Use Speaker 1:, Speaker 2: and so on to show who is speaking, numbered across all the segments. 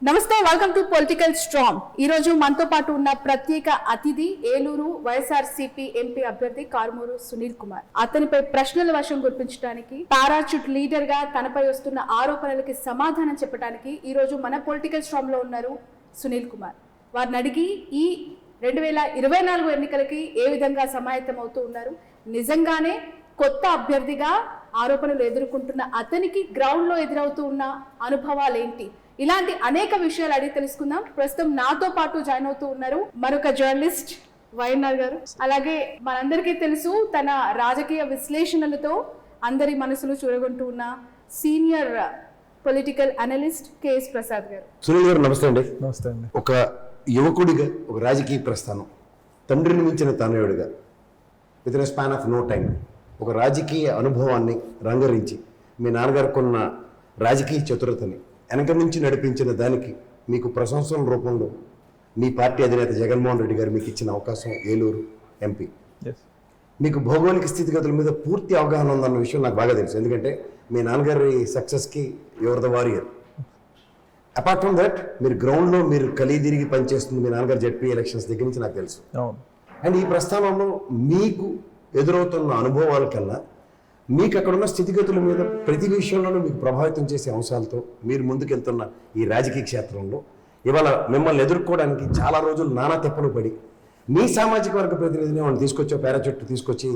Speaker 1: నమస్తే, welcome to political strong. ఈ రోజు మనతో పాటు ఉన్న ప్రత్యేక అతిథి ఏలూరు వైఎస్ఆర్సీపీ ఎంపీ అభ్యర్థి కారుమూరు సునీల్ కుమార్. అతనిపై ప్రశ్నల వర్షం కురిపించడానికి, పారాచూట్ లీడర్ గా తనపై వస్తున్న ఆరోపణలకి సమాధానం చెప్పడానికి ఈ రోజు మన పొలిటికల్ స్ట్రాంగ్ లో ఉన్నారు సునీల్ కుమార్. వారిని అడిగి ఈ 2024 ఎన్నికలకి ఏ విధంగా సమాయత్తం అవుతూ ఉన్నారు, నిజంగానే కొత్త అభ్యర్థిగా ఆరోపణలు ఎదుర్కొంటున్న అతనికి గ్రౌండ్ లో ఎదురవుతూ ఉన్న అనుభవాలు ఏంటి, ఇలాంటి అనేక విషయాలు అడిగి తెలుసుకుందాం. ప్రస్తుతం నాతో పాటు జాయిన్ అవుతూ ఉన్నారు మరొక జర్నలిస్ట్ వైఎన్ఆర్ గారు. అలాగే మనందరికీ తెలుసు తన రాజకీయ విశ్లేషణలతో అందరి మనసులు చూరగొంటూ ఉన్న senior political analyst KS Prasad గారు.
Speaker 2: సునీల్ గారు నమస్తే అండి.
Speaker 3: నమస్తే అండి.
Speaker 2: ఒక యువకుడిగా ఒక రాజకీయ ప్రస్థానం, తండ్రిని మించిన తనయుడిగా within span of no time ఒక రాజకీయ అనుభవాన్ని రంగరించి మీ నాన్నగారు కొన్న రాజకీయ చతురతని వెనక నుంచి నడిపించిన దానికి మీకు ప్రశంసల రూపంలో మీ పార్టీ అధినేత జగన్మోహన్ రెడ్డి గారు మీకు ఇచ్చిన అవకాశం ఏలూరు ఎంపీ. మీకు భౌగోళిక స్థితిగతుల మీద పూర్తి అవగాహన ఉందన్న విషయం నాకు బాగా తెలుసు, ఎందుకంటే మీ నాన్నగారి సక్సెస్కి your the warrior. Apart from that మీరు గ్రౌండ్లో మీరు కలిదిరిగి పనిచేస్తుంది మీ నాన్నగారు జడ్పీ ఎలక్షన్స్ దగ్గర నుంచి నాకు తెలుసు. అండ్ ఈ ప్రస్థానంలో మీకు ఎదురవుతున్న అనుభవాల కన్నా మీకు అక్కడున్న స్థితిగతుల మీద ప్రతి విషయంలోనూ మీకు ప్రభావితం చేసే అంశాలతో మీరు ముందుకెళ్తున్న ఈ రాజకీయ క్షేత్రంలో ఇవాళ మిమ్మల్ని ఎదుర్కోవడానికి చాలా రోజులు నానా తెప్పలు పడి మీ సామాజిక వర్గ ప్రతినిధిని వాళ్ళని తీసుకొచ్చో పారాచూట్ తీసుకొచ్చి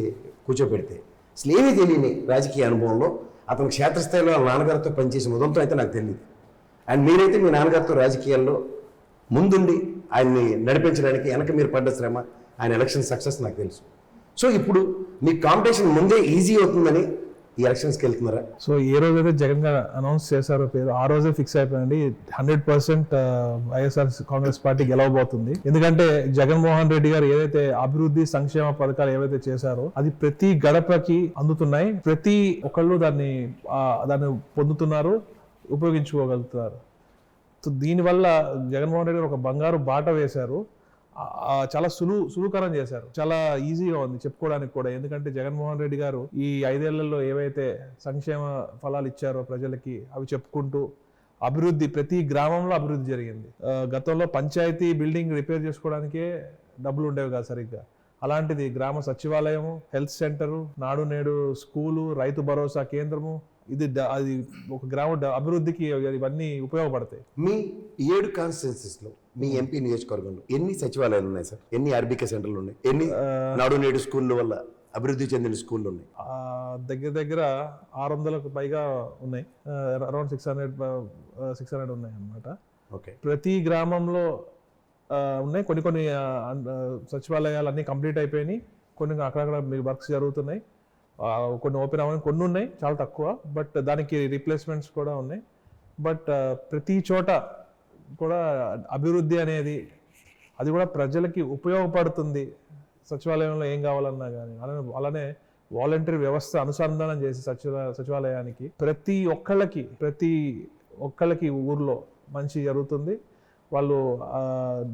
Speaker 2: కూర్చోపెడితే అసలు ఏమీ తెలియని రాజకీయ అనుభవంలో అతను క్షేత్రస్థాయిలో వాళ్ళ నాన్నగారితో పనిచేసిన ఉదంతం అయితే నాకు తెలియదు. అండ్ మీరైతే మీ నాన్నగారితో రాజకీయాల్లో ముందుండి ఆయన్ని నడిపించడానికి వెనక మీరు పడ్డ శ్రమ, ఆయన ఎలక్షన్ సక్సెస్ నాకు తెలుసు. సో ఇప్పుడు మీ కాంపిటీషన్ ముందే ఈజీ అవుతుందని ఈ ఎలక్షన్స్కి వెళ్తున్నారా?
Speaker 3: సో ఏ రోజైతే జగన్ గారు అనౌన్స్ చేశారో పేరు, ఆ రోజే ఫిక్స్ అయిపోయింది 100% వైఎస్ఆర్ కాంగ్రెస్ పార్టీ గెలవబోతుంది. ఎందుకంటే జగన్మోహన్ రెడ్డి గారు ఏదైతే అభివృద్ధి సంక్షేమ పథకాలు ఏవైతే చేశారో అది ప్రతి గడపకి అందుతున్నాయి, ప్రతి ఒక్కళ్ళు దాన్ని పొందుతున్నారు, ఉపయోగించుకోగలుగుతున్నారు. సో దీనివల్ల జగన్మోహన్ రెడ్డి గారు ఒక బంగారు బాట వేశారు, చాలా సులువుకరం చేశారు, చాలా ఈజీగా ఉంది చెప్పుకోవడానికి కూడా. ఎందుకంటే జగన్మోహన్ రెడ్డి గారు ఈ 5 ఏళ్లలో ఏవైతే సంక్షేమ ఫలాలు ఇచ్చారో ప్రజలకి అవి చెప్పుకుంటూ అభివృద్ధి, ప్రతి గ్రామంలో అభివృద్ధి జరిగింది. గతంలో పంచాయతీ బిల్డింగ్ రిపేర్ చేసుకోవడానికే డబ్బులు ఉండేవి కాదు సరిగ్గా, అలాంటిది గ్రామ సచివాలయము, హెల్త్ సెంటరు, నాడు నేడు స్కూలు, రైతు భరోసా కేంద్రము, అది ఒక గ్రామ అభివృద్ధికి ఇవన్నీ ఉపయోగపడతాయి.
Speaker 2: మీ 7 కాన్స్టిట్యున్సీస్లో మీ ఎంపీ నియోజకవర్గంలో ఎన్ని సచివాలయాలు ఉన్నాయి సార్? ఎన్ని ఆర్బీకే సెంటర్లు ఉన్నాయి? ఎన్ని నాడు నేడు స్కూళ్ళ వల్ల అభివృద్ధి చెందిన స్కూళ్ళు ఉన్నాయి?
Speaker 3: దగ్గర 600కు పైగా ఉన్నాయి, అరౌండ్ 600 ఉన్నాయి అన్నమాట.
Speaker 2: ఓకే,
Speaker 3: ప్రతి గ్రామంలో ఉన్నాయి. కొన్ని సచివాలయాలు అన్నీ కంప్లీట్ అయిపోయినాయి, కొన్ని అక్కడక్కడ మీ వర్క్స్ జరుగుతున్నాయి, కొన్ని ఓపెన్ అవ్వని కొన్ని ఉన్నాయి, చాలా తక్కువ. బట్ దానికి రీప్లేస్మెంట్స్ కూడా ఉన్నాయి. బట్ ప్రతి చోట కూడా అభివృద్ధి అనేది అది కూడా ప్రజలకి ఉపయోగపడుతుంది. సచివాలయంలో ఏం కావాలన్నా కానీ అలానే వాలంటరీ వ్యవస్థ అనుసంధానం చేసి సచివాలయానికి ప్రతి ఒక్కళ్ళకి ఊర్లో మంచి జరుగుతుంది. వాళ్ళు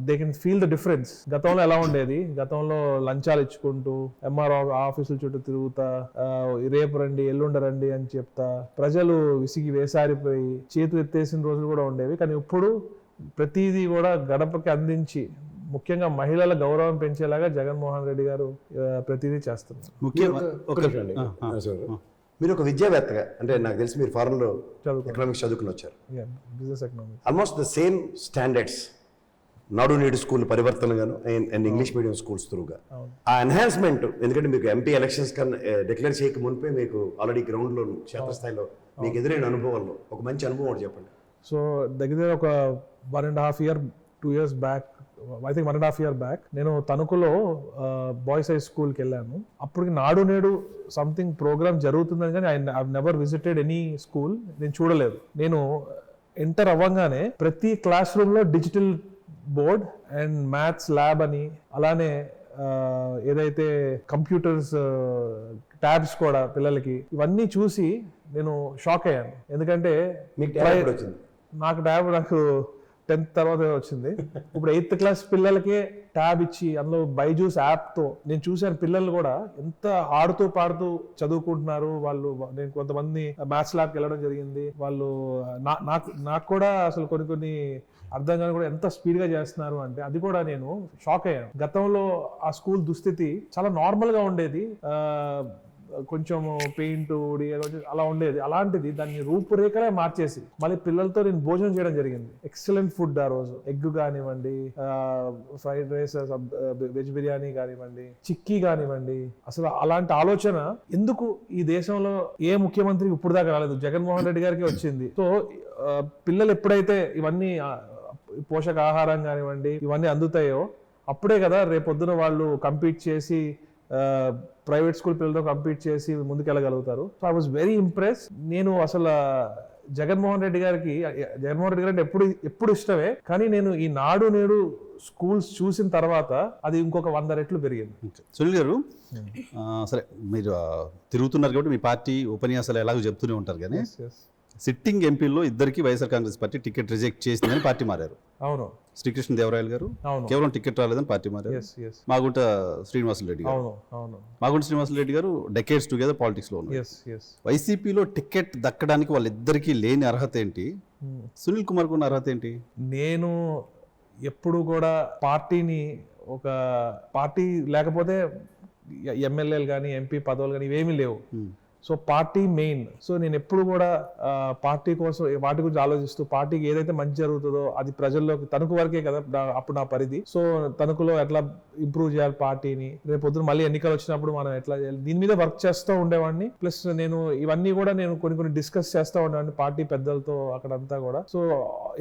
Speaker 3: they can feel the difference. గతంలో ఎలా ఉండేది, గతంలో లంచాలు ఇచ్చుకుంటూ ఎంఆర్ఓ ఆఫీసుల చుట్టూ తిరుగుతా, రేపు రండి ఎల్లుండ రండి అని చెప్తా ప్రజలు విసిగి వేసారిపోయి చేతులు ఎత్తేసిన రోజులు కూడా ఉండేవి. కానీ ఇప్పుడు ప్రతిదీ కూడా గడపకి అందించి, ముఖ్యంగా మహిళల గౌరవం పెంచేలాగా జగన్మోహన్ రెడ్డి గారు ప్రతిదీ చేస్తున్నారు.
Speaker 2: మీరు ఒక విద్యావేత్తగా, అంటే నాకు తెలిసి మీరు ఫారెన్లో ఎకనామిక్స్ చదువుకుని వచ్చారు.
Speaker 3: Business economics
Speaker 2: almost the same standards Nadu Nedu school పరివర్తనగాను అండ్ ఇంగ్లీష్ మీడియం స్కూల్స్ త్రూగా ఆ ఎన్హాన్స్మెంట్. ఎందుకంటే మీకు ఎంపీ ఎలక్షన్స్ కన్నా డిక్లేర్ చేయక మునిపే మీకు ఆల్రెడీ గ్రౌండ్లో క్షేత్రస్థాయిలో మీకు ఎదురైన అనుభవాల్లో ఒక మంచి అనుభవం ఒకటి చెప్పండి.
Speaker 3: సో దగ్గర ఒక 1.5 year 2 years back, I think 1.5 year back నేను తణుకులో బాయ్స్ హై స్కూల్కి వెళ్ళాను. అప్పటికి నాడు నేడు సంథింగ్ ప్రోగ్రామ్ జరుగుతుందని కానీ I never visited any school, నేను చూడలేదు. నేను ఎంటర్ అవ్వగానే ప్రతి క్లాస్ రూమ్లో digital board and maths lab అని, అలానే ఏదైతే కంప్యూటర్స్ ట్యాబ్స్ కూడా పిల్లలకి, ఇవన్నీ చూసి నేను షాక్ అయ్యాను. ఎందుకంటే నాకు 10th తర్వాత వచ్చింది. ఇప్పుడు 8th క్లాస్ పిల్లలకే ట్యాబ్ ఇచ్చి అందులో బైజూస్ యాప్తో నేను చూశాను పిల్లలు కూడా ఎంత ఆడుతూ పాడుతూ చదువుకుంటున్నారు వాళ్ళు. నేను కొంతమంది మ్యాథ్స్ ల్యాబ్కి వెళ్ళడం జరిగింది. వాళ్ళు నాకు కూడా అసలు కొన్ని అర్థం కాని కూడా ఎంత స్పీడ్ గా చేస్తున్నారు అంటే అది కూడా నేను షాక్ అయ్యాను. గతంలో ఆ స్కూల్ దుస్థితి చాలా నార్మల్ గా ఉండేది, కొంచెం పెయింట్ అలా ఉండేది. అలాంటిది దాన్ని రూపురేఖలే మార్చేసి మళ్ళీ పిల్లలతో నేను భోజనం చేయడం జరిగింది. ఎక్సలెంట్ ఫుడ్ ఆ రోజు, ఎగ్ కానివ్వండి, ఫ్రైడ్ రైస్, వెజ్ బిర్యానీ కానివ్వండి, చిక్కీ కానివ్వండి. అసలు అలాంటి ఆలోచన ఎందుకు ఈ దేశంలో ఏ ముఖ్యమంత్రికి ఇప్పుడు దాకా రాలేదు, జగన్మోహన్ రెడ్డి గారికి వచ్చింది. సో పిల్లలు ఎప్పుడైతే ఇవన్నీ పోషకాహారం కానివ్వండి ఇవన్నీ అందుతాయో అప్పుడే కదా రేపొద్దున వాళ్ళు కంపీట్ చేసి ప్రైవేట్ స్కూల్ పిల్లలతో కంపీట్ చేసి ముందుకెళ్ళగలుగుతారు. So I was very impress. నేను అసలు జగన్మోహన్ రెడ్డి గారికి అంటే ఎప్పుడు ఇష్టమే, కానీ నేను ఈ నాడు నేడు స్కూల్స్ చూసిన తర్వాత అది ఇంకొక 100 రెట్లు పెరిగింది.
Speaker 4: సునీల్ గారు, సరే మీరు తిరుగుతున్నారు కాబట్టి మీ పార్టీ ఉపన్యాసాలు ఎలాగో చెప్తూనే ఉంటారు, కానీ సిట్టింగ్ ఎంపీల్లో ఇద్దరికి YSR Congress party ticket reject చేసిందని పార్టీ మారారు.
Speaker 3: అవును.
Speaker 4: శ్రీకృష్ణ దేవరాయలు గారు కేవలం టికెట్ రాలేదని పార్టీ మారారు. మాగుంట శ్రీనివాసరెడ్డి గారు మాగుంట శ్రీనివాసరెడ్డి గారు డెకేడ్స్ టుగెదర్ పాలిటిక్స్ లో ఉన్నారు. వైసీపీలో టికెట్ దక్కడానికి వాళ్ళిద్దరికీ లేని అర్హత ఏంటి? సునీల్ కుమార్ కు ఉన్న అర్హత ఏంటి?
Speaker 3: నేను ఎప్పుడు కూడా పార్టీని ఒక పార్టీ లేకపోతే ఎమ్మెల్యేలు కానీ ఎంపీ పదవులు కానీ ఇవేమీ లేవు. So party main. సో నేను ఎప్పుడు కూడా పార్టీ కోసం వాటి గురించి ఆలోచిస్తూ పార్టీకి ఏదైతే మంచి జరుగుతుందో అది ప్రజల్లోకి తణుకు వరకే కదా అప్పుడు నా పరిధి. సో తణుకులో ఎట్లా ఇంప్రూవ్ చేయాలి పార్టీని, రేపొద్దున మళ్ళీ ఎన్నికలు వచ్చినప్పుడు మనం ఎట్లా చేయాలి, దీని మీద వర్క్ చేస్తూ ఉండేవాడిని. ప్లస్ నేను ఇవన్నీ కూడా నేను కొన్ని డిస్కస్ చేస్తూ ఉండేవాడిని పార్టీ పెద్దలతో అక్కడంతా కూడా. సో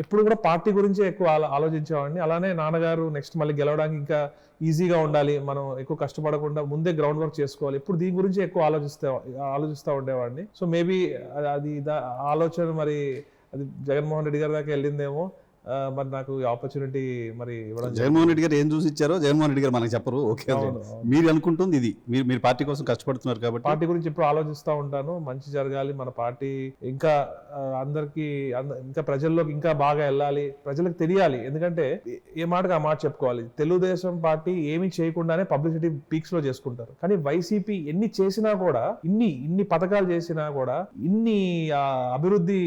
Speaker 3: ఎప్పుడు కూడా పార్టీ గురించే ఎక్కువ ఆలోచించేవాడిని. అలానే నాన్నగారు నెక్స్ట్ మళ్ళీ గెలవడానికి ఇంకా ఈజీగా ఉండాలి, మనం ఎక్కువ కష్టపడకుండా ముందే గ్రౌండ్ వర్క్ చేసుకోవాలి, ఇప్పుడు దీని గురించి ఎక్కువ ఆలోచిస్తూ ఉండేవాడిని. సో మేబీ అది ఆలోచన మరి అది జగన్మోహన్ రెడ్డి గారి దాకా వెళ్ళిందేమో. మరి నాకు ఈ ఆపర్చునిటీ మరి ఇవ్వడం,
Speaker 4: జగన్మోహన్ రెడ్డి గారు ఏం చూసి ఇచ్చారో జగన్మోహన్ రెడ్డి గారు మనకు చెప్పరు. ఓకే, మీరు అనుకుంటుంది ఇది, మీరు పార్టీ కోసం కష్టపడుతున్నారు కాబట్టి
Speaker 3: పార్టీ గురించి ఎప్పుడు ఆలోచిస్తూ ఉంటాను. మంచి జరగాలి, మన పార్టీ ఇంకా అందరికి ఇంకా ప్రజల్లోకి ఇంకా బాగా వెళ్ళాలి, ప్రజలకు తెలియాలి. ఎందుకంటే ఏ మాటగా ఆ మాట చెప్పుకోవాలి, తెలుగుదేశం పార్టీ ఏమి చేయకుండానే పబ్లిసిటీ పీక్స్ లో చేసుకుంటారు. కానీ వైసీపీ ఎన్ని చేసినా కూడా, ఇన్ని పథకాలు చేసినా కూడా, ఇన్ని అభివృద్ధి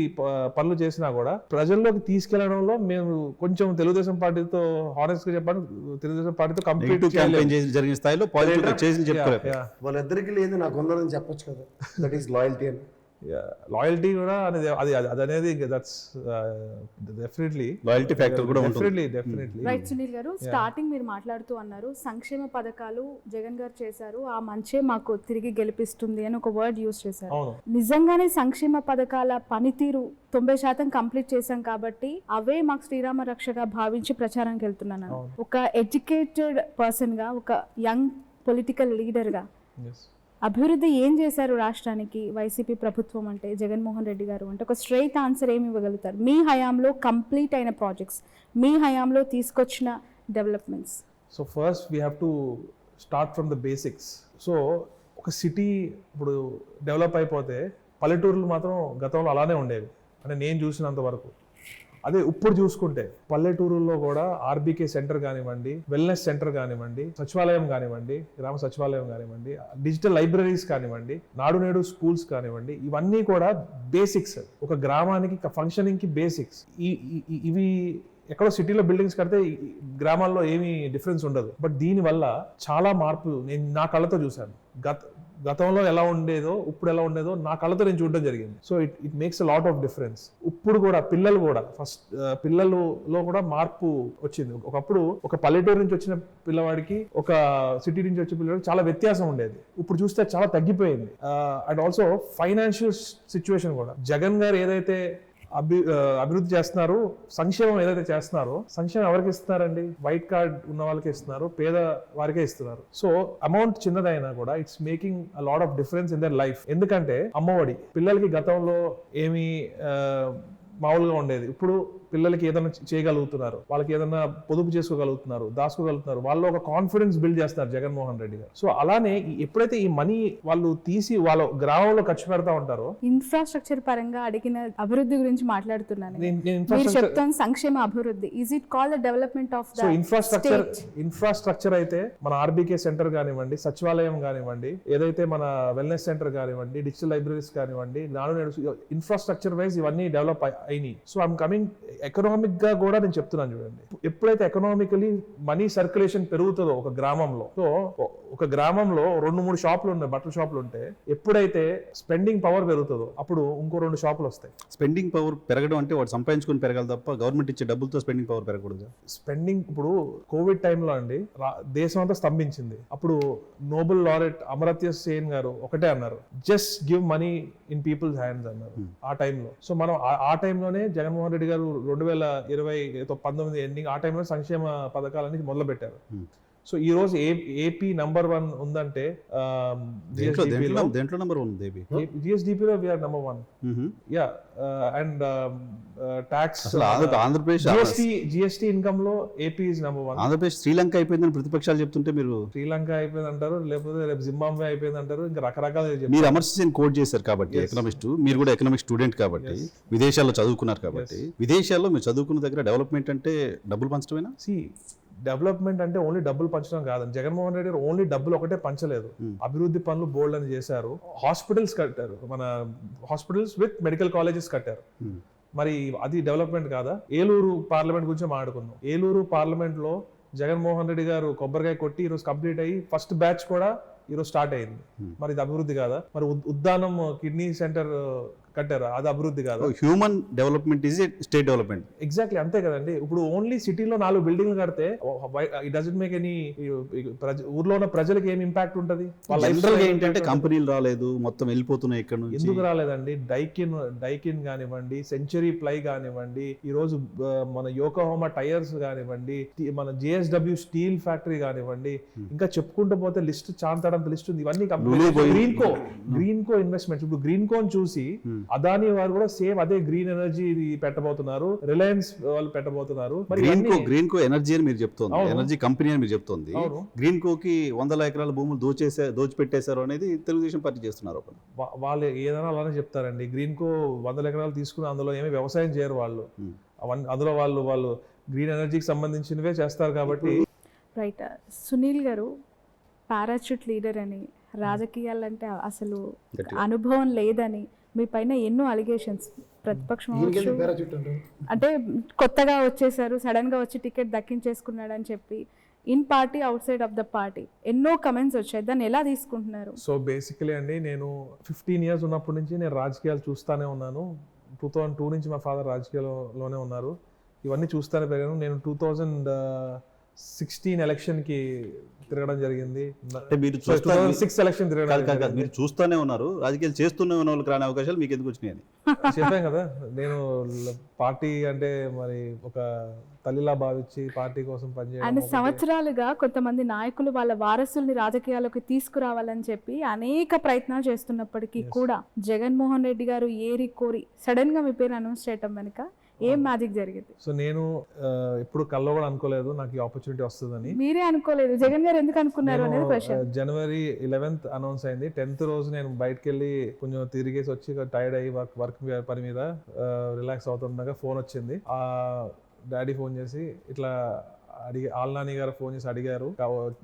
Speaker 3: పనులు చేసినా కూడా ప్రజల్లోకి తీసుకెళ్లడంలో మేము కొంచెం తెలుగుదేశం పార్టీతో హానెస్ట్ గా చెప్పాను, తెలుగుదేశం పార్టీతో కంప్లీట్
Speaker 4: జరిగిన స్థాయిలో
Speaker 2: వాళ్ళిద్దరికి లేదు, నాకు ఉందని చెప్పొచ్చు కదా. దట్ ఈస్ లాయల్టీ అని.
Speaker 3: లాయల్టీ కూడా అనేది అది అనేది దట్స్ డెఫినెట్లీ
Speaker 4: లాయల్టీ ఫ్యాక్టర్ కూడా ఉంటుంది.
Speaker 3: Definitely
Speaker 1: right. సునీల్ గారు, స్టార్టింగ్ మీరు మాట్లాడుతూ అన్నారు సంక్షేమ పథకాలు జగన్ గారు చేశారు, ఆ మంచే మాకు తిరిగి గెలిపిస్తుంది అని ఒక వర్డ్ యూజ్ చేశారు. నిజంగానే సంక్షేమ పథకాల పనితీరు 90% కంప్లీట్ చేశాం కాబట్టి అవే మాకు శ్రీరామ రక్షగా భావించి ప్రచారానికి వెళ్తున్నాను. ఒక ఎడ్యుకేటెడ్ పర్సన్ గా, ఒక యంగ్ పొలిటికల్ లీడర్ గా అభివృద్ధి ఏం చేశారు రాష్ట్రానికి వైసీపీ ప్రభుత్వం అంటే, జగన్మోహన్ రెడ్డి గారు అంటే? ఒక స్ట్రైట్ ఆన్సర్ ఏమి ఇవ్వగలుగుతారు మీ హయాంలో కంప్లీట్ అయిన ప్రాజెక్ట్స్, మీ హయాంలో తీసుకొచ్చిన developments?
Speaker 3: So first we have to start from the basics. So ఒక సిటీ ఇప్పుడు డెవలప్ అయిపోతే పల్లెటూర్లు మాత్రం గతంలో అలానే ఉండేవి అంటే నేను చూసినంత వరకు. అదే ఇప్పుడు చూసుకుంటే పల్లెటూరుల్లో కూడా ఆర్బీకే సెంటర్ కానివ్వండి, వెల్నెస్ సెంటర్ కానివ్వండి, సచివాలయం కానివ్వండి, గ్రామ సచివాలయం కానివ్వండి, డిజిటల్ లైబ్రరీస్ కానివ్వండి, నాడు నేడు స్కూల్స్ కానివ్వండి, ఇవన్నీ కూడా బేసిక్స్. ఒక గ్రామానికి ఫంక్షనింగ్ కి బేసిక్స్. ఇవి ఎక్కడో సిటీలో బిల్డింగ్స్ కడితే గ్రామాల్లో ఏమీ డిఫరెన్స్ ఉండదు. బట్ దీనివల్ల చాలా మార్పు నేను నా కళ్ళతో చూశాను. గతంలో ఎలా ఉండేదో ఇప్పుడు ఎలా ఉండేదో నా కళ్ళతో నేను చూడడం జరిగింది. So it makes a lot of difference. ఇప్పుడు కూడా పిల్లలు కూడా పిల్లలలో కూడా మార్పు వచ్చింది. ఒకప్పుడు ఒక పల్లెటూరు నుంచి వచ్చిన పిల్లవాడికి ఒక సిటీ నుంచి వచ్చే పిల్లవాడికి చాలా వ్యత్యాసం ఉండేది. ఇప్పుడు చూస్తే చాలా తగ్గిపోయింది. అండ్ ఆల్సో ఫైనాన్షియల్ సిచ్యువేషన్ కూడా జగన్ గారు ఏదైతే అభివృద్ధి చేస్తున్నారు, సంక్షేమం ఏదైతే చేస్తున్నారో, సంక్షేమం ఎవరికి ఇస్తున్నారండి? వైట్ కార్డ్ ఉన్న వాళ్ళకి ఇస్తున్నారు, పేద వారికే ఇస్తున్నారు. సో అమౌంట్ చిన్నదైనా కూడా it's making a lot of difference in their life. ఎందుకంటే అమ్మఒడి పిల్లలకి గతంలో ఏమి మామూలుగా ఉండేది, ఇప్పుడు పిల్లలకి ఏదైనా చేయగలుగుతున్నారు, వాళ్ళకి ఏదైనా పొదుపు చేసుకోగలుగుతున్నారు, దాచుకోగలుగుతున్నారు, వాళ్ళు ఒక కాన్ఫిడెన్స్ బిల్డ్ చేస్తారు జగన్మోహన్ రెడ్డి గారు. సో అలానే ఎప్పుడైతే ఈ మనీ వాళ్ళు తీసి వాళ్ళ గ్రామంలో ఖర్చు పెడతా ఉంటారో,
Speaker 1: ఇన్ఫ్రాస్ట్రక్చర్ పరంగా అడిగిన అభివృద్ధి గురించి మాట్లాడుతున్నాను.
Speaker 3: నేను
Speaker 1: మీరు
Speaker 3: ఇన్ఫ్రాస్ట్రక్చర్
Speaker 1: చెప్తాను సంక్షేమ అభివృద్ధి. Is it call the development of
Speaker 3: so
Speaker 1: the
Speaker 3: infrastructure అయితే మన ఆర్బీకే సెంటర్ కానివ్వండి, సచివాలయం కానివ్వండి, ఏదైతే మన వెల్నెస్ సెంటర్ కానివ్వండి, డిజిటల్ లైబ్రరీస్ కానివ్వండి, ఇన్ఫ్రాస్ట్రక్చర్ వైజ్ ఇవన్నీ డెవలప్ అయినాయి. సో ఐఎమ్ కమింగ్ ఎకనామిక్ గా కూడా నేను చెప్తున్నాను చూడండి, ఎప్పుడైతే ఎకనామికలీ మనీ సర్క్యులేషన్ పెరుగుతుందో ఒక గ్రామంలో, సో ఒక గ్రామంలో 2-3 షాపులు ఉన్నాయి, బట్టల షాపులు ఉంటే ఎప్పుడైతే స్పెండింగ్ పవర్ పెరుగుతుందో అప్పుడు ఇంకో 2 షాపులు వస్తాయి.
Speaker 4: స్పెండింగ్ పవర్ పెరగడం అంటే వాడు సంపాదించుకొని పెరగాలి తప్ప గవర్నమెంట్ ఇచ్చే డబ్బులతో స్పెండింగ్ పవర్ పెరగకూడదు.
Speaker 3: స్పెండింగ్ ఇప్పుడు కోవిడ్ టైంలో అండి దేశం అంతా స్తంభించింది. అప్పుడు నోబెల్ లారెట్ అమర్త్య సేన్ గారు ఒకటే అన్నారు, just give money in people's hands అన్నారు ఆ టైంలో. సో మనం ఆ టైంలోనే జగన్మోహన్ రెడ్డి గారు 2019 ఎండింగ్ ఆ టైంలో సంక్షేమ పథకాలన్నీ మొదలు పెట్టారు. సో ఈ రోజు ఏపీ నంబర్ 1 ఉందంటే
Speaker 4: దేంట్లో నంబర్ 1 ఉంది?
Speaker 3: జిఎస్డిపిలో we're number 1. Yeah, and tax
Speaker 4: Andhra Pradesh
Speaker 3: GST income లో AP is number 1.
Speaker 4: Andhra Pradesh Sri Lanka అయిపోయిందని ప్రతిపక్షాలు చెప్తుంటే మీరు
Speaker 3: శ్రీలంక అయిపోయింది అంటారు, లేకపోతే రేపు జింబాబ్వే అయిపోయింది అంటారు, ఇంకా రకరకాల.
Speaker 4: మీరు అమర్త్య సేన్ కోట్ చేశారు కాబట్టి ఎకనామిస్ట్, మీరు కూడా ఎకనామిక్ స్టూడెంట్ కాబట్టి, విదేశాల్లో చదువుకున్నారు కాబట్టి, విదేశాల్లో మీరు చదువుకున్న దగ్గర డెవలప్మెంట్ అంటే డబ్బులు పంచడమేనా?
Speaker 3: డెవలప్మెంట్ అంటే ఓన్లీ డబ్బులు పంచడం కాదండి. జగన్మోహన్ రెడ్డి గారు ఓన్లీ డబ్బులు ఒకటే పంచలేదు, అభివృద్ధి పనులు బోల్డ్ అని చేశారు. హాస్పిటల్స్ కట్టారు, మన హాస్పిటల్స్ విత్ మెడికల్ కాలేజెస్ కట్టారు. మరి అది డెవలప్మెంట్ కాదా? ఏలూరు పార్లమెంట్ గురించి మాట్లాడుకుందాం. ఏలూరు పార్లమెంట్ లో జగన్మోహన్ రెడ్డి గారు కొబ్బరికాయ కొట్టి ఈరోజు కంప్లీట్ అయ్యి ఫస్ట్ బ్యాచ్ కూడా ఈరోజు స్టార్ట్ అయింది. మరి ఇది అభివృద్ధి కాదా? మరి ఉద్దానం కిడ్నీ సెంటర్ కట్టారు, అది అభివృద్ధి కాదు.
Speaker 4: Human development is state development.
Speaker 3: Exactly అంతే కదండి. ఇప్పుడు ఓన్లీ సిటీలో 4 బిల్డింగ్లు కడితే ఇట్ డజంట్ మేక్ ఎనీ, ఊర్లో ఉన్న ప్రజలకు ఏం ఇంపాక్ట్ ఉంటది?
Speaker 4: ఏంటంటే కంపెనీలు రాలేదు, మొత్తం వెళ్ళిపోతున్నాయి ఇక్కడ నుంచి.
Speaker 3: ఎందుకు రాలేదండి? డైకిన్ కానివ్వండి, సెంచరీ ప్లై కానివ్వండి, ఈ రోజు మన యోకోహామా టైర్స్ కానివ్వండి, మన జేఎస్డబ్ల్యూ స్టీల్ ఫ్యాక్టరీ కానివ్వండి, ఇంకా చెప్పుకుంటూ పోతే లిస్ట్ చాంతాడంత లిస్ట్ ఉంది. ఇవన్నీ గ్రీన్కో ఇన్వెస్ట్మెంట్స్. ఇప్పుడు గ్రీన్కో చూసి అదానీ వారు కూడా సేమ్ అదే గ్రీన్ ఎనర్జీ పెట్టబోతున్నారు, రిలయన్స్ వాళ్ళు పెట్టబోతున్నారు.
Speaker 4: గ్రీన్కో ఎనర్జీ అని మీరు చెప్తోంది, ఎనర్జీ కంపెనీ అని మీరు చెప్తోంది. గ్రీన్కోకి 100 ఎకరాల భూములు దోచిపెట్టేశారు అనేది తెలుగుదేశం పార్టీ చేస్తున్నారు.
Speaker 3: వాళ్ళు ఏదైనా అలానే చెప్తారండి. గ్రీన్కో 100 ఎకరాలు తీసుకుని అందులో ఏమీ వ్యవసాయం చేయరు వాళ్ళు. అందులో వాళ్ళు గ్రీన్ ఎనర్జీకి సంబంధించినవే చేస్తారు కాబట్టి.
Speaker 1: రైట్. సునీల్ గారు పారాచూట్ లీడర్ అని, రాజకీయాలంటే అసలు అనుభవం లేదని మీ పైన ఎన్నో అలిగేషన్స్, ప్రతిపక్షం అంటే కొత్తగా వచ్చేసారు, సడన్ గా వచ్చి టికెట్ దక్కించేసుకున్నాడు అని చెప్పి in party out side of the party ఎన్నో కమెంట్స్ వచ్చాయి. దాన్ని ఎలా తీసుకుంటున్నారు?
Speaker 3: సో బేసికలీ అండి, నేను 15 years ఉన్నప్పటి నుంచి నేను రాజకీయాలు చూస్తానే ఉన్నాను. 2002 నుంచి మా ఫాదర్ రాజకీయాల్లోనే ఉన్నారు. ఇవన్నీ చూస్తానే పెరిగాను. నేను 2016 ఎలక్షన్కి తిరగడం జరిగింది.
Speaker 4: అంటే మీరు
Speaker 3: 2006 ఎలక్షన్ తిరగడం.
Speaker 4: మీరు చూస్తూనే ఉన్నారు, రాజకీయాలు చేస్తూనే ఉన్న వాళ్ళకి రాని అవకాశాలు మీకు ఎందుకు వచ్చినాయని
Speaker 3: చెప్పాను కదా. నేను పార్టీ అంటే మరి ఒక తల్లిలా భావించి పార్టీ కోసం పనిచేయడం.
Speaker 1: అండ్ సంవత్సరాలుగా కొంతమంది నాయకులు వాళ్ళ వారసుల్ని రాజకీయాల్లోకి తీసుకురావాలని చెప్పి అనేక ప్రయత్నాలు చేస్తున్నప్పటికీ కూడా జగన్మోహన్ రెడ్డి గారు ఏరి కోరి సడన్ గా మీ పేరు అనౌన్స్ చేయటం వెనుక ఏం మ్యాజిక్ జరిగింది?
Speaker 3: సో నేను ఎప్పుడు కల్లో కూడా అనుకోలేదు నాకు ఈ ఆపర్చునిటీ వస్తుందని.
Speaker 1: మీరే అనుకోలేదు, జగన్ గారు ఎందుకు అనుకున్నారు అనేది క్వశ్చన్.
Speaker 3: January 11th అనౌన్స్ అయింది. 10th రోజు నేను బయటకు వెళ్ళి కొంచెం తిరిగేసి వచ్చి టైర్డ్ అయ్యి వర్క్ పని మీద రిలాక్స్ అవుతుండగా ఫోన్ వచ్చింది. డాడీ ఫోన్ చేసి ఇట్లా ఆల్నాని గారు ఫోన్ చేసి అడిగారు,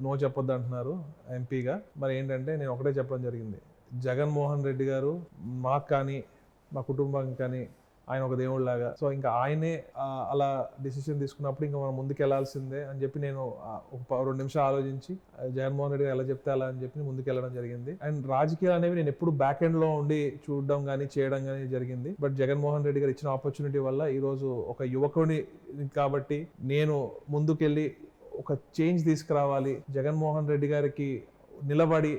Speaker 3: నో చెప్పొద్దు అంటున్నారు ఎంపీగా. మరి ఏంటంటే నేను ఒకటే చెప్పడం జరిగింది, జగన్మోహన్ రెడ్డి గారు మాకు కానీ మా కుటుంబం కానీ ఆయన ఒక దేవుళ్ళలాగా. సో ఇంకా ఆయనే అలా డిసిషన్ తీసుకున్నప్పుడు ఇంకా మనం ముందుకు వెళ్లాల్సిందే అని చెప్పి నేను ఒక 2 నిమిషాలు ఆలోచించి జగన్మోహన్ రెడ్డి ఎలా చెప్తే అలా అని చెప్పి ముందుకు వెళ్ళడం జరిగింది. అండ్ రాజకీయాలు అనేవి నేను ఎప్పుడు బ్యాక్ ఎండ్ లో ఉండి చూడడం కానీ చేయడం కానీ జరిగింది. బట్ జగన్మోహన్ రెడ్డి గారు ఇచ్చిన ఆపర్చునిటీ వల్ల ఈరోజు ఒక యువకుని కాబట్టి నేను ముందుకెళ్ళి ఒక చేంజ్ తీసుకురావాలి, జగన్మోహన్ రెడ్డి గారికి నిలబడి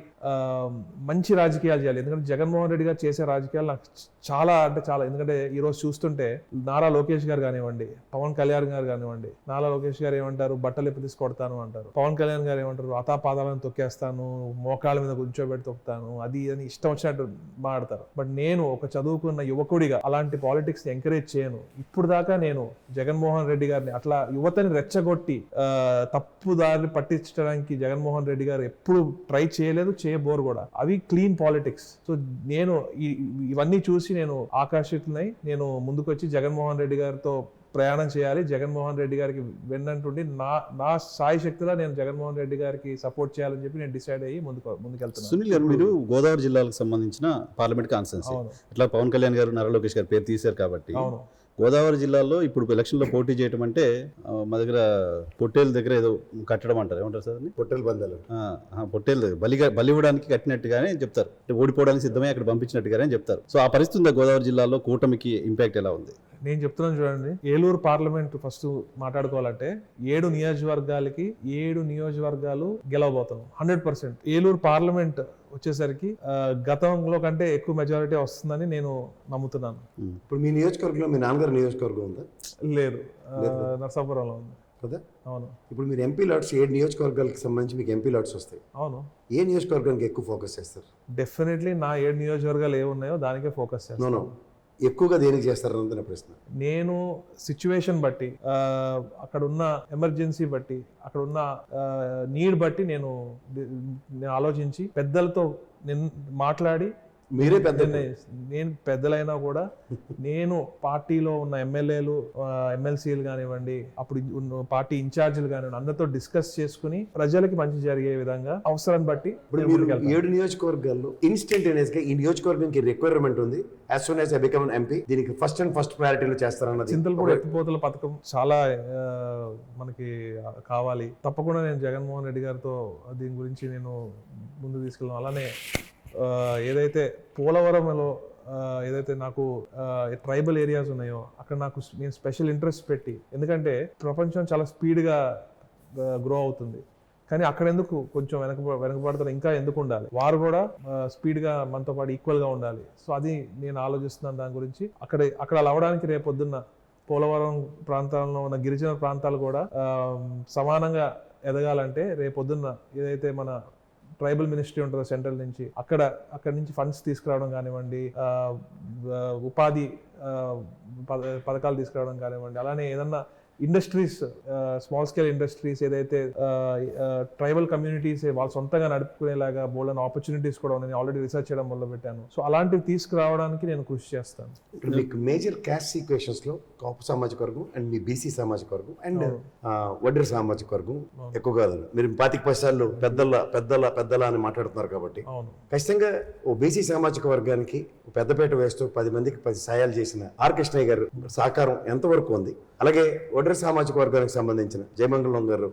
Speaker 3: మంచి రాజకీయాలు చేయాలి. ఎందుకంటే జగన్మోహన్ రెడ్డి గారు చేసే రాజకీయాలు నాకు చాలా అంటే చాలా, ఎందుకంటే ఈరోజు చూస్తుంటే నారా లోకేష్ గారు కానివ్వండి, పవన్ కళ్యాణ్ గారు కానివ్వండి, నారా లోకేష్ గారు ఏమంటారు, బట్టలు ఎప్పుడు తీసి కొడతాను అంటారు. పవన్ కళ్యాణ్ గారు ఏమంటారు, అతాపాదాలను తొక్కేస్తాను, మోకాళ్ళ మీద కూర్చోబెట్టి తొక్కుతాను, అది అని ఇష్టం వచ్చినట్టు మాట్లాడతారు. బట్ నేను ఒక చదువుకున్న యువకుడిగా అలాంటి పాలిటిక్స్ ని ఎంకరేజ్ చేయను. ఇప్పుడు దాకా నేను జగన్మోహన్ రెడ్డి గారిని అట్లా యువతని రెచ్చగొట్టి తప్పు దారిని పట్టించడానికి జగన్మోహన్ రెడ్డి గారు ఎప్పుడు ట్రై చేయలేదు, చేయబోరు కూడా. అవి క్లీన్ పాలిటిక్స్. సో నేను ఇవన్నీ చూసి నేను ఆకర్షితులై నేను ముందుకు వచ్చి జగన్మోహన్ రెడ్డి గారితో ప్రయాణం చేయాలి, జగన్మోహన్ రెడ్డి గారికి వెన్నంటుండి నా సాయి శక్తిలో నేను జగన్మోహన్ రెడ్డి గారికి సపోర్ట్ చేయాలని చెప్పి నేను డిసైడ్ అయ్యి ముందుకెళ్తున్నాను.
Speaker 4: సునీల్ గారు, మీరు గోదావరి జిల్లాలకు సంబంధించిన పార్లమెంట్ కాన్స్టిట్యున్సీ, ఇట్లా పవన్ కళ్యాణ్ గారు, నారా లోకేష్ గారు పేరు తీశారు కాబట్టి, గోదావరి జిల్లాలో ఇప్పుడు ఎలక్షన్లో పోటీ చేయడం అంటే మా దగ్గర పొట్టేల దగ్గర ఏదో కట్టడం అంటారు, ఏమంటారు సార్?
Speaker 2: పొట్టేలు బంధాలు.
Speaker 4: పొట్టేలు బలి ఇవ్వడానికి కట్టినట్టుగానే చెప్తారు, అంటే ఓడిపోవడానికి సిద్ధమై అక్కడ పంపించినట్టుగానే చెప్తారు. సో ఆ పరిస్థితి ఉందా గోదావరి జిల్లాలో? కూటమికి ఇంపాక్ట్ ఎలా ఉంది?
Speaker 3: నేను చెప్తున్నాను చూడండి, ఏలూరు పార్లమెంట్ ఫస్ట్ మాట్లాడుకోవాలంటే 7 నియోజకవర్గాలకి 7 నియోజకవర్గాలు గెలవబోతున్నాం 100%. ఏలూరు పార్లమెంట్ వచ్చేసరికి గతంలో కంటే ఎక్కువ మెజారిటీ వస్తుందని నేను నమ్ముతున్నాను.
Speaker 2: ఇప్పుడు మీ నియోజకవర్గంలో మీ నాన్నగారి నియోజకవర్గం ఉందా?
Speaker 3: లేదు, నరసాపురంలో ఉంది
Speaker 2: కదా.
Speaker 3: అవును.
Speaker 2: ఇప్పుడు మీరు ఎంపీ లాట్స్ 7 నియోజకవర్గాలకు సంబంధించి మీకు ఎంపీ లాట్స్ వస్తాయి.
Speaker 3: అవును.
Speaker 2: ఏ నియోజకవర్గానికి ఎక్కువ ఫోకస్ చేస్తారు?
Speaker 3: డెఫినెట్లీ నా 7 నియోజకవర్గాలు ఏ ఉన్నాయో దానికే ఫోకస్ చేస్తాను.
Speaker 2: ఎక్కువగా దేనికి చేస్తారన్నది నా ప్రశ్న. నేను
Speaker 3: సిచ్యువేషన్ బట్టి, అక్కడ ఉన్న ఎమర్జెన్సీ బట్టి, అక్కడ ఉన్న నీడ్ బట్టి నేను ఆలోచించి పెద్దలతో మాట్లాడి,
Speaker 2: మీరే పెద్ద,
Speaker 3: నేను పెద్దలైనా కూడా నేను పార్టీలో ఉన్న ఎమ్మెల్యేలు, ఎమ్మెల్సీలు కానివ్వండి, అప్పుడు పార్టీ ఇన్ఛార్జీలు కానివ్వండి, అందరితో డిస్కస్ చేసుకుని ప్రజలకి మంచి జరిగే విధంగా అవసరాన్ని బట్టి.
Speaker 2: ఇప్పుడు మీరు 7 నియోజకవర్గాల్లో ఇన్స్టంటేనియస్ గా ఈ నియోజకవర్గానికి రిక్వైర్మెంట్ ఉంది, as soon as I become an MP, దీనికి ఫస్ట్ ప్రయారిటీలో చేస్తారన్నది.
Speaker 3: చింతలపూడి ఎత్తిపోతల పథకం చాలా మనకి కావాలి. తప్పకుండా నేను జగన్మోహన్ రెడ్డి గారితో దీని గురించి నేను ముందు తీసుకెళ్ళాను. అలానే ఏదైతే పోలవరంలో ఏదైతే నాకు ట్రైబల్ ఏరియాస్ ఉన్నాయో అక్కడ నేను స్పెషల్ ఇంట్రెస్ట్ పెట్టి, ఎందుకంటే ప్రపంచం చాలా స్పీడ్గా గ్రో అవుతుంది, కానీ అక్కడ ఎందుకు కొంచెం వెనకబడతారు, ఇంకా ఎందుకు ఉండాలి, వారు కూడా స్పీడ్గా మనతో పాటు ఈక్వల్గా ఉండాలి. సో అది నేను ఆలోచిస్తున్నాను దాని గురించి. అక్కడ అలా అవ్వడానికి రేపొద్దున్న పోలవరం ప్రాంతాల్లో ఉన్న గిరిజన ప్రాంతాలు కూడా సమానంగా ఎదగాలంటే రేపొద్దున్న ఏదైతే మన ట్రైబల్ మినిస్ట్రీ ఉంటుందో సెంట్రల్ నుంచి, అక్కడ నుంచి ఫండ్స్ తీసుకురావడం కానివ్వండి, ఉపాధి పథకాలు తీసుకురావడం కానివ్వండి, అలానే ఏదన్నా ఇండస్ట్రీస్, స్మాల్ స్కేల్ ఇండస్ట్రీస్ ఏదైతే ట్రైబల్ కమ్యూనిటీస్ వాళ్ళు సొంతంగా నడుపుకునేలాగా బోల్డన్ ఆపర్చునిటీస్ కూడా ఉన్నాయి. ఆల్రెడీ రీసెర్చ్ చేయడం మొదలు పెట్టాను. సో అలాంటివి తీసుకురావడానికి నేను కృషి చేస్తాను.
Speaker 2: ఇప్పుడు మీకు మేజర్ క్యాస్ట్ ఈక్వేషన్స్ లో కాపు సామాజిక వర్గం అండ్ మీ బీసీ సామాజిక వర్గం అండ్ వడ్డెర సామాజిక వర్గం ఎక్కువగా ఉంది. మీరు 25% పెద్దల అని మాట్లాడుతున్నారు కాబట్టి ఖచ్చితంగా ఓ బీసీ సామాజిక వర్గానికి పెద్దపేట వేస్తూ 10 మందికి 10 సాయాలు చేసిన ఆర్ కృష్ణయ్య గారు సహకారం ఎంతవరకు ఉంది? అలాగే వడ్డెర సామాజిక వర్గానికి సంబంధించిన జయమంగళం గారు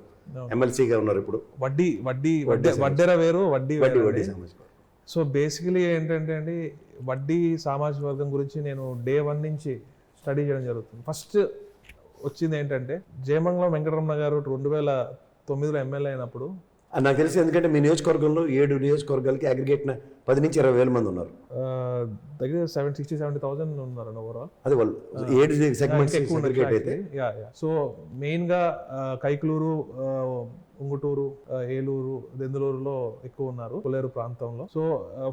Speaker 2: ఎమ్మెల్సీగా ఉన్నారు. ఇప్పుడు
Speaker 3: వడ్డెర వేరు, వడ్డీ
Speaker 2: సామాజిక వర్గం.
Speaker 3: సో బేసికలీ ఏంటంటే అండి, వడ్డీ సామాజిక వర్గం గురించి నేను డే 1 నుంచి స్టడీ చేయడం జరుగుతుంది. ఫస్ట్ వచ్చింది ఏంటంటే, జయమంగళం వెంకటరమణ గారు 2009లో ఎమ్మెల్యే అయినప్పుడు
Speaker 2: నాకు తెలిసి, ఎందుకంటే మీ నియోజకవర్గంలో 7 నియోజకవర్గాలకి అగ్రిగేట్ 10 నుంచి 20 వేల మంది ఉన్నారు,
Speaker 3: దగ్గర 60,000-70,000 ఉన్నారు ఓవరాల్.
Speaker 2: అది వాళ్ళు 7 సెగ్మెంట్స్ అగ్రిగేట్ అయితే.
Speaker 3: సో మెయిన్ గా కైకలూరు, ఉంగుటూరు, ఏలూరు, దెందులూరులో ఎక్కువ ఉన్నారు, కొల్లేరు ప్రాంతంలో. సో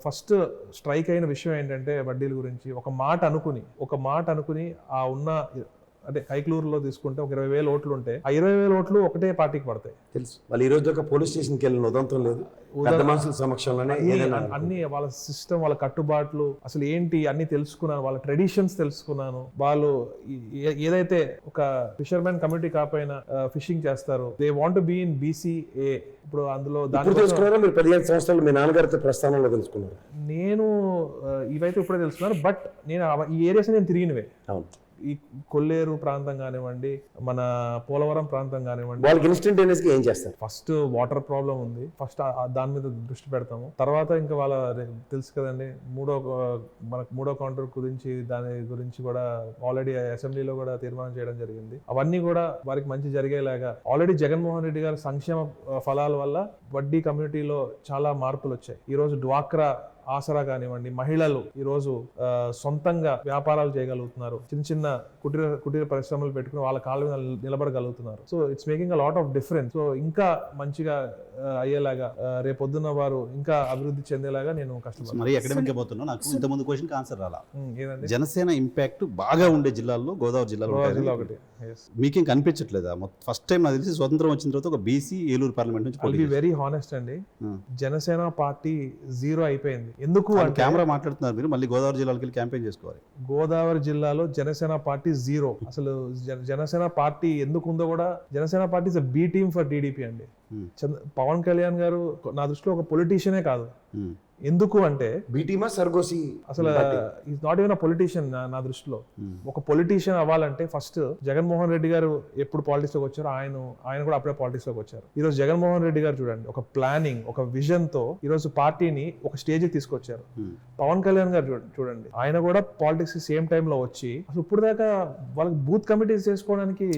Speaker 3: ఫస్ట్ స్ట్రైక్ అయిన విషయం ఏంటంటే, వడ్డీల గురించి ఒక మాట అనుకుని ఆ ఉన్న, అంటే కైకలూరులో తీసుకుంటే ఒక 20,000 ఓట్లు ఉంటే ఆ 20,000 ఓట్లు ఒకటే పార్టీకి పడతాయి.
Speaker 2: తెలుసు, వాళ్ళు ఈ రోజు దాకా పోలీస్ స్టేషన్కి వెళ్ళిన ఉదంతం లేదు. మనుషుల సమక్షంలోనే
Speaker 3: అన్ని వాళ్ళ సిస్టమ్, వాళ్ళ కట్టుబాట్లు అసలు ఏంటి అన్ని తెలుసుకున్నాను, వాళ్ళ ట్రెడిషన్స్ తెలుసుకున్నాను. వాళ్ళు ఏదైతే ఒక ఫిషర్మెన్ కమ్యూనిటీ కాకపోయినా ఫిషింగ్ చేస్తారు, they want be in BCA. ఇప్పుడు అందులో
Speaker 2: తెలుసుకున్నారా మీరు? 15 సంవత్సరాలు మీ నాన్నగారితో ప్రస్థానంలో తెలుసుకున్నారు.
Speaker 3: నేను ఇవైతే ఇప్పుడే తెలుసుకున్నాను, బట్ నేను ఈ ఏరియాస్ నేను తిరిగినవే.
Speaker 2: అవును,
Speaker 3: ఈ కొల్లేరు ప్రాంతం కానివ్వండి, మన పోలవరం ప్రాంతం కానివ్వండి,
Speaker 2: వాళ్ళకి ఇన్స్టంటేనియస్ గా ఏం చేస్తారు?
Speaker 3: ఫస్ట్ వాటర్ ప్రాబ్లం ఉంది, ఫస్ట్ దాని మీద దృష్టి పెడతాము. తర్వాత ఇంకా వాళ్ళ తెలుసు కదండి మనకు మూడో కౌంటర్ గురించి, దాని గురించి కూడా ఆల్రెడీ అసెంబ్లీలో కూడా తీర్మానం చేయడం జరిగింది. అవన్నీ కూడా వారికి మంచి జరిగేలాగా ఆల్రెడీ జగన్మోహన్ రెడ్డి గారి సంక్షేమ ఫలాల వల్ల వడ్డీ కమ్యూనిటీలో చాలా మార్పులు వచ్చాయి. ఈ రోజు డ్వాక్రా ఆసరా కానివ్వండి, మహిళలు ఈరోజు సొంతంగా వ్యాపారాలు చేయగలుగుతున్నారు, చిన్న చిన్న కుటీర పరిశ్రమలు పెట్టుకుని వాళ్ళ కాళ్ళ మీద నిలబడగలుగుతున్నారు. So it's making a lot of difference. So ఇంకా మంచిగా అయ్యేలాగా రేపొద్దున్న వారు ఇంకా అభివృద్ధి చెందేలాగా నేను కష్టపడతాను.
Speaker 4: మరి ఎకడమిక్ పోతున్నా నాకు ఇంతకుముందు క్వశ్చన్ ఆన్సర్ రాలా.
Speaker 3: ఏదండి?
Speaker 4: జనసేన ఇంపాక్ట్ బాగా ఉండే జిల్లాల్లో గోదావరి జిల్లాలో
Speaker 3: ఒకటి
Speaker 4: మీకేం కనిపించట్లేదా? ఫస్ట్ టైం నాకు తెలిసి స్వతంత్రం వచ్చిన తర్వాత ఒక బీసీ ఏలూరు పార్లమెంట్ నుంచి
Speaker 3: బి వెరీ హానెస్ట్ అండి, జనసేన పార్టీ 0 అయిపోయింది. ఎందుకు అంటే
Speaker 4: కెమెరా మాట్లాడుతున్నారు మీరు, మళ్ళీ గోదావరి జిల్లాకి వెళ్ళి క్యాంపెయిన్ చేసుకోవాలి.
Speaker 3: గోదావరి జిల్లాలో జనసేన పార్టీ 0. అసలు జనసేన పార్టీ ఎందుకు ఉందో కూడా, Janasena party is B team for TDP అండి. పవన్ కళ్యాణ్ గారు నా దృష్టిలో ఒక పొలిటీషియనే కాదు. ఎందుకు అంటే
Speaker 2: బీటీమా సర్గోసి
Speaker 3: అసలు is not even a politician. నా దృష్టిలో ఒక పొలిటీషియన్ అవ్వాలంటే ఫస్ట్ జగన్మోహన్ రెడ్డి గారు ఎప్పుడు పాలిటిక్స్ లోకి వచ్చారో ఆయన కూడా అప్పుడే పాలిటిక్స్ లోకి వచ్చారు. ఈ రోజు జగన్మోహన్ రెడ్డి గారు చూడండి, ఒక ప్లానింగ్, ఒక విజన్ తో ఈ రోజు పార్టీని ఒక స్టేజ్ కి తీసుకొచ్చారు. పవన్ కళ్యాణ్ గారు చూడండి, ఆయన కూడా పాలిటిక్స్ సేమ్ టైమ్ లో వచ్చి అసలు ఇప్పుడు దాకా వాళ్ళకి బూత్ కమిటీస్ చేసుకోవడానికి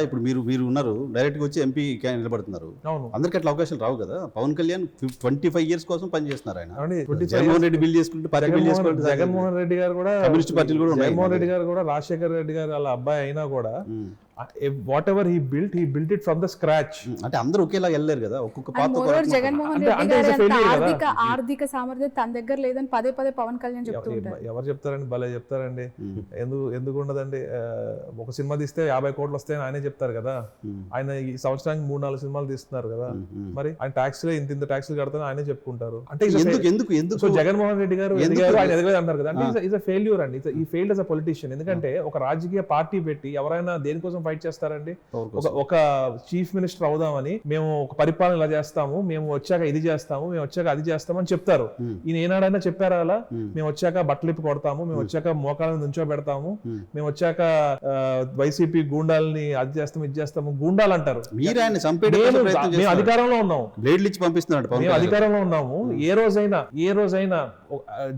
Speaker 4: ఇప్పుడు మీరు ఉన్నారు, డైరెక్ట్ గా వచ్చి ఎంపీ నిలబడుతున్నారు. అందరికి అట్లా అవకాశాలు రావు కదా. పవన్ కళ్యాణ్ 25 years కోసం పనిచేస్తున్నారు. జగన్మోహన్ రెడ్డి బిల్ చేసుకుంటే
Speaker 3: జగన్మోహన్ రెడ్డి గారు కూడా
Speaker 4: కమ్యూనిస్ట్ పార్టీలు కూడా
Speaker 3: జగన్మోహన్ రెడ్డి గారు కూడా రాజశేఖర్ రెడ్డి గారు వాళ్ళ అబ్బాయి అయినా కూడా what ever he built it from the scratch.
Speaker 4: అంటే అందరూ ఒకేలా వెళ్ళలేరు కదా. ఒక్కొక్క పాత్ర
Speaker 1: జగన్మోహన్ రెడ్డి గారు ఆర్థిక సామర్థ్యం తన దగ్గర లేదని పదే పవన్ కళ్యాణ్ చెప్తూ ఉంటారు.
Speaker 3: ఎవరు చెప్తారండి? భలే చెప్తారండి. ఎందుకు ఉండదండి? ఒక సినిమా తీస్తే 50 కోట్లు వస్తాయని ఆయనే చెప్తారు కదా. ఆయన ఈ సంవత్సరానికి 3-4 సినిమాలు తీస్తున్నారు కదా. మరి ఆయన ట్యాక్స్లే ఇంత ట్యాక్స్లు కడతానని ఆయనే చెప్పుకుంటారు. అంటే
Speaker 4: ఎందుకు
Speaker 3: సో జగన్మోహన్ రెడ్డి గారు ఎదిగారు, ఆయన ఎదగలేదు అంటారు కదా. అంటే ఇస్ అ ఫెయిల్యూర్ అండి. ఈ ఫెయిల్డ్ యాస్ అ పొలిటీషియన్. ఎందుకంటే ఒక రాజకీయ పార్టీ పెట్టి ఎవరైనా దేనికోసం ఫైట్ చేస్తారండి? ఒక చీఫ్ మినిస్టర్ అవుదామని, మేము ఒక పరిపాలన ఇలా చేస్తాము, మేము వచ్చాక ఇది చేస్తాము, మేము వచ్చాక అది చేస్తాము అని చెప్తారు. ఈయన ఏనాడైనా చెప్పారా అలా? మేము వచ్చాక బట్టలిప్పి కొడతాము, మేము వచ్చాక మోకాలను నుంచో పెడతాము, మేము వచ్చాక వైసీపీ గూండాలని అది చేస్తాము ఇది చేస్తాము. గూండాలు అంటారు. మేము అధికారంలో ఉన్నాము, మేము అధికారంలో ఉన్నాము. ఏ రోజైనా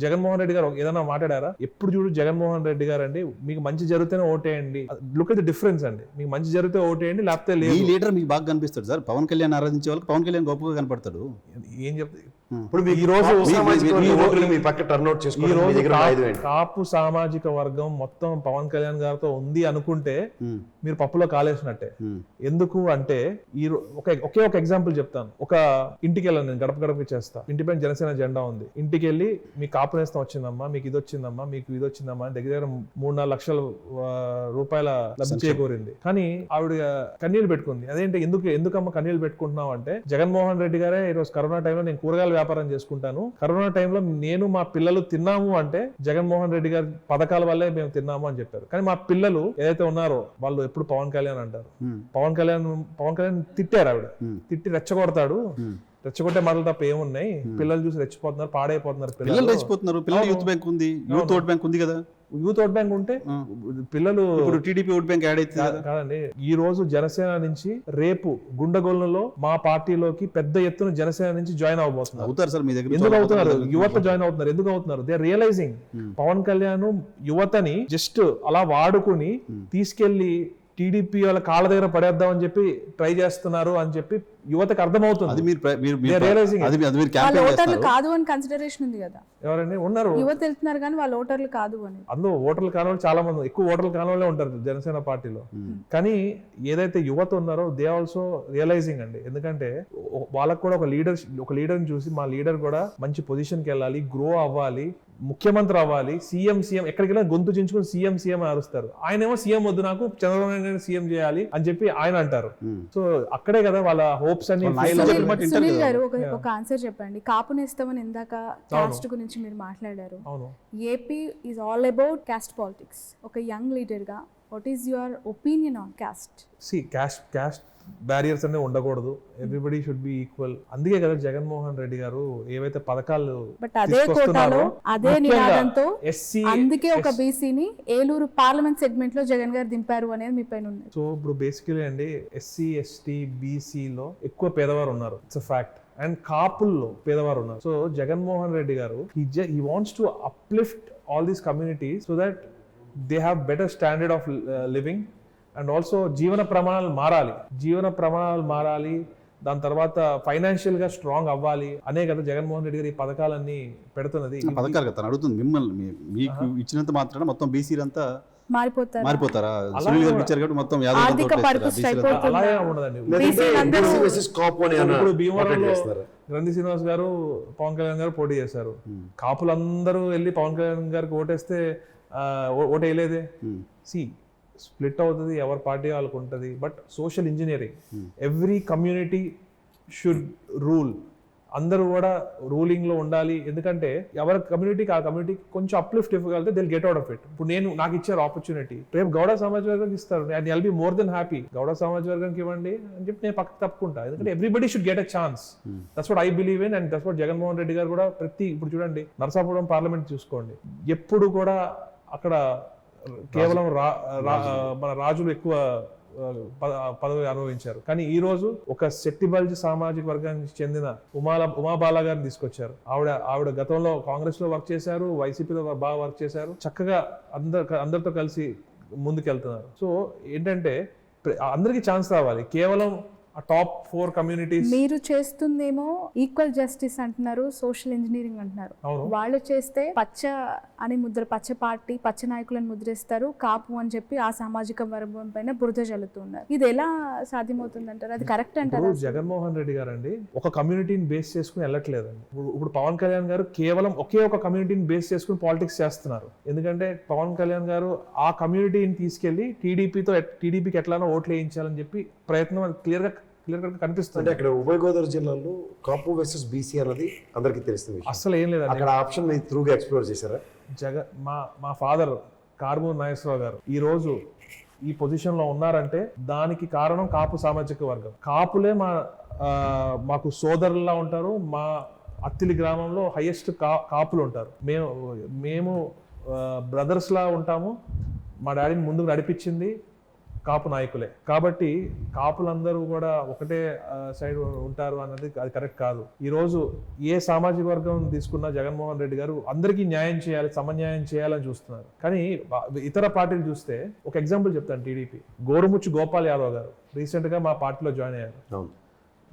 Speaker 3: జగన్మోహన్ రెడ్డి గారు ఏదైనా మాట్లాడారా? ఎప్పుడు చూడు జగన్మోహన్ రెడ్డి గారు అండి, మీకు మంచి జరిగితేనే ఓటేయండి. లుక్ ఎట్ ది డిఫరెన్స్ అండి. మీకు మంచి జరిగితే ఓటేయండి, లేకపోతే లేదు.
Speaker 4: ఈ లీడర్ మీకు బాగా కనిపిస్తాడు సార్. పవన్ కళ్యాణ్ ఆరాధించే వాళ్ళకి పవన్ కళ్యాణ్ గొప్పగా కనపడతాడు.
Speaker 3: ఏం చెప్తా
Speaker 2: ఇప్పుడు ఈ రోజు
Speaker 3: కాపు సామాజిక వర్గం మొత్తం పవన్ కళ్యాణ్ గారితో ఉంది అనుకుంటే మీరు పప్పులో కాలేసినట్టే. ఎందుకు అంటే ఒకే ఒక ఎగ్జాంపుల్ చెప్తాను. ఒక ఇంటికి వెళ్ళాను నేను, గడపకి చేస్తా. ఇంటి పైన జనసేన జెండా ఉంది. ఇంటికి వెళ్ళి మీకు కాపు నేస్తం వచ్చిందమ్మా, మీకు ఇది వచ్చిందమ్మా, మీకు ఇది వచ్చిందమ్మా, దగ్గర 3-4 లక్షల రూపాయల లబ్ధి చేకూరింది. కానీ ఆవిడ కన్నీళ్లు పెట్టుకుంది. అదేంటి, ఎందుకమ్మా కన్నీళ్లు పెట్టుకుంటున్నావు అంటే, జగన్మోహన్ రెడ్డి గారే ఈరోజు కరోనా టైంలో నేను కూరగాయల వ్యాపారం చేసుకుంటాను, కరోనా టైంలో నేను మా పిల్లలు తిన్నాము అంటే జగన్మోహన్ రెడ్డి గారి పథకాల వల్లే మేము తిన్నాము అని చెప్పారు. కానీ మా పిల్లలు ఏదైతే ఉన్నారో వాళ్ళు ఎప్పుడు పవన్ కళ్యాణ్ అంటారు. పవన్ కళ్యాణ్ తిట్టారు. ఆవిడ తిట్టి రెచ్చగొడతాడు. రెచ్చగొట్టే మాటలు తప్ప ఏమున్నాయి? పిల్లలు చూసి రెచ్చిపోతున్నారు, పాడైపోతున్నారు. పిల్లలు
Speaker 4: రెచ్చిపోతున్నారు. యూత్ బ్యాంక్ ఉంది, యూత్ ఓట్ బ్యాంక్ ఉంది కదా.
Speaker 3: యూత్ ఓట్ బ్యాంక్ ఉంటే పిల్లలు
Speaker 4: టీడీపీ ఓట్ బ్యాంక్ యాడ్ అయితే
Speaker 3: కాదండి. ఈ రోజు జనసేన నుంచి రేపు గుండెగోళ్ళలో మా పార్టీలోకి పెద్ద ఎత్తున జనసేన నుంచి జాయిన్ అవబోతున్నారు.
Speaker 4: అవుతారు సార్ మీ దగ్గర.
Speaker 3: ఎందుకు అవుతున్నారు? యువత జాయిన్ అవుతున్నారు. ఎందుకు అవుతున్నారు? They are realising Pawan Kalyan యువతని జస్ట్ అలా వాడుకుని తీసుకెళ్లి టీడీపీ వాళ్ళ కాళ్ళ దగ్గర పడేద్దాం అని చెప్పి ట్రై చేస్తున్నారు అని చెప్పి యువతకు అర్థమవుతుంది.
Speaker 1: కాదు అని కన్సిడరేషన్ ఉంది కదా.
Speaker 3: ఎవరండి ఉన్నారు?
Speaker 1: యువత వెళ్తున్నారు కానీ వాళ్ళ ఓటర్లు కాదు అని.
Speaker 3: అందులో ఓటర్లు కాని వాళ్ళు చాలా మంది, ఎక్కువ ఓటర్లు కాని వాళ్ళే ఉంటారు జనసేన పార్టీలో. కానీ ఏదైతే యువత ఉన్నారో దే ఆల్సో రియలైజింగ్ అండి. ఎందుకంటే వాళ్ళకు కూడా ఒక లీడర్ని చూసి మా లీడర్ కూడా మంచి పొజిషన్కి వెళ్ళాలి, గ్రో అవ్వాలి, ముఖ్యమంత్రి అవ్వాలి, సీఎం ఎక్కడికి వెళ్ళినా గొంతు చించుకుని సీఎం అరుస్తారు. ఆయన ఏమో సీఎం వద్దు, నాకు చంద్రబాబు నాయుడు సీఎం చేయాలి అని చెప్పి ఆయన అంటారు. సో అక్కడే కదా వాళ్ళ హోప్స్ అన్ని.
Speaker 1: సునీల్ గారు ఒక ఆన్సర్ చెప్పండి. కాపు నేస్తామని ఇందాక కాస్ట్ గురించి మీరు మాట్లాడారు. AP is all about cost politics. ఒక యంగ్ లీడర్ గా what is your opinion on caste?
Speaker 3: Caste barriers అనేవి ఉండకూడదు, ఎవ్రీబడి షుడ్ బి ఈక్వల్. అందుకే కదా జగన్మోహన్ రెడ్డి గారు ఏవైతే పథకాలు
Speaker 1: బట్ అదే కోటాలో అదే నినాదంతో
Speaker 3: ఎస్సీ
Speaker 1: అందుకే ఒక బీసీని ఏలూరు పార్లమెంట్ సెగ్మెంట్ లో జగన్ గారు దింపారు అనేది మీ పైన ఉంది.
Speaker 3: సో ఇప్పుడు బేసికలీ అండి ఎస్సీ ఎస్టీ బీసీలో ఎక్కువ పేదవారు ఉన్నారు, ఇట్స్ అ ఫ్యాక్ట్. అండ్ కాపుల్లో పేదవారు ఉన్నారు. సో జగన్మోహన్ రెడ్డి గారు he wants to uplift all these communities so that they have better standard of living. And also జీవన ప్రమాణాలు మారాలి, దాని తర్వాత ఫైనాన్షియల్ గా స్ట్రాంగ్ అవ్వాలి అనే కదా జగన్మోహన్ రెడ్డి గారు ఈ పథకాలన్నీ పెడుతున్నది.
Speaker 4: పథకాలు కదా అడుగుతుంది మిమ్మల్ని, మీకు ఇచ్చినంత మాత్రాన మొత్తం బీసీలంతా మారిపోతారా? సునీల్ గారు ఇచ్చారు కాబట్టి మొత్తం
Speaker 1: ఆర్థిక పరిపుష్టి అయిపోతుంది.
Speaker 3: అలాగే ఉండదండి. ఇప్పుడు భీమవరంలో గ్రంథి శ్రీనివాస్ గారు పవన్ కళ్యాణ్ గారు పోటీ చేశారు. కాపులందరూ వెళ్ళి పవన్ కళ్యాణ్ గారికి ఓటేస్తే ఓటు వేయలేదే. స్ప్లిట్ అవుతుంది, ఎవరి పార్టీ వాళ్ళకు ఉంటుంది. But social engineering, every community should rule. అందరూ కూడా రూలింగ్ లో ఉండాలి. ఎందుకంటే ఎవరి కమ్యూనిటీకి ఆ కమ్యూనిటీకి కొంచెం అప్లిఫ్ట్ ఇవ్వగలిగితే they'll get out of it. ఇప్పుడు నాకు ఇచ్చారు ఆపర్చునిటీ, రేపు గౌడ సమాజ వర్గానికి ఇస్తారు, and I'll be more than happy. Gouda సమాజ వర్గానికి ఇవ్వండి అని చెప్పి నేను పక్కకు తప్పుకుంటా. ఎందుకంటే everybody should get a chance. That's what I believe in, and that's what Jaganmohan Reddy గారు కూడా ఇప్పుడు చూడండి నరసాపురం పార్లమెంట్ చూసుకోండి, ఎప్పుడు కూడా అక్కడ కేవలం మన రాజులు ఎక్కువ పదవి అనుభవించారు. కానీ ఈ రోజు ఒక శెట్టిబల్జి సామాజిక వర్గానికి చెందిన ఉమాబాల గారిని తీసుకొచ్చారు. ఆవిడ గతంలో కాంగ్రెస్ లో వర్క్ చేశారు, వైసీపీలో బాగా వర్క్ చేశారు, చక్కగా అందరితో కలిసి ముందుకెళ్తున్నారు. సో ఏంటంటే అందరికీ ఛాన్స్ రావాలి. కేవలం టాప్ 4 కమ్యూనిటీస్
Speaker 1: మీరు చేస్తుందేమో ఈక్వల్ జస్టిస్ అంటున్నారు, సోషల్ ఇంజనీరింగ్ అంటున్నారు. వాళ్ళు చేస్తే పచ్చ పార్టీ పచ్చ నాయకులను ముద్రిస్తారు, కాపు అని చెప్పి ఆ సామాజిక వర్గం పైన బురద జల్లుతున్నారు. ఇది ఎలా సాధ్యమవుతుంది అంటారు? అది కరెక్ట్ అంటారు?
Speaker 3: జగన్మోహన్ రెడ్డి గారు అండి ఒక కమ్యూనిటీని బేస్ చేసుకుని వెళ్ళట్లేదండి. ఇప్పుడు పవన్ కళ్యాణ్ గారు కేవలం ఒకే ఒక కమ్యూనిటీని బేస్ చేసుకుని పాలిటిక్స్ చేస్తున్నారు. ఎందుకంటే పవన్ కళ్యాణ్ గారు ఆ కమ్యూనిటీని తీసుకెళ్లి టీడీపీకి ఎట్లానో ఓట్లు వేయించాలని చెప్పి ప్రయత్నం క్లియర్ గా కనిపిస్తుంది.
Speaker 2: అక్కడ ఉభయ గోదావరి జిల్లాలో కాపు వర్సెస్ బీసీ అన్నది అందరికీ తెలుస్తుంది.
Speaker 3: అసలు ఏం లేదు
Speaker 2: అక్కడ ఆప్షన్ త్రూగా ఎక్స్ప్లోర్ చేశారా?
Speaker 3: మా ఫాదర్ కార్మూర్ నాగేశ్వరరావు గారు ఈ రోజు ఈ పొజిషన్ లో ఉన్నారంటే దానికి కారణం కాపు సామాజిక వర్గం. కాపులే మాకు సోదరులా ఉంటారు. మా అత్తిలి గ్రామంలో హైయెస్ట్ కాపులు ఉంటారు. మేము బ్రదర్స్ లా ఉంటాము. మా డాడీని ముందుకు నడిపించింది కాపు నాయకులే. కాబట్టి కాపులందరూ కూడా ఒకటే సైడ్ ఉంటారు అన్నది అది కరెక్ట్ కాదు. ఈ రోజు ఏ సామాజిక వర్గం తీసుకున్నా జగన్మోహన్ రెడ్డి గారు అందరికీ న్యాయం చేయాలి, సమన్యాయం చేయాలని చూస్తున్నారు. కానీ ఇతర పార్టీలు చూస్తే ఒక ఎగ్జాంపుల్ చెప్తాను. టీడీపీ గోరుముచ్చు గోపాల్ యాదవ్ గారు రీసెంట్ గా మా పార్టీలో జాయిన్ అయ్యారు.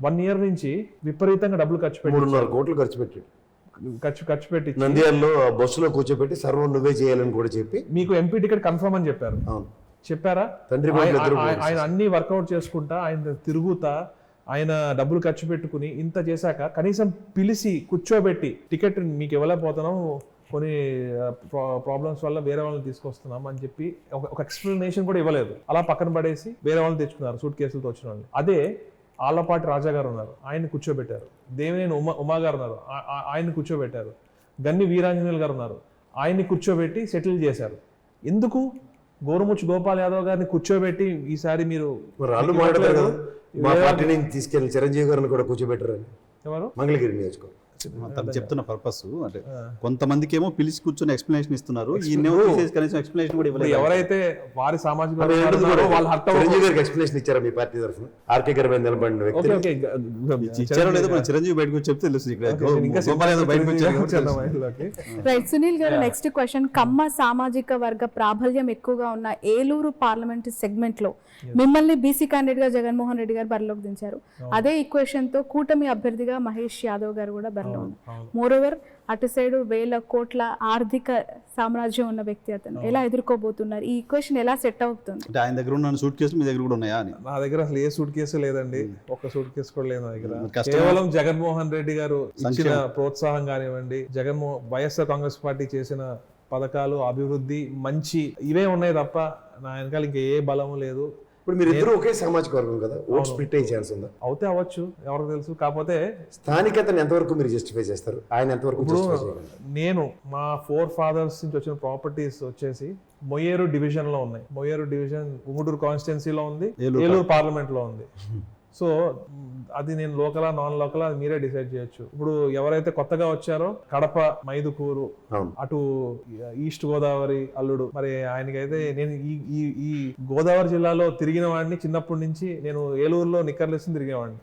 Speaker 3: 1 year నుంచి విపరీతంగా డబ్బులు ఖర్చు పెట్టి
Speaker 2: 3.5 కోట్లు ఖర్చు పెట్టి నంద్యాలలో బస్సులో కూర్చోబెట్టి సర్వం నువ్వే చేయాలని కూడా చెప్పి మీకు
Speaker 3: ఎంపీ టికెట్ కన్ఫర్మ్ అని చెప్పారా? ఆయన అన్ని వర్కౌట్ చేసుకుంటా, ఆయన తిరుగుతా, ఆయన డబ్బులు ఖర్చు పెట్టుకుని ఇంత చేశాక కనీసం పిలిచి కూర్చోబెట్టి టికెట్ మీకు ఇవ్వలేకపోతున్నాం, కొన్ని ప్రాబ్లమ్స్ వల్ల వేరే వాళ్ళని తీసుకొస్తున్నాం అని చెప్పి ఒక ఎక్స్ప్లెనేషన్ కూడా ఇవ్వలేదు. అలా పక్కన పడేసి వేరే వాళ్ళని తెచ్చుకున్నారు, సూట్ కేసులతో వచ్చిన వాళ్ళు. అదే ఆళ్లపాటి రాజా గారు ఉన్నారు, ఆయన్ని కూర్చోబెట్టారు. దేవినేని ఉమా గారు ఉన్నారు, ఆయన్ని కూర్చోబెట్టారు. గన్ని వీరాంజనేయులు గారు ఉన్నారు, ఆయన్ని కూర్చోబెట్టి సెటిల్ చేశారు. ఎందుకు? గోరుముచ్చు గోపాల్ యాదవ్ గారిని కూర్చోబెట్టి ఈసారి మీరు
Speaker 2: తీసుకెళ్ళి చిరంజీవి గారిని కూడా కూర్చోబెట్టారు.
Speaker 3: ఎవరు?
Speaker 2: మంగళగిరి నియోజకవర్గం.
Speaker 4: చెప్తున్న పర్పస్ అంటే కొంతమందికి ఏమో పిలిచి కూర్చొని ఎక్స్ప్లెనేషన్ ఇస్తున్నారు, కనీసం ఎక్స్ప్లెనేషన్ కూడా ఇవ్వలేదు.
Speaker 3: ఎవరైతే వారి సామాజిక
Speaker 2: ఎక్స్ప్లెనేషన్ ఇచ్చారా మీ పార్టీ తరఫున? ఆర్కే గారి మీద నిలబడిన వ్యక్తి
Speaker 4: ఇచ్చారో లేదో మన చిరంజీవి బయటకు చెప్తే తెలుసు.
Speaker 1: రైట్ సునీల్ గారు, నెక్స్ట్ క్వశ్చన్. కమ్మ సామాజిక వర్గ ప్రాబల్యం ఎక్కువగా ఉన్న ఏలూరు పార్లమెంట్ సెగ్మెంట్ లో మిమ్మల్ని బీసీ క్యాండిడేట్ గా జగన్మోహన్ రెడ్డి గారు బరిలోకి దించారు. అదే ఈక్వేషన్ తో కూటమి అభ్యర్థిగా మహేష్ యాదవ్ గారు కూడా బరిలో ఉన్నారు. మోరోవర్ అటు సైడ్ 1000 కోట్ల ఆర్థిక సామ్రాజ్యం ఉన్న వ్యక్తి. అతను ఎలా ఎదుర్కోబోతున్నారు? ఈ ఈక్వేషన్ ఎలా సెట్ అవుతుంది?
Speaker 4: ఆయన దగ్గర ఉన్న సూట్ కేసు మీ దగ్గర కూడా ఉన్నాయా?
Speaker 3: నా దగ్గర అసలు ఏ సూట్ కేసు లేదండి, ఒక్క సూట్ కేసు కూడా లేదు నా దగ్గర. కేవలం జగన్మోహన్ రెడ్డి గారు ఇచ్చిన ప్రోత్సాహం కానివ్వండి, వైఎస్ఆర్ కాంగ్రెస్ పార్టీ చేసిన పథకాలు, అభివృద్ధి, మంచి ఇవే ఉన్నాయి తప్ప నా వెనకాల ఇంకా ఏ బలము లేదు.
Speaker 2: ఇప్పుడు మీరు ఇద్దరు ఒకే సామాజిక వర్గం కదా, ఓట్ స్ప్లిట్ అయ్యే ఛాన్స్ ఉందా?
Speaker 3: అవుతే అవ్వచ్చు, ఎవరికి తెలుసు. కాకపోతే
Speaker 2: స్థానికతను ఎంతవరకు మీరు జస్టిఫై చేస్తారు, ఆయన ఎంతవరకు justify చేయగలరు?
Speaker 3: నేను మా 4 fathers నుంచి వచ్చిన ప్రాపర్టీస్ వచ్చేసి మొయ్యేరు డివిజన్ లో ఉన్నాయి. మొయ్యేరు డివిజన్ ఉంగుటూరు కాన్స్టిట్యున్సీలో ఉంది, ఏలూరు పార్లమెంట్ లో ఉంది. సో అది నేను లోకలా నాన్ లోకలా అది మీరే డిసైడ్ చేయొచ్చు. ఇప్పుడు ఎవరైతే కొత్తగా వచ్చారో కడప, మైదుకూరు, అటు ఈస్ట్ గోదావరి అల్లుడు, మరి ఆయనకైతే నేను ఈ గోదావరి జిల్లాలో తిరిగిన వాడిని. చిన్నప్పటి నుంచి నేను ఏలూరులో నిక్కర్లేసి తిరిగేవాడిని.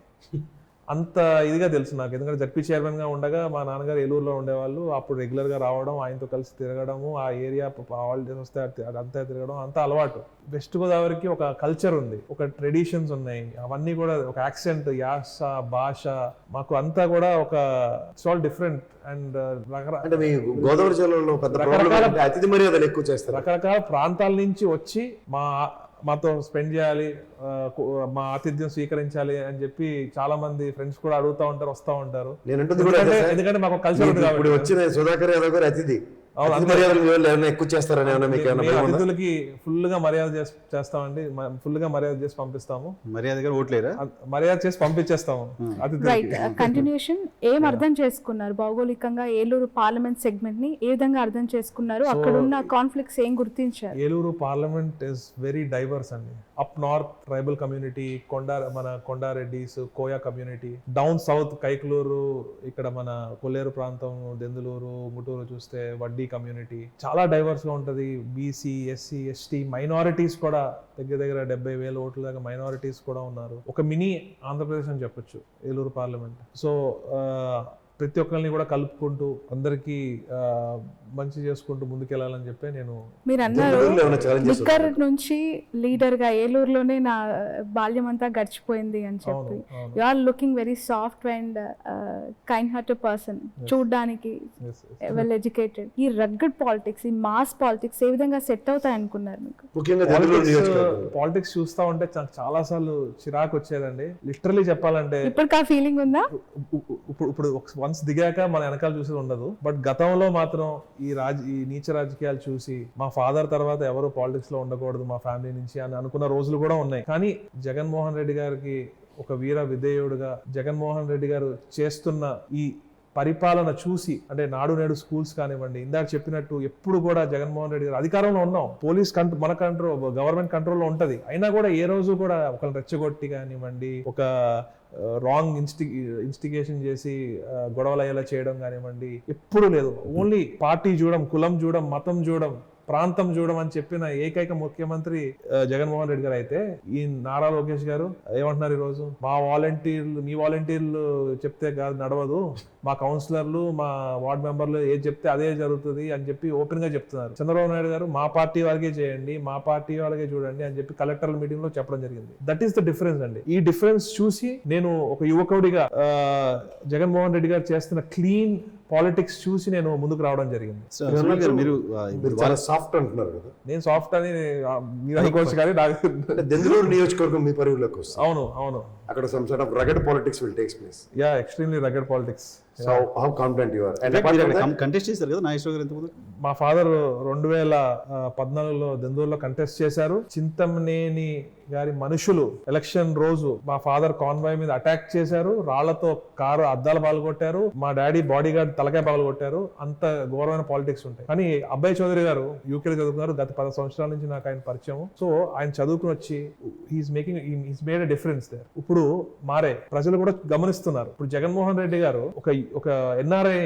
Speaker 3: అంత ఇదిగా తెలుసు నాకు, ఎందుకంటే జడ్పీ చైర్మన్ గా ఉండగా మా నాన్నగారు ఏలూరులో ఉండేవాళ్ళు. అప్పుడు రెగ్యులర్ గా రావడం, ఆయనతో కలిసి తిరగడము, ఆ ఏరియా హాలిడేస్ వస్తే అంతా తిరగడం అంతా అలవాటు. వెస్ట్ గోదావరికి ఒక కల్చర్ ఉంది, ఒక ట్రెడిషన్స్ ఉన్నాయి, అవన్నీ కూడా ఒక యాక్సెంట్, యాస, భాష మాకు అంతా కూడా ఒక ఇట్స్ ఆల్ డిఫరెంట్. అండ్
Speaker 2: అంటే మీ గోదావరి జిల్లాలో పెద్ద ప్రాబ్లం ఏంటంటే అతిథి మర్యాదలు ఎక్కువ చేస్తారు.
Speaker 3: రకరకాల ప్రాంతాల నుంచి వచ్చి మాతో స్పెండ్ చేయాలి, మా ఆతిథ్యం స్వీకరించాలి అని చెప్పి చాలా మంది ఫ్రెండ్స్ కూడా అడుగుతా ఉంటారు, వస్తూ ఉంటారు. ఎందుకంటే మాకు కల్చర్ ఉంది కాబట్టి.
Speaker 2: ఇప్పుడు వచ్చిన సుధాకర్ యాదవ్ గారు అతిథి ఎక్కువ చేస్తారని
Speaker 3: అతిథులకి ఫుల్ గా మర్యాద చేస్తామండి, ఫుల్ గా మర్యాద చేసి పంపిస్తాము.
Speaker 4: మర్యాదగా ఓట్లేరా?
Speaker 3: మర్యాద చేసి పంపించేస్తాము.
Speaker 1: Right, continuation. ఏం అర్థం చేసుకున్నారు భౌగోళికంగా ఏలూరు పార్లమెంట్ సెగ్మెంట్ ని ఏ విధంగా అర్థం చేసుకున్నారు? అక్కడ ఉన్న కాన్ఫ్లిక్ట్స్ ఏం గుర్తించారు?
Speaker 3: Eluru parliament is very diverse అండి. అప్ నార్త్ ట్రైబల్ కమ్యూనిటీ, మన కొండారెడ్డిస్, Koya community, down south Kaikaluru, ఇక్కడ మన కొల్లేరు ప్రాంతం, దెందులూరు, ముటూరు చూస్తే వడ్డీ కమ్యూనిటీ చాలా డైవర్స్ గా ఉంటది. బీసీ, ఎస్సీ, ఎస్టీ, మైనారిటీస్ కూడా దగ్గర 70,000 ఓట్ల దాకా మైనారిటీస్ కూడా ఉన్నారు. ఒక మినీ ఆంధ్రప్రదేశ్ అని చెప్పొచ్చు ఏలూరు పార్లమెంట్. సో ప్రతి ఒక్కరిని కూడా కలుపుకుంటూ అందరికీ మంచి చేసుకుంటూ ముందుకెళ్లాలని చెప్పి నేను.
Speaker 1: మీరు అన్నారు నిక్కర్ నుంచి లీడర్ గా ఏలూరులోనే నా బాల్యం అంతా గడిచిపోయింది అని చెప్పి. You are looking very soft and kind hearted person, చూడడానికి వెల్ ఎడ్యుకేటెడ్. ఈ రగ్గడ్ పాలిటిక్స్, ఈ మాస్ పాలిటిక్స్ ఏ విధంగా సెట్ అవుతాయి అనుకున్నారు మీకు?
Speaker 3: పాలిటిక్స్ చూస్తా ఉంటే చాలా సార్లు చిరాకు వచ్చేదండి, లిటరలీ చెప్పాలంటే.
Speaker 1: ఇప్పటికి ఆ ఫీలింగ్ ఉందా?
Speaker 3: ఇప్పుడు వన్స్ దిగాక మన వెనకాల చూసేది ఉండదు. బట్ గతంలో మాత్రం ఈ నీచ రాజకీయాలు చూసి మా ఫాదర్ తర్వాత ఎవరు పాలిటిక్స్ లో ఉండకూడదు మా ఫ్యామిలీ నుంచి అని అనుకున్న రోజులు కూడా ఉన్నాయి. కానీ జగన్మోహన్ రెడ్డి గారికి ఒక వీర విధేయుడుగా జగన్మోహన్ రెడ్డి గారు చేస్తున్న ఈ పరిపాలన చూసి, అంటే నాడు నేడు స్కూల్స్ కానివ్వండి, ఇందాక చెప్పినట్టు ఎప్పుడు కూడా జగన్మోహన్ రెడ్డి గారు అధికారంలో ఉన్నాం, పోలీస్ మన గవర్నమెంట్ కంట్రోల్లో ఉంటది, అయినా కూడా ఏ రోజు కూడా ఒకరిని రెచ్చగొట్టి కానివ్వండి, ఒక రాంగ్ ఇన్స్టిగేషన్ చేసి గొడవలు అయ్యేలా చేయడం కానివ్వండి ఎప్పుడు లేదు. ఓన్లీ పార్టీ చూడడం, కులం చూడడం, మతం చూడడం, ప్రాంతం చూడడం అని చెప్పిన ఏకైక ముఖ్యమంత్రి జగన్మోహన్ రెడ్డి గారు. అయితే ఈ నారా లోకేష్ గారు ఏమంటున్నారు ఈరోజు, మీ వాలంటీర్లు చెప్తే కాదు నడవదు, మా కౌన్సిలర్లు, మా వార్డ్ మెంబర్లు ఏది చెప్తే అదే జరుగుతుంది అని చెప్పి ఓపెన్ గా చెప్తున్నారు. చంద్రబాబు నాయుడు గారు మా పార్టీ వాళ్ళకే చేయండి, మా పార్టీ వాళ్ళకే చూడండి అని చెప్పి కలెక్టర్ల మీటింగ్ లో చెప్పడం జరిగింది. దట్ ఈస్ ద డిఫరెన్స్ అండి. ఈ డిఫరెన్స్ చూసి నేను ఒక యువకుడిగా జగన్మోహన్ రెడ్డి గారు చేస్తున్న క్లీన్ పాలిటిక్స్ చూసి నేను ముందుకు రావడం జరిగింది.
Speaker 2: మీరు చాలా సాఫ్ట్ అంటున్నారు కదా.
Speaker 3: నేను సాఫ్ట్ అని మీరు అనుకోవచ్చు, కానీ నాకు
Speaker 2: దెందులూరు నియోజకవర్గం మీ పరిధిలోకి వస్తుంది.
Speaker 3: అవును.
Speaker 2: అక్కడ some sort of rugged politics will take place.
Speaker 3: Yeah, extremely rugged politics.
Speaker 2: So how confident you are?
Speaker 4: And contest చేశారు కదా నాగేశ్వర గారు ఇంతకుముందు.
Speaker 3: మా ఫాదర్ 2014లో దెందూరులో కంటెస్ట్ చేశారు. చింతమనేని గారి మనుషులు ఎలక్షన్ రోజు మా ఫాదర్ కాన్వాయ్ మీద అటాక్ చేశారు, రాళ్లతో కారు అద్దాలు పగలగొట్టారు, మా డాడీ బాడీ గార్డ్ తలకాయ పగలగొట్టారు. అంత ఘోరమైన పాలిటిక్స్ ఉంటాయి. కానీ అబ్బాయి చౌదరి గారు యూకేలో చదువుకున్నారు, గత 10 సంవత్సరాల నుంచి నాకు ఆయన పరిచయం. సో ఆయన చదువుకుని వచ్చి he's made a difference there. ఇప్పుడు మారే ప్రజలు కూడా గమనిస్తున్నారు. ఇప్పుడు జగన్మోహన్ రెడ్డి గారు ఒక ఎన్ఆర్ఐ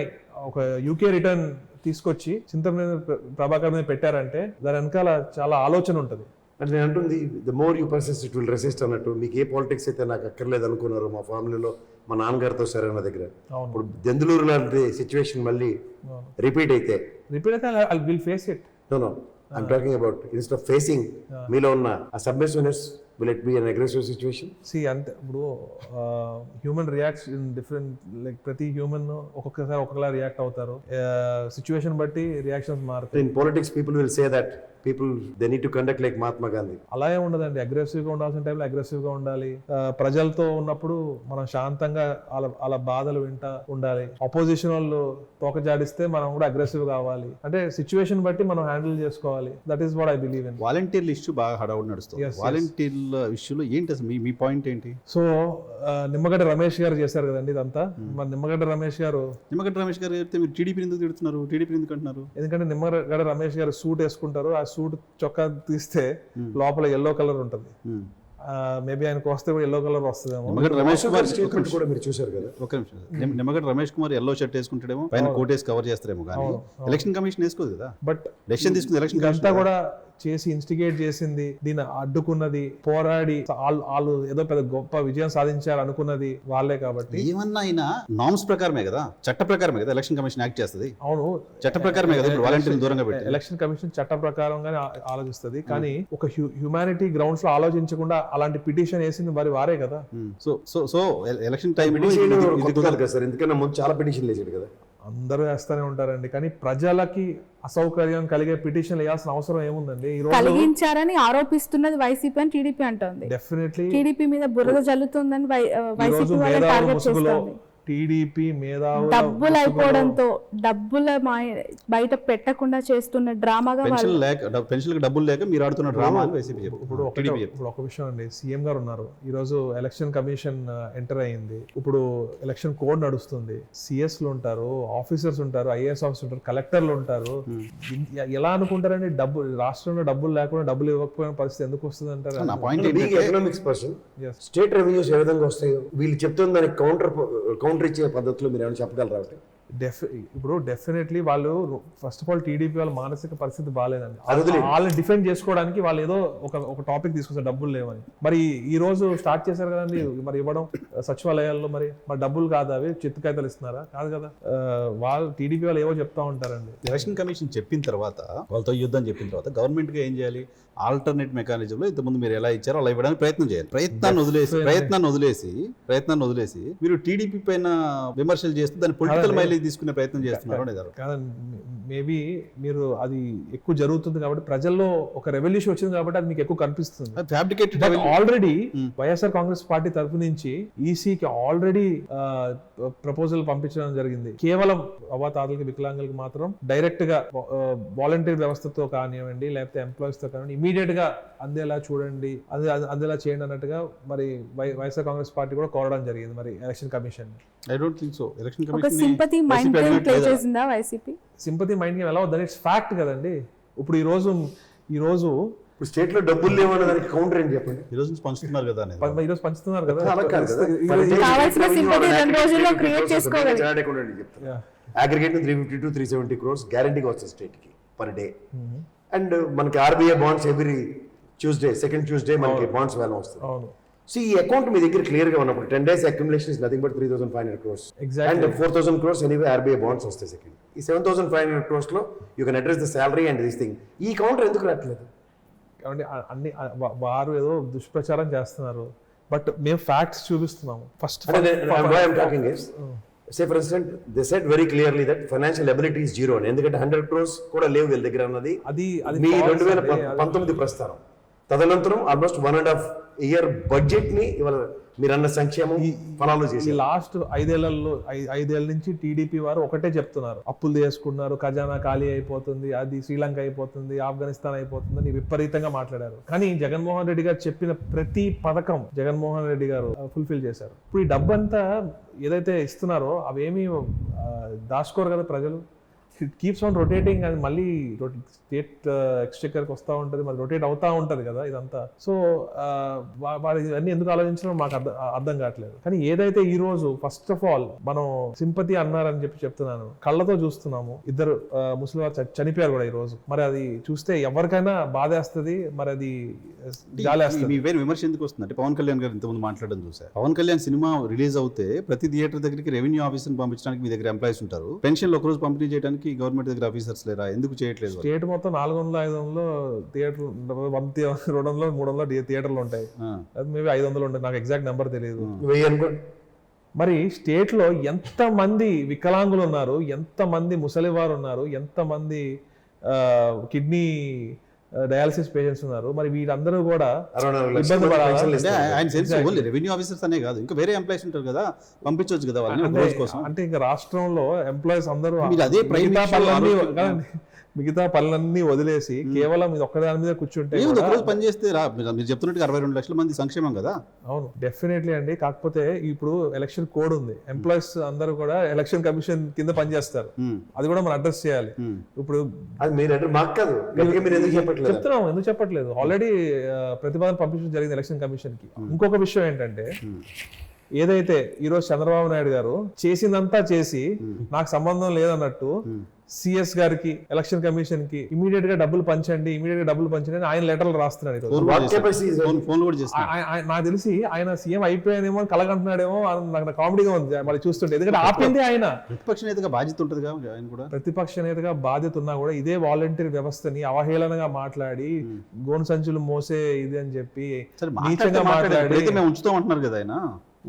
Speaker 3: ఒక యూకే రిటర్న్ తీసుకొచ్చి చింతమనేని ప్రభాకర్ మీద పెట్టారంటే దాని వెనకాల చాలా ఆలోచన ఉంటుంది.
Speaker 2: అంటే నేను అంటుంది, the more you persist it will resist అన్నట్టు. మీకు ఏ పాలిటిక్స్ అయితే నాకు అక్కర్లేదు అనుకున్నారు మా ఫ్యామిలీలో, మా నాన్నగారితో సరైన దగ్గర, ఇప్పుడు దెందులూరు లాంటి సిచ్యువేషన్ మళ్ళీ రిపీట్ అయితే
Speaker 3: I will face it.
Speaker 2: No I'm talking about instead of facing మీలో ఉన్న ఆ సబ్మిసివ్నెస్, will it be an aggressive situation?
Speaker 3: See, అంటే ఇప్పుడు human reacts in different, like ప్రతి హ్యూమన్ ఒక్కొక్కసారి ఒక్కొక్కలా రియాక్ట్ అవుతారు, సిచ్యువేషన్ బట్టి రియాక్షన్స్ మారుతాయి.
Speaker 2: In politics people will say that people they need to conduct like Mahatma Gandhi.
Speaker 3: అలా ఏం ఉండదండి. అగ్రెసివ్ గా ఉండాల్సిన టైంలో అగ్రెసివ్ గా ఉండాలి. ప్రజలతో ఉన్నప్పుడు మనం శాంతంగా అలా బాధలు వింటా ఉండాలి. అపోజిషన్ వాళ్ళు తోక జాడిస్తే మనం కూడా అగ్రెసివ్ కావాలి. అంటే సిచ్యువేషన్ బట్టి మనం హ్యాండిల్ చేసుకోవాలి. That is what I believe in.
Speaker 4: వాలంటీర్ల ఇష్యూ బాగా హడావుడి నడుస్తుంది. వాలంటీర్ల ఇష్యూలో ఏంటి అసలు మీ పాయింట్ ఏంటి?
Speaker 3: సో నిమ్మగడ్డ రమేష్ గారు చేశారు కదండి ఇదంతా. మరి నిమ్మగడ్డ రమేష్ గారు
Speaker 4: చెప్తే మీరు టీడీపీ ఎందుకు తిడుతున్నారు? టీడీపీ ఎందుకు అంటున్నారు?
Speaker 3: ఎందుకంటే నిమ్మగడ్డ రమేష్ గారు సూట్ వేసుకుంటారు. ఆ సూట్ చొక్కా తీస్తే లోపల ఎల్లో కలర్ ఉంటుంది. మేబీ ఆయనకు వస్తే కూడా ఎల్లో కలర్ వస్తుందేమో.
Speaker 4: నిమ్మగడ్డ రమేష్ కుమార్
Speaker 2: స్టేట్మెంట్ కూడా మీరు చూశారు కదా.
Speaker 4: ఒక నిమిషం. నిమ్మగడ్డ రమేష్ కుమార్ ఎల్లో షర్ట్ వేసుకుంటాడేమో, పైన కోట్ వేసి కవర్ చేస్తారేమో, కానీ ఎలక్షన్ కమిషన్ వేసుకోదు కదా.
Speaker 3: బట్
Speaker 4: డెసిషన్ తీసుకుంది ఎలక్షన్ కమిషన్.
Speaker 3: అంతా కూడా చేసి ఇన్స్టిగేట్ చేసింది, దీన్ని అడ్డుకున్నది, పోరాడి వాళ్ళు ఏదో పెద్ద గొప్ప విజయం సాధించారు అనుకున్నది వాళ్ళే. కాబట్టి
Speaker 4: ఏమన్నా అయినా నామ్స్ ప్రకారమే కదా, చట్ట ప్రకారమే కదా ఎలక్షన్ కమిషన్ యాక్ట్ చేస్తుంది.
Speaker 3: అవును,
Speaker 4: చట్ట ప్రకారమే కదా వాలంటీర్లు దూరంగా పెట్టి.
Speaker 3: ఎలక్షన్ కమిషన్ చట్ట ప్రకారంగానే ఆలోచిస్తుంది. కానీ ఒక హ్యూమానిటీ గ్రౌండ్స్ లో ఆలోచించకుండా అలాంటి పిటిషన్ వేసింది మరి వారే కదా.
Speaker 4: సో ఎలక్షన్ టైం
Speaker 2: సార్, ఎందుకన్నా ముందు చాలా పిటిషన్లు వేసాడు కదా.
Speaker 3: అందరూ వేస్తూనే ఉంటారండి, కానీ ప్రజలకి అసౌకర్యం కలిగే పిటిషన్ వేయాల్సిన అవసరం ఏముందండి? ఈ రోజు
Speaker 1: కలిగించారని ఆరోపిస్తున్నది వైసీపీ అని టీడీపీ అంటోంది.
Speaker 3: డెఫినెట్లీ
Speaker 1: టీడీపీ మీద బురద జల్లుతుందని వైసీపీ వాళ్ళ
Speaker 3: మేధావుల
Speaker 1: టార్గెట్
Speaker 3: ముసుగులో
Speaker 1: చేస్తుంది.
Speaker 3: టీడీపీ మేధావుల
Speaker 1: డబ్బులు అయిపోవడంతో డబ్బుల బయట పెట్టకుండా చేస్తున్న డ్రామాగా
Speaker 4: పెన్షన్ డబ్బులు లేక మీరు ఆడుతున్న డ్రామా అని వైసీపీ చెప్తుంది.
Speaker 3: ఇప్పుడు ఒక విషయం అండి, సీఎం గారు ఉన్నారు, ఈ రోజు ఎలక్షన్ కమిషన్ ఎంటర్ అయ్యింది, ఇప్పుడు ఎలక్షన్ కోడ్ నడుస్తుంది, సిఎస్లు ఉంటారు, ఆఫీసర్స్ ఉంటారు, ఐఏఎస్ ఆఫీసర్ ఉంటారు, కలెక్టర్లు ఉంటారు. ఎలా అనుకుంటారండి రాష్ట్రంలో డబ్బులు లేకుండా డబ్బులు ఇవ్వకపోయిన పరిస్థితి ఎందుకు వస్తుంది అంటారు?
Speaker 4: నా point
Speaker 2: economics person state revenues ఏ విధంగా వస్తాయో వీళ్ళు చెప్తున్న దానికి కౌంటర్ ఇచ్చే పద్ధతిలో మీరు ఏమైనా చెప్పగలరా?
Speaker 3: ఇప్పుడు డెఫినెట్లీ వాళ్ళు ఫస్ట్ ఆఫ్ ఆల్ టీడీపీ వాళ్ళ మానసిక పరిస్థితి బాగాలేదండి. వాళ్ళని డిఫెండ్ చేసుకోవడానికి వాళ్ళు ఏదో ఒక టాపిక్ తీసుకొస్తారు, డబ్బులు లేవని. మరి ఈ రోజు స్టార్ట్ చేశారు కదండి మరి ఇవ్వడం సచివాలయాల్లో. మరి డబ్బులు కాదు, అవి చిత్తు కాగితాలు ఇస్తున్నారా? కాదు కదా. వాళ్ళు టీడీపీ వాళ్ళు ఏవో చెప్తా ఉంటారండి.
Speaker 4: ఎలక్షన్ కమిషన్ చెప్పిన తర్వాత, వాళ్ళతో యుద్ధం చెప్పిన తర్వాత గవర్నమెంట్ గా ఏం చేయాలి? ఆల్టర్నేట్ మెకానిజంలో ఇంతకుముందు మీరు ఎలా ఇచ్చారో అలా ఇవ్వడానికి ప్రయత్నం చేయాలి. ప్రయత్నాన్ని వదిలేసి మీరు టీడీపీ పైన విమర్శలు చేస్తూ దాన్ని పొలిటికల్ మైలేజ్ తీసుకునే ప్రయత్నం చేస్తున్నారు.
Speaker 3: కాదండి, మేబీ మీరు అది ఎక్కువ జరుగుతుంది కాబట్టి ప్రజల్లో ఒక రెవల్యూషన్ వచ్చింది కాబట్టి అది మీకు ఎక్కువ కనిపిస్తుంది. ఆల్రెడీ వైఎస్ఆర్ కాంగ్రెస్ పార్టీ తరఫు నుంచి ఈసీకి ఆల్రెడీ ప్రపోజల్ పంపించడం జరిగింది. కేవలం అవ్వాతాతలకి వికలాంగులకి మాత్రం డైరెక్ట్ గా వాలంటీర్ వ్యవస్థతో కానివ్వండి, లేకపోతే ఎంప్లాయీస్ తో కానివ్వండి, ఇమీడియట్ గా అందేలా చూడండి, అందేలా చేయండి అన్నట్టుగా మరి వైఎస్ఆర్ కాంగ్రెస్ పార్టీ కూడా కోరడం జరిగింది మరి election commission.
Speaker 4: I don't think so. Election
Speaker 1: ఒక సింపతి మైండ్ గేమ్ ప్లే చేసిందా వైసీపీ?
Speaker 3: సింపతి మైండ్ గేమ్ ఎలా వద్దని ఇట్స్ ఫ్యాక్ట్ కదండి. ఇప్పుడు ఈ రోజు
Speaker 2: స్టేట్ లో డబ్బులు లేవన్న దానికి కౌంటర్ ఏంటి చెప్పండి?
Speaker 4: ఈ రోజు పంచుతున్నారు కదా,
Speaker 3: ఈ రోజు పంచుతున్నారు కదా.
Speaker 1: కావాల్సిన సింపతి 2 రోజుల్లో క్రియేట్ చేసుకోవాలి.
Speaker 2: అగ్రిగేట్ 350 to 370 crores గ్యారంటీగా వస్తుంది స్టేట్ కి పర్ డే. అండ్ మనకి RBI bonds every Tuesday, second Tuesday మనకి బాండ్స్ వేలం వస్తుంది. సో ఈ అకౌంట్ మీ దగ్గర క్లియర్ గా ఉన్నప్పుడు 10 days accumulation is nothing but 3,500 crores. And 4,000 crores anyway RBI bonds వస్తాయి సెకండ్. ఈ 7,500 crores లో you can address the salary and this thing. ఈ కౌంటర్ ఎందుకు రావట్లేదు?
Speaker 3: కాబట్టి అన్ని వారు ఏదో దుష్ప్రచారం చేస్తున్నారు, బట్ మేము ఫ్యాక్ట్స్ చూపిస్తున్నాము. First
Speaker 2: say for instance they said very clearly that financial ability is zero. ఎందుకంటే 100 crores కూడా లేవు వీళ్ళ దగ్గర అన్నది మీ 2019 ప్రస్తారం. తదనంతరం ఆల్మోస్ట్ 1.5 year బడ్జెట్ ని ఇవాళ మీరన్న సంక్షేమం ఫలాలు చేసి
Speaker 3: లాస్ట్ 5 ఏళ్ళ నుంచి టీడీపీ వారు ఒకటే చెప్తున్నారు, అప్పులు చేసుకున్నారు, ఖజానా ఖాళీ అయిపోతుంది, అది శ్రీలంక అయిపోతుంది, ఆఫ్ఘనిస్తాన్ అయిపోతుంది అని విపరీతంగా మాట్లాడారు. కానీ జగన్మోహన్ రెడ్డి గారు చెప్పిన ప్రతి పథకం జగన్మోహన్ రెడ్డి గారు ఫుల్ఫిల్ చేశారు. ఇప్పుడు ఈ డబ్బంతా ఏదైతే ఇస్తున్నారో అవేమీ దాచుకోరు కదా ప్రజలు. ఇట్ కీప్స్ ఆన్ రొటేటింగ్, అది మళ్ళీ స్టేట్ ఎక్స్చెక్కర్కి వస్తూ ఉంటుంది, మరి రొటేట్ అవుతూ ఉంటుంది కదా ఇదంతా. సో వారు ఇవన్నీ ఎందుకు ఆలోచించడం మాకు అర్థం కావట్లేదు. కానీ ఏదైతే ఈ రోజు ఫస్ట్ ఆఫ్ ఆల్ మనం సింపతి అన్నారని చెప్తున్నాను, కళ్ళతో చూస్తున్నాము. 2 ముస్లిం వారు చనిపోయారు కూడా ఈ రోజు. మరి అది చూస్తే ఎవరికైనా బాధేస్తుంది, మరి అది జాలేస్తుంది.
Speaker 4: మీ పేరు విమర్శ ఎందుకు వస్తుంది అంటే పవన్ కళ్యాణ్ గారు ఇంతకుముందు మాట్లాడడం చూసారు. పవన్ కళ్యాణ్ సినిమా రిలీజ్ అవుతే ప్రతి థియేటర్ దగ్గరికి రెవెన్యూ ఆఫీసర్ని పంపించడానికి మీ దగ్గర ఎంప్లాయీస్ ఉంటారు. పెన్షన్లు ఒక రోజు పంపిణీ చేయడానికి గవర్నమెంట్ దగ్గర ఆఫీసర్స్ లేరా? ఎందుకు చేయట్లేదు?
Speaker 3: స్టేట్ మొత్తం 400-500 థియేటర్, 100-200-300 థియేటర్లు ఉంటాయి. అది మేబీ 500 ఉంటాయి, నాకు ఎగ్జాక్ట్ నెంబర్ తెలియదు. మరి స్టేట్ లో ఎంత మంది వికలాంగులు ఉన్నారు, ఎంత మంది ముసలివారు ఉన్నారు, ఎంత మంది కిడ్నీ డయాలసిస్ పేషెంట్స్ ఉన్నారు. మరి వీళ్ళందరూ కూడా
Speaker 2: 64 లక్షల
Speaker 3: ఇబ్బంది
Speaker 2: మంది
Speaker 3: పడాలా?
Speaker 2: పెన్షన్లు
Speaker 4: అంటే
Speaker 2: ఇస్తున్నారు.
Speaker 4: ఆయన సెన్స్ ఓన్లీ రెవెన్యూ ఆఫీసర్స్ అనే కాదు, ఇంకా వేరే ఎంప్లాయీస్ ఉంటారు కదా, పంపించవచ్చు కదా వాళ్ళని ఒక రోజు కోసం.
Speaker 3: అంటే ఇంకా రాష్ట్రంలో ఎంప్లాయీస్ అందరూ
Speaker 4: మీరు అదే ప్రైమ్
Speaker 3: మిగతా
Speaker 4: మినిస్టర్
Speaker 3: పనులన్నీ
Speaker 4: ఆరోగ్యం-
Speaker 3: కాదండి, మిగతా పనులన్నీ వదిలేసి కేవలం ఇది ఒక్కదాని మీద కూర్చుంటే
Speaker 4: ఏముంది,
Speaker 3: కూడా-
Speaker 4: ఒక రోజు పని చేస్తే మీరు చెప్తున్నట్టు 62 లక్షల మంది సంక్షేమం కదా.
Speaker 3: అవును, డెఫినెట్లీ అండి. కాకపోతే ఇప్పుడు ఎలక్షన్ కోడ్ ఉంది, ఎంప్లాయీస్ అందరూ కూడా ఎలక్షన్ కమిషన్ కింద పనిచేస్తారు, అది కూడా మనం అడ్రస్ చేయాలి. ఇప్పుడు
Speaker 2: అది మీరు అంటే మాకు కాదు, గట్టిగా మీరు ఎందుకు చెప్పట్లేదు?
Speaker 3: చెప్తున్నాం, ఎందుకు చెప్పట్లేదు, ఆల్రెడీ ప్రతిపాదన పంపించడం జరిగింది ఎలక్షన్ కమిషన్ కి. ఇంకొక విషయం ఏంటంటే, ఏదైతే ఈరోజు చంద్రబాబు నాయుడు గారు చేసిందంతా చేసి నాకు సంబంధం లేదన్నట్టు సిఎస్ గారికి ఎలక్షన్ కమిషన్ కి ఇమీడియట్ గా డబ్బులు పంచండి అని ఆయన లెటర్లు రాస్తున్నాడు ఈరోజు.
Speaker 4: ఫోన్ కూడా చేస్తారు.
Speaker 3: నాకు తెలిసి ఆయన సీఎం అయిపోయానేమో అని కలగంటున్నాడేమో, నాకు కామెడీగా ఉంది మరి చూస్తుంటే. ఎందుకంటే ఆపింది ఆయన.
Speaker 4: ప్రతిపక్ష నేతగా బాధ్యత ఉంటుంది కదా ఆయన కూడా.
Speaker 3: ప్రతిపక్ష నేతగా బాధ్యత ఉన్నా కూడా ఇదే వాలంటీర్ వ్యవస్థని అవహేళనగా మాట్లాడి గోను సంచులు మోసే ఇది అని చెప్పి నీచంగా మాట్లాడి
Speaker 4: మేము ఉంచుతాం అంటున్నారు కదా ఆయన.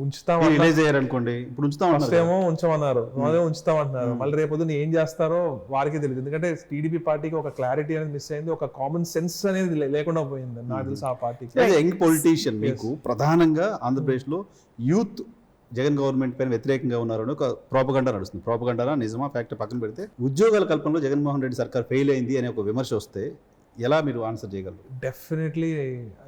Speaker 3: ఉంచుతాం
Speaker 4: రిలీజ్ అయ్యారనుకోండి, ఇప్పుడు ఉంచుతాం
Speaker 3: ఫస్ట్ ఏమో ఉంచమన్నారు, అదే ఉంచుతామంటున్నారు. మళ్ళీ రేపొద్దున ఏం చేస్తారో వారికి తెలియదు. ఎందుకంటే టీడీపీ పార్టీకి ఒక క్లారిటీ అనేది మిస్ అయింది, ఒక కామన్ సెన్స్ అనేది లేకుండా పోయింది నాకు తెలిసి ఆ పార్టీకి.
Speaker 4: యంగ్ పొలిటీషియన్ మీకు ప్రధానంగా ఆంధ్రప్రదేశ్ లో యూత్ జగన్ గవర్నమెంట్ పైన వ్యతిరేకంగా ఉన్నారని ఒక ప్రోపగండా నడుస్తుంది. ప్రోపగండా నిజమా ఫ్యాక్ట్ పక్కన పెడితే, ఉద్యోగాల కల్పనలో జగన్మోహన్ రెడ్డి సర్కార్ ఫెయిల్ అయింది అనే ఒక విమర్శ వస్తే ఎలా మీరు ఆన్సర్ చేయగలరు?
Speaker 3: డెఫినెట్లీ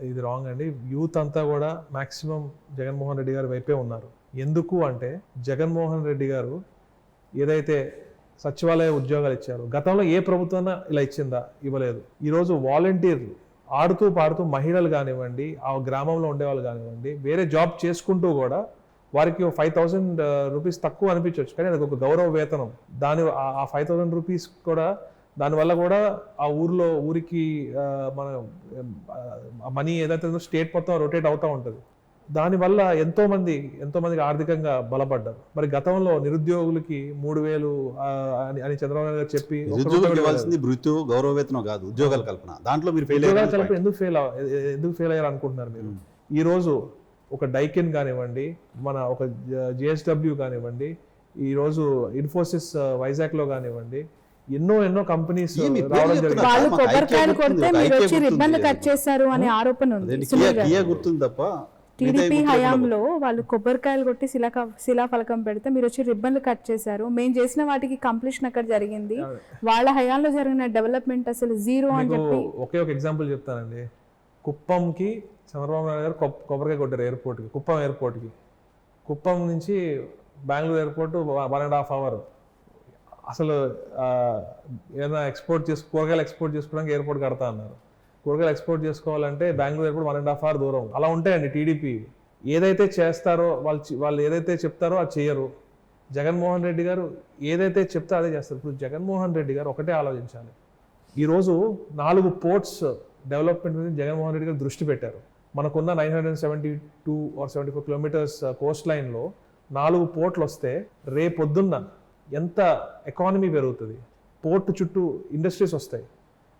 Speaker 3: ఇది రాంగ్ అండి. యూత్ అంతా కూడా మాక్సిమం జగన్మోహన్ రెడ్డి గారి వైపే ఉన్నారు. ఎందుకు అంటే, జగన్మోహన్ రెడ్డి గారు ఏదైతే సచివాలయ ఉద్యోగాలు ఇచ్చారో, గతంలో ఏ ప్రభుత్వం ఇలా ఇచ్చిందా? ఇవ్వలేదు. ఈరోజు వాలంటీర్లు ఆడుతూ పాడుతూ మహిళలు కానివ్వండి, ఆ గ్రామంలో ఉండేవాళ్ళు కానివ్వండి, వేరే జాబ్ చేసుకుంటూ కూడా వారికి 5,000 రూపీస్ తక్కువ అనిపించవచ్చు, కానీ అది ఒక గౌరవ వేతనం. ఆ 5,000 రూపీస్ కూడా దానివల్ల కూడా ఆ ఊరికి మన మనీ ఏదైతే స్టేట్ మొత్తం రొటేట్ అవుతూ ఉంటుంది. దానివల్ల ఎంతో మందికి ఆర్థికంగా బలపడ్డారు. మరి గతంలో నిరుద్యోగులకి 3,000 అని చంద్రబాబు నాయుడు గారు చెప్పి
Speaker 4: గౌరవ వేతనం కాదు, ఉద్యోగాల కల్పన, దాంట్లో మీరు
Speaker 3: ఎందుకు ఫెయిల్ అయ్యారు అనుకుంటున్నారు మీరు? ఈ రోజు ఒక డైకెన్ కానివ్వండి, మన ఒక JSW కానివ్వండి, ఈ రోజు ఇన్ఫోసిస్ వైజాగ్ లో కానివ్వండి, ఎన్నో కంపెనీస్ రావడం జరిగింది.
Speaker 1: వాళ్ళు కొబ్బరికాయలు కొడితే మీరు వచ్చి రిబ్బన్లు కట్ చేశారు అనే ఆరోపణ ఉంది.
Speaker 4: గుర్తుంది తప్ప
Speaker 1: టీడీపీ హయాంలో వాళ్ళు కొబ్బరికాయలు కొట్టి శిలాఫలకం పెడితే మీరు వచ్చి రిబ్బన్లు కట్ చేశారు. మేము చేసిన వాటికి కంప్లీషన్ అక్కడ జరిగింది. వాళ్ళ హయాంలో జరిగిన డెవలప్మెంట్ అసలు జీరో అని చెప్పి
Speaker 3: ఒకే ఒక ఎగ్జాంపుల్ చెప్తానండి. కుప్పంకి చంద్రబాబు నాయుడు గారు కొబ్బరికాయ కొట్టారు ఎయిర్పోర్ట్కి, కుప్పం ఎయిర్పోర్ట్కి. కుప్పం నుంచి బెంగళూరు ఎయిర్పోర్ట్ 1.5 hours. అసలు ఏదైనా కూరగాయలు ఎక్స్పోర్ట్ చేసుకోవడానికి ఎయిర్పోర్ట్ కడతా అన్నారు. కూరగాయలు ఎక్స్పోర్ట్ చేసుకోవాలంటే బెంగళూరు ఎయిర్పోర్ట్ 1.5 hours దూరం. అలా ఉంటాయండి టీడీపీ. ఏదైతే చేస్తారో వాళ్ళు ఏదైతే చెప్తారో అది చేయరు. జగన్మోహన్ రెడ్డి గారు ఏదైతే చెప్తారో అదే చేస్తారు. ఇప్పుడు జగన్మోహన్ రెడ్డి గారు ఒకటే ఆలోచించాలి. ఈరోజు 4 పోర్ట్స్ డెవలప్మెంట్ మీద జగన్మోహన్ రెడ్డి గారు దృష్టి పెట్టారు. మనకున్న 972 or 74 kilometers కోస్ట్ లైన్లో 4 పోర్ట్లు వస్తే రేపొద్దున్న ఎంత ఎకానమీ పెరుగుతుంది. పోర్టు చుట్టూ ఇండస్ట్రీస్ వస్తాయి.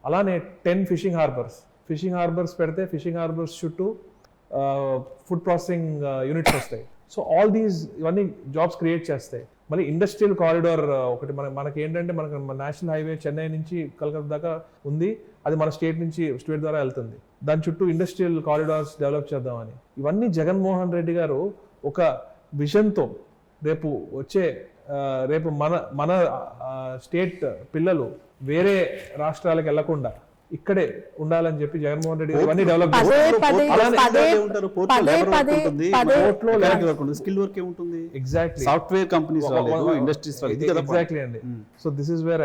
Speaker 3: అలానే 10 ఫిషింగ్ హార్బర్స్ పెడితే ఫిషింగ్ హార్బర్స్ చుట్టూ ఫుడ్ ప్రాసెసింగ్ యూనిట్స్ వస్తాయి. సో ఆల్ దీస్ ఇవన్నీ జాబ్స్ క్రియేట్ చేస్తాయి. మళ్ళీ ఇండస్ట్రియల్ కారిడార్ ఒకటి మనకి ఏంటంటే, మనకు నేషనల్ హైవే చెన్నై నుంచి కలకత్తా దాకా ఉంది. అది మన స్టేట్ ద్వారా వెళ్తుంది. దాని చుట్టూ ఇండస్ట్రియల్ కారిడార్స్ డెవలప్ చేద్దామని. ఇవన్నీ జగన్మోహన్ రెడ్డి గారు ఒక విజన్తో రేపు మన స్టేట్ పిల్లలు వేరే రాష్ట్రాలకు వెళ్లకుండా ఇక్కడే ఉండాలని చెప్పి జగన్మోహన్ రెడ్డి ఇవన్నీ develop exactly
Speaker 4: software companies industries
Speaker 3: exactly అండి. So this is where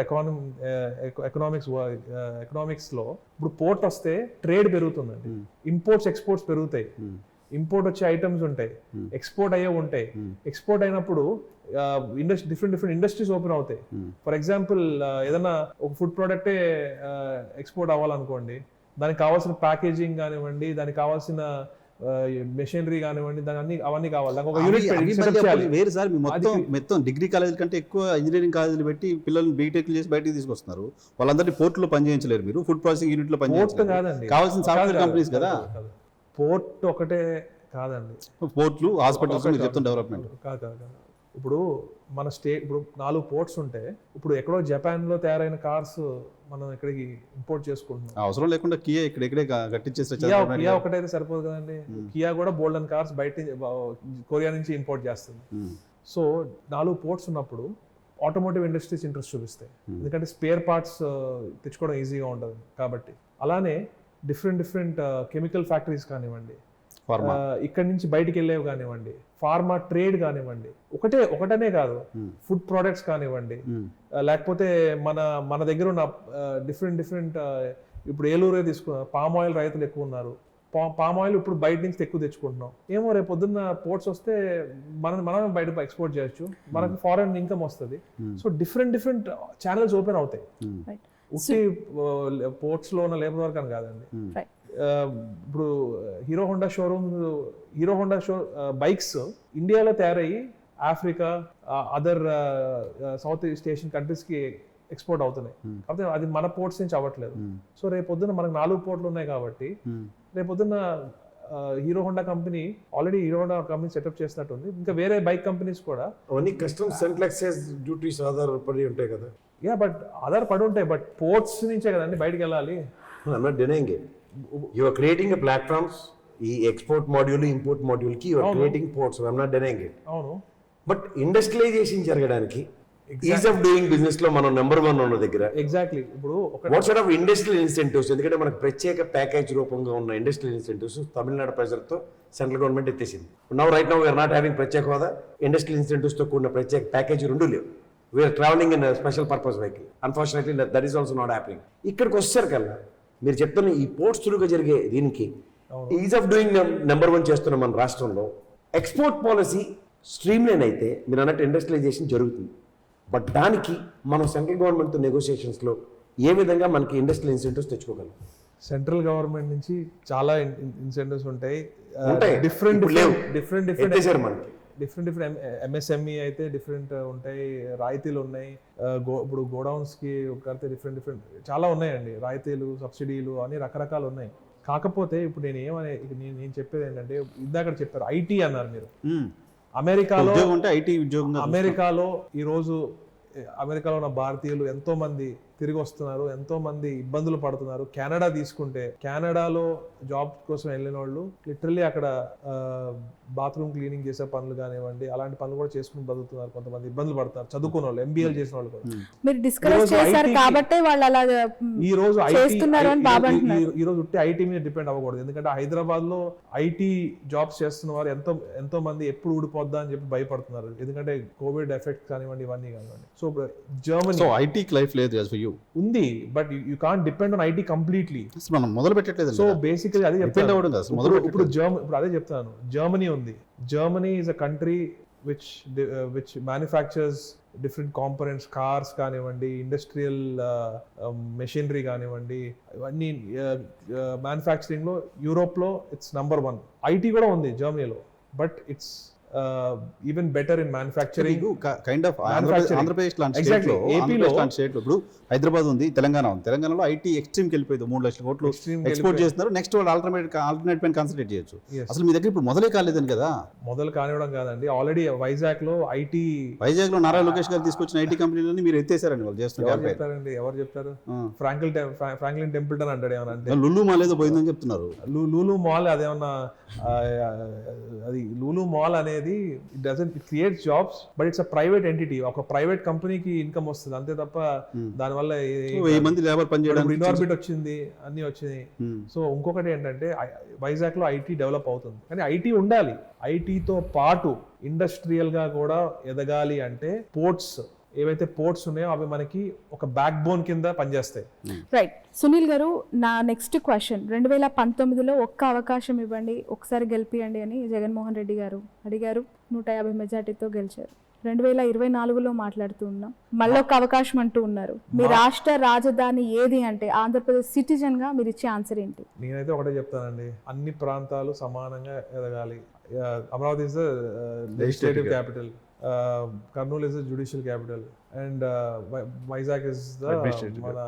Speaker 3: economics లో ఇప్పుడు పోర్ట్ వస్తే ట్రేడ్ పెరుగుతుందండి, ఇంపోర్ట్స్ ఎక్స్పోర్ట్స్ పెరుగుతాయి. ఇంపోర్ట్ వచ్చే ఐటమ్స్ ఉంటాయి, ఎక్స్పోర్ట్ అయ్యే ఉంటాయి. ఎక్స్పోర్ట్ అయినప్పుడు డిఫరెంట్ ఇండస్ట్రీస్ ఓపెన్ అవుతాయి. ఫర్ ఎగ్జాంపుల్ ఏదైనా ఒక ఫుడ్ ప్రోడక్టే ఎక్స్పోర్ట్ అవ్వాలనుకోండి, దానికి కావాల్సిన ప్యాకేజింగ్ కానివ్వండి, దానికి కావాల్సిన మెషినరీ కానివ్వండి, అవన్నీ కావాలి. దానికి ఒక యూనిట్
Speaker 4: వేరు సార్. మొత్తం డిగ్రీ కాలేజీల కంటే ఎక్కువ ఇంజనీరింగ్ కాలేజీలు పెట్టి పిల్లల్ని బీటెక్ చేసి బయటకి తీసుకొస్తున్నారు. వాళ్ళందరినీ పోర్టులో పనిచేయించలేరు మీరు, ఫుడ్ ప్రాసెసింగ్ యూనిట్ లో పనిచేయించలేరు. కావాల్సిన సాఫ్ట్వేర్ కంపెనీస్ కదా.
Speaker 3: పోర్ట్ ఒకటే కాదండి,
Speaker 4: పోర్ట్లు, హాస్పిటల్స్ చెప్తున్న డెవలప్మెంట్
Speaker 3: కాదు. ఇప్పుడు మన స్టేట్ ఇప్పుడు 4 పోర్ట్స్ ఉంటే ఇప్పుడు ఎక్కడో జపాన్లో తయారైన కార్స్ మనం ఇక్కడికి ఇంపోర్ట్ చేసుకుంటున్నాం.
Speaker 4: అవసరం లేకుండా కియా ఇక్కడే కట్టించేస్తే
Speaker 3: కియా ఒకటైతే సరిపోదు కదండి. కియా కూడా బోల్డన్ కార్స్ బయట కొరియా నుంచి ఇంపోర్ట్ చేస్తుంది. సో 4 పోర్ట్స్ ఉన్నప్పుడు ఆటోమోటివ్ ఇండస్ట్రీస్ ఇంట్రెస్ట్ చూపిస్తాయి, ఎందుకంటే స్పేర్ పార్ట్స్ తెచ్చుకోవడం ఈజీగా ఉంటుంది కాబట్టి. అలానే డిఫరెంట్ కెమికల్ ఫ్యాక్టరీస్ కానివ్వండి, ఇక్కడి నుంచి బయటికి వెళ్ళేవి కానివ్వండి, ఫార్మా ట్రేడ్ కానివ్వండి, ఒకటనే కాదు, ఫుడ్ ప్రోడక్ట్స్ కానివ్వండి, లేకపోతే మన దగ్గర ఉన్న డిఫరెంట్ ఇప్పుడు ఏలూరే తీసుకున్న పామ్ ఆయిల్ రైతులు ఎక్కువ ఉన్నారు. పామ్ ఆయిల్ ఇప్పుడు బయట నుంచి ఎక్కువ తెచ్చుకుంటున్నాం. ఏమో రేపు పొద్దున్న పోర్ట్స్ వస్తే మనం బయట ఎక్స్పోర్ట్ చేయొచ్చు, మనకు ఫారెన్ ఇన్కమ్ వస్తుంది. సో డిఫరెంట్ ఛానల్స్ ఓపెన్ అవుతాయి. ఉట్టి పోర్ట్స్ లో ఉన్న లేబర్ వర్క్ అని కాదండి. ఇప్పుడు హీరో హోండా బైక్స్ ఇండియాలో తయారయ్యి Africa, other south east Asian countries కి ఎక్స్పోర్ట్ అవుతున్నాయి. కాకపోతే అది మన పోర్ట్స్ నుంచి అవ్వట్లేదు. సో రేపొద్దున మనకు 4 పోర్ట్లు ఉన్నాయి కాబట్టి రేపొద్దున Hero Honda company already setup చేసినట్టుంది. ఇంకా వేరే బైక్ కంపెనీస్ కూడా
Speaker 2: అవన్నీ కస్టమ్స్ సెంట్రల్ ఎక్సైజ్ డ్యూటీస్ ఆధారపడి ఉంటాయి కదా.
Speaker 3: బట్ ఆధారపడి ఉంటాయి, బట్ పోర్ట్స్ నుంచే కదండి బయటకు వెళ్ళాలి.
Speaker 2: I'm not denying it. You are creating a platforms, ఈ ఎక్స్పోర్ట్ మాడ్యూల్ ఇంపోర్ట్ మాడ్యూల్ కి you are creating ports. I'm not denying it.
Speaker 3: అవును,
Speaker 2: బట్ ఇండస్ట్రియలైజేషన్ జరగడానికి ఈజ్ ఆఫ్ డూయింగ్ బిజినెస్ లో మనం నెంబర్ 1 ఉన్న దగ్గర
Speaker 3: ఎగ్జాక్ట్లీ. ఇప్పుడు
Speaker 2: what sort of industrial incentives, ఎందుకంటే మనకు ప్రత్యేక ప్యాకేజ్ రూపంగా ఉన్న ఇండస్ట్రియల్ ఇన్సెంటివ్స్ తమిళనాడు ప్రజలతో సెంట్రల్ గవర్నమెంట్ ఎత్తేసింది. Right now we are not having ప్రత్యేక హోదా, ఇండస్ట్రియల్ ఇన్సెంటివ్స్ తో కూడిన ప్రత్యేక ప్యాకేజ్ 2 లేవు. We are travelling in special purpose vehicle. Unfortunately that is also not happening. ఇక్కడికి వచ్చేసరి కల్లా మీరు చెప్తున్న ఈ పోర్ట్స్ త్రూగా జరిగే దీనికి ఈజ్ ఆఫ్ డూయింగ్ నెంబర్ 1 చేస్తున్న మన రాష్ట్రంలో ఎక్స్పోర్ట్ పాలసీ స్ట్రీమ్ లైన్ అయితే మీరు అన్నట్టు ఇండస్ట్రియలైజేషన్ జరుగుతుంది. బట్ దానికి మనం సెంట్రల్ గవర్నమెంట్తో నెగోషియేషన్స్లో ఏ విధంగా మనకి ఇండస్ట్రియల్ ఇన్సెంటివ్స్ తెచ్చుకోగలం?
Speaker 3: సెంట్రల్ గవర్నమెంట్ నుంచి చాలా ఇన్సెంటివ్స్ ఉంటాయి.
Speaker 2: డిఫరెంట్
Speaker 3: ఎంఎస్ఎంఈ అయితే డిఫరెంట్ ఉంటాయి, రాయితీలు ఉన్నాయి. ఇప్పుడు గోడౌన్స్ కి కడితే డిఫరెంట్ చాలా ఉన్నాయండి, రాయితీలు, సబ్సిడీలు అని రకరకాలు ఉన్నాయి. కాకపోతే ఇప్పుడు నేను చెప్పేది ఏంటంటే, ఇందాక చెప్పారు ఐటీ అన్నారు మీరు. అమెరికాలో ఈరోజు అమెరికాలో ఉన్న భారతీయులు ఎంతో మంది తిరిగి వస్తున్నారు, ఎంతో మంది ఇబ్బందులు పడుతున్నారు. కెనడా తీసుకుంటే, కెనడాలో జాబ్ కోసం వెళ్ళిన వాళ్ళు లిటరల్లీ అక్కడ బాత్రూమ్ క్లీనింగ్ చేసే పనులు కానివ్వండి, అలాంటి పనులు కూడా చేసుకుని బతుకుతున్నారు. కొంతమంది ఇబ్బందులు పడుతున్నారు, చదువుకున్న వాళ్ళు, ఎంబీఏలు చేసిన వాళ్ళు కూడా.
Speaker 1: మీరు డిస్కస్ చేశారు కాబట్టి వాళ్ళు అలా
Speaker 3: ఈ రోజు ఐటీ మీద డిపెండ్ అవ్వకూడదు. ఎందుకంటే హైదరాబాద్ లో ఐటీ జాబ్స్ చేస్తున్న వారు ఎంతో మంది ఎప్పుడు ఊడిపోద్దా అని చెప్పి భయపడుతున్నారు, ఎందుకంటే కోవిడ్ ఎఫెక్ట్ కానివ్వండి, ఇవన్నీ కానివ్వండి. సో జర్మనీ
Speaker 4: ఐటీ లైఫ్ లేదు
Speaker 3: ఉంది, but you can't depend on IT completely.
Speaker 4: మనం మొదలు పెట్టట్లేదు.
Speaker 3: సో బేసికలీ అదే చెప్తాను. ఇప్పుడు అదే చెప్తాను, జర్మనీ ఉంది. Germany is a country which manufactures different components, cars కానివ్వండి, ఇండస్ట్రియల్ మెషినరీ కానివ్వండి, ఇవన్నీ మ్యానుఫ్యాక్చరింగ్ లో యూరోప్ లో ఇట్స్ నంబర్ 1. ఐటీ కూడా ఉంది జర్మనీలో, but it's even better in manufacturing.
Speaker 4: Kind of Andhra Pradesh లాంటి స్టేట్ లో, ఇప్పుడు హైదరాబాద్ ఉంది, తెలంగాణ ఉంది. తెలంగాణలో ఐటీ ఎక్స్ట్రీమ్కి వెళ్ళిపోయింది, 3 లక్షల కోట్లు ఎక్స్పోర్ట్ చేస్తున్నారు. నెక్స్ట్ వాళ్ళు ఆల్టర్నేట్ పైన కాన్సన్ట్రేట్ చేయొచ్చు. అసలు మీ దగ్గర ఇప్పుడు మొదలే కాలేదని కదా.
Speaker 3: మొదలు కానివ్వడం కాదండి, ఆల్రెడీ వైజాగ్ లో
Speaker 4: నారా లోకేష్ గారు తీసుకొచ్చిన ఐటీ కంపెనీలని మీరు ఎత్తేసారని వాళ్ళు చేస్తున్నారు.
Speaker 3: ఎవరు చెప్తారు? ఫ్రాంక్లిన్ టెంపుల్టన్ అంటాడు ఏమన్నా,
Speaker 4: లులు మాల్ ఏదో పోయిందని చెప్తున్నారు.
Speaker 3: లూలు మాల్ అదేమన్నా, అది లూలు మాల్ అనేది it doesn't create jobs, but it's a private entity. ఒక ప్రైవేట్ కంపెనీకి ఇన్కమ్ వస్తుంది అంతే తప్ప దానివల్ల
Speaker 4: 1000 మంది లేబర్ పనిచేయడానికి
Speaker 3: ఇన్ఆర్బిట్ వచ్చింది, అన్ని వచ్చినాయి. సో ఇంకొకటి ఏంటంటే వైజాగ్ లో ఐటీ డెవలప్ అవుతుంది, కానీ ఐటీ ఉండాలి. ఐటీతో పాటు ఇండస్ట్రియల్ గా కూడా ఎదగాలి అంటే పోర్ట్స్, ఏవైతే పోర్ట్స్ ఉన్నాయో అవి మనకి ఒక బ్యాక్ బోన్ కింద పనిచేస్తాయి.
Speaker 1: రైట్. సునీల్ గారు, నా నెక్స్ట్ క్వశ్చన్, 2019లో ఒక్క అవకాశం ఇవ్వండి, ఒకసారి గెలిపియండి అని జగన్మోహన్ రెడ్డి గారు అడిగారు. 150 మెజార్టీతో గెలిచారు. 2024లో మాట్లాడుతూ ఉన్నాం, మళ్ళీ ఒక అవకాశం అంటూ ఉన్నారు. మీ రాష్ట్ర రాజధాని ఏది అంటే ఆంధ్రప్రదేశ్ సిటిజన్ గా మీరు ఇచ్చే ఆన్సర్ ఏంటి?
Speaker 3: నేనైతే ఒకటే చెప్తానండి, అన్ని ప్రాంతాలు సమానంగా ఎదగాలి. Amaravati is the legislative capital, Kurnool is the judicial capital, and Vizag is the మన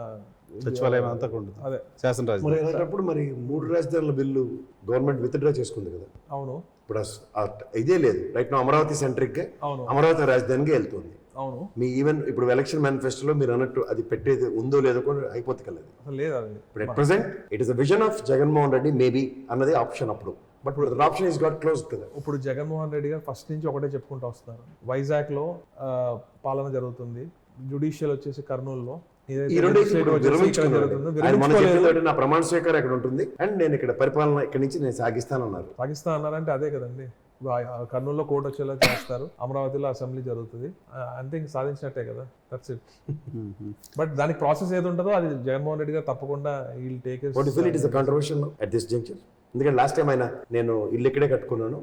Speaker 4: సచివాలయం అంతా కూడా ఉంటుంది.
Speaker 3: అదే
Speaker 4: శాసన
Speaker 2: మరి
Speaker 4: రాజధాని.
Speaker 2: అలాంటప్పుడు మరి 3 రాజధానుల బిల్లు గవర్నమెంట్ విత్డ్రా చేసుకుంది కదా,
Speaker 3: అవును
Speaker 2: ఇప్పుడు ఇదే లేదు. రైట్ నా అమరావతి సెంట్రిక్
Speaker 3: అవును
Speaker 2: అమరావతి రాజధానికి వెళ్తుంది.
Speaker 3: అవును
Speaker 2: మీ ఈవెన్ ఇప్పుడు ఎలక్షన్ మేనిఫెస్టోలో మీరు అన్నట్టు అది పెట్టేది ఉందో లేదో కూడా హైపోథికల్ అది.
Speaker 3: అసలు లేదు అది.
Speaker 2: ఇప్పుడు at present it is the vision of Jaganmohan Reddy maybe అన్నది ఆప్షన్ అప్పుడు, బట్ ఇప్పుడు ఆప్షన్ ఇస్ గాట్ క్లోజ్ కదా.
Speaker 3: ఇప్పుడు జగన్మోహన్ రెడ్డి గారు ఫస్ట్ నుంచి ఒకటే చెప్పుకుంటూ వస్తున్నారు, వైజాగ్లో పాలన జరుగుతుంది, జుడిషియల్ వచ్చేసి కర్నూలులో,
Speaker 2: ఈ రెండు ఆయన మన చెప్పిన నా ప్రమాణ స్వీకారం ఎక్కడ ఉంటుంది అండ్ నేను ఇక్కడ పరిపాలన ఇక్కడ నుంచి నేను సాగిస్తానన్నారు.
Speaker 3: పాకిస్తాన్ అన్నారంటే అదే కదండి. కర్నూలులో కోర్టు వచ్చేలా చేస్తారు, అమరావతిలో అసెంబ్లీ జరుగుతుంది, అంతే ఇంక సాధించినట్టే కదా, దట్స్ ఇట్. బట్ దానికి ప్రాసెస్ ఏది ఉంటుందో అది జగన్మోహన్ రెడ్డి గారు తప్పకుండా we'll take
Speaker 2: it is controversial at this juncture. ఎందుకంటే లాస్ట్ టైం ఆయన నేను ఇల్లు ఇక్కడే కట్టుకున్నాను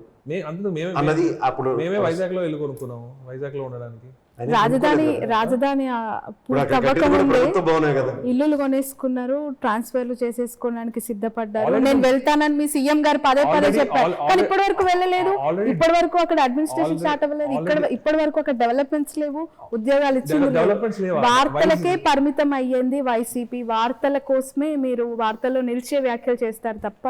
Speaker 2: అన్నది అప్పుడు
Speaker 3: మేమే వైజాగ్ లో ఇల్లు కొనుక్కున్నాము, వైజాగ్ లో ఉండడానికి.
Speaker 1: రాజధాని ఇల్లులు కొనేసుకున్నారు, ట్రాన్స్ఫర్లు చేసేసుకోవడానికి సిద్ధపడ్డారు. నేను వెళ్తానని మీ సీఎం గారు పదే చెప్పారు, కానీ ఇప్పటి వరకు వెళ్ళలేదు. ఇప్పటి వరకు అక్కడ అడ్మినిస్ట్రేషన్ స్టార్ట్ అవ్వలేదు, ఇప్పటి వరకు అక్కడ డెవలప్మెంట్స్ లేవు, ఉద్యోగాలు ఇచ్చింది వార్తలకే పరిమితం అయ్యింది వైసీపీ. వార్తల కోసమే మీరు వార్తల్లో నిలిచే వ్యాఖ్యలు చేస్తారు తప్ప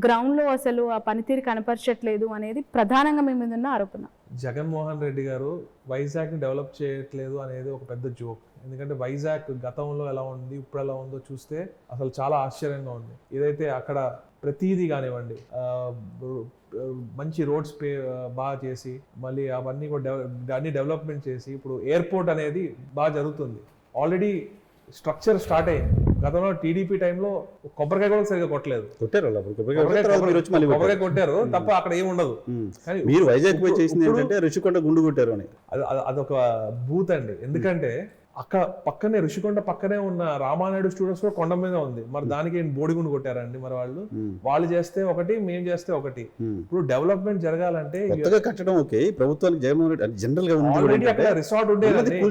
Speaker 1: గ్రౌండ్ లో అసలు ఆ పనితీరు కనపరచట్లేదు అనేది ప్రధానంగా మీ మీద ఉన్న ఆరోపణ.
Speaker 3: జగన్మోహన్ రెడ్డి గారు వైజాగ్ ని డెవలప్ చేయట్లేదు అనేది ఒక పెద్ద జోక్. ఎందుకంటే వైజాగ్ గతంలో ఎలా ఉంది ఇప్పుడు ఎలా ఉందో చూస్తే అసలు చాలా ఆశ్చర్యంగా ఉంది. ఏదైతే అక్కడ ప్రతిదీ కానివ్వండి, మంచి రోడ్స్ బాగా చేసి మళ్ళీ అవన్నీ కూడా అన్ని డెవలప్మెంట్ చేసి ఇప్పుడు ఎయిర్పోర్ట్ అనేది బాగా జరుగుతుంది. ఆల్రెడీ స్ట్రక్చర్ స్టార్ట్ అయ్యింది. గతంలో టీడీపీ టైంలో కొబ్బరికాయ కూడా సరిగ్గా కొట్టలేదు, కొబ్బరికాయ కొట్టారు తప్ప అక్కడ ఏమి ఉండదు.
Speaker 4: కానీ మీరు వైజాగ్ పోయి చేసింది ఏంటంటే రుషికొండ గుండు కొట్టారు అని.
Speaker 3: అదొక బూత్ అండి. ఎందుకంటే అక్కడ పక్కనే రుషికొండ పక్కనే ఉన్న రామానాయుడు స్టూడియోస్ కూడా కొండ మీద ఉంది. మరి దానికి బోడిగుండు కొట్టారండి మరి వాళ్ళు చేస్తే ఒకటి, మేము చేస్తే ఒకటి. ఇప్పుడు డెవలప్మెంట్ జరగాలంటే
Speaker 4: కట్టడం ఓకే, ప్రభుత్వానికి జగన్మోహన్ రెడ్డి జనరల్ గా
Speaker 3: ఆల్రెడీ అక్కడ రిసార్ట్ ఉండేది,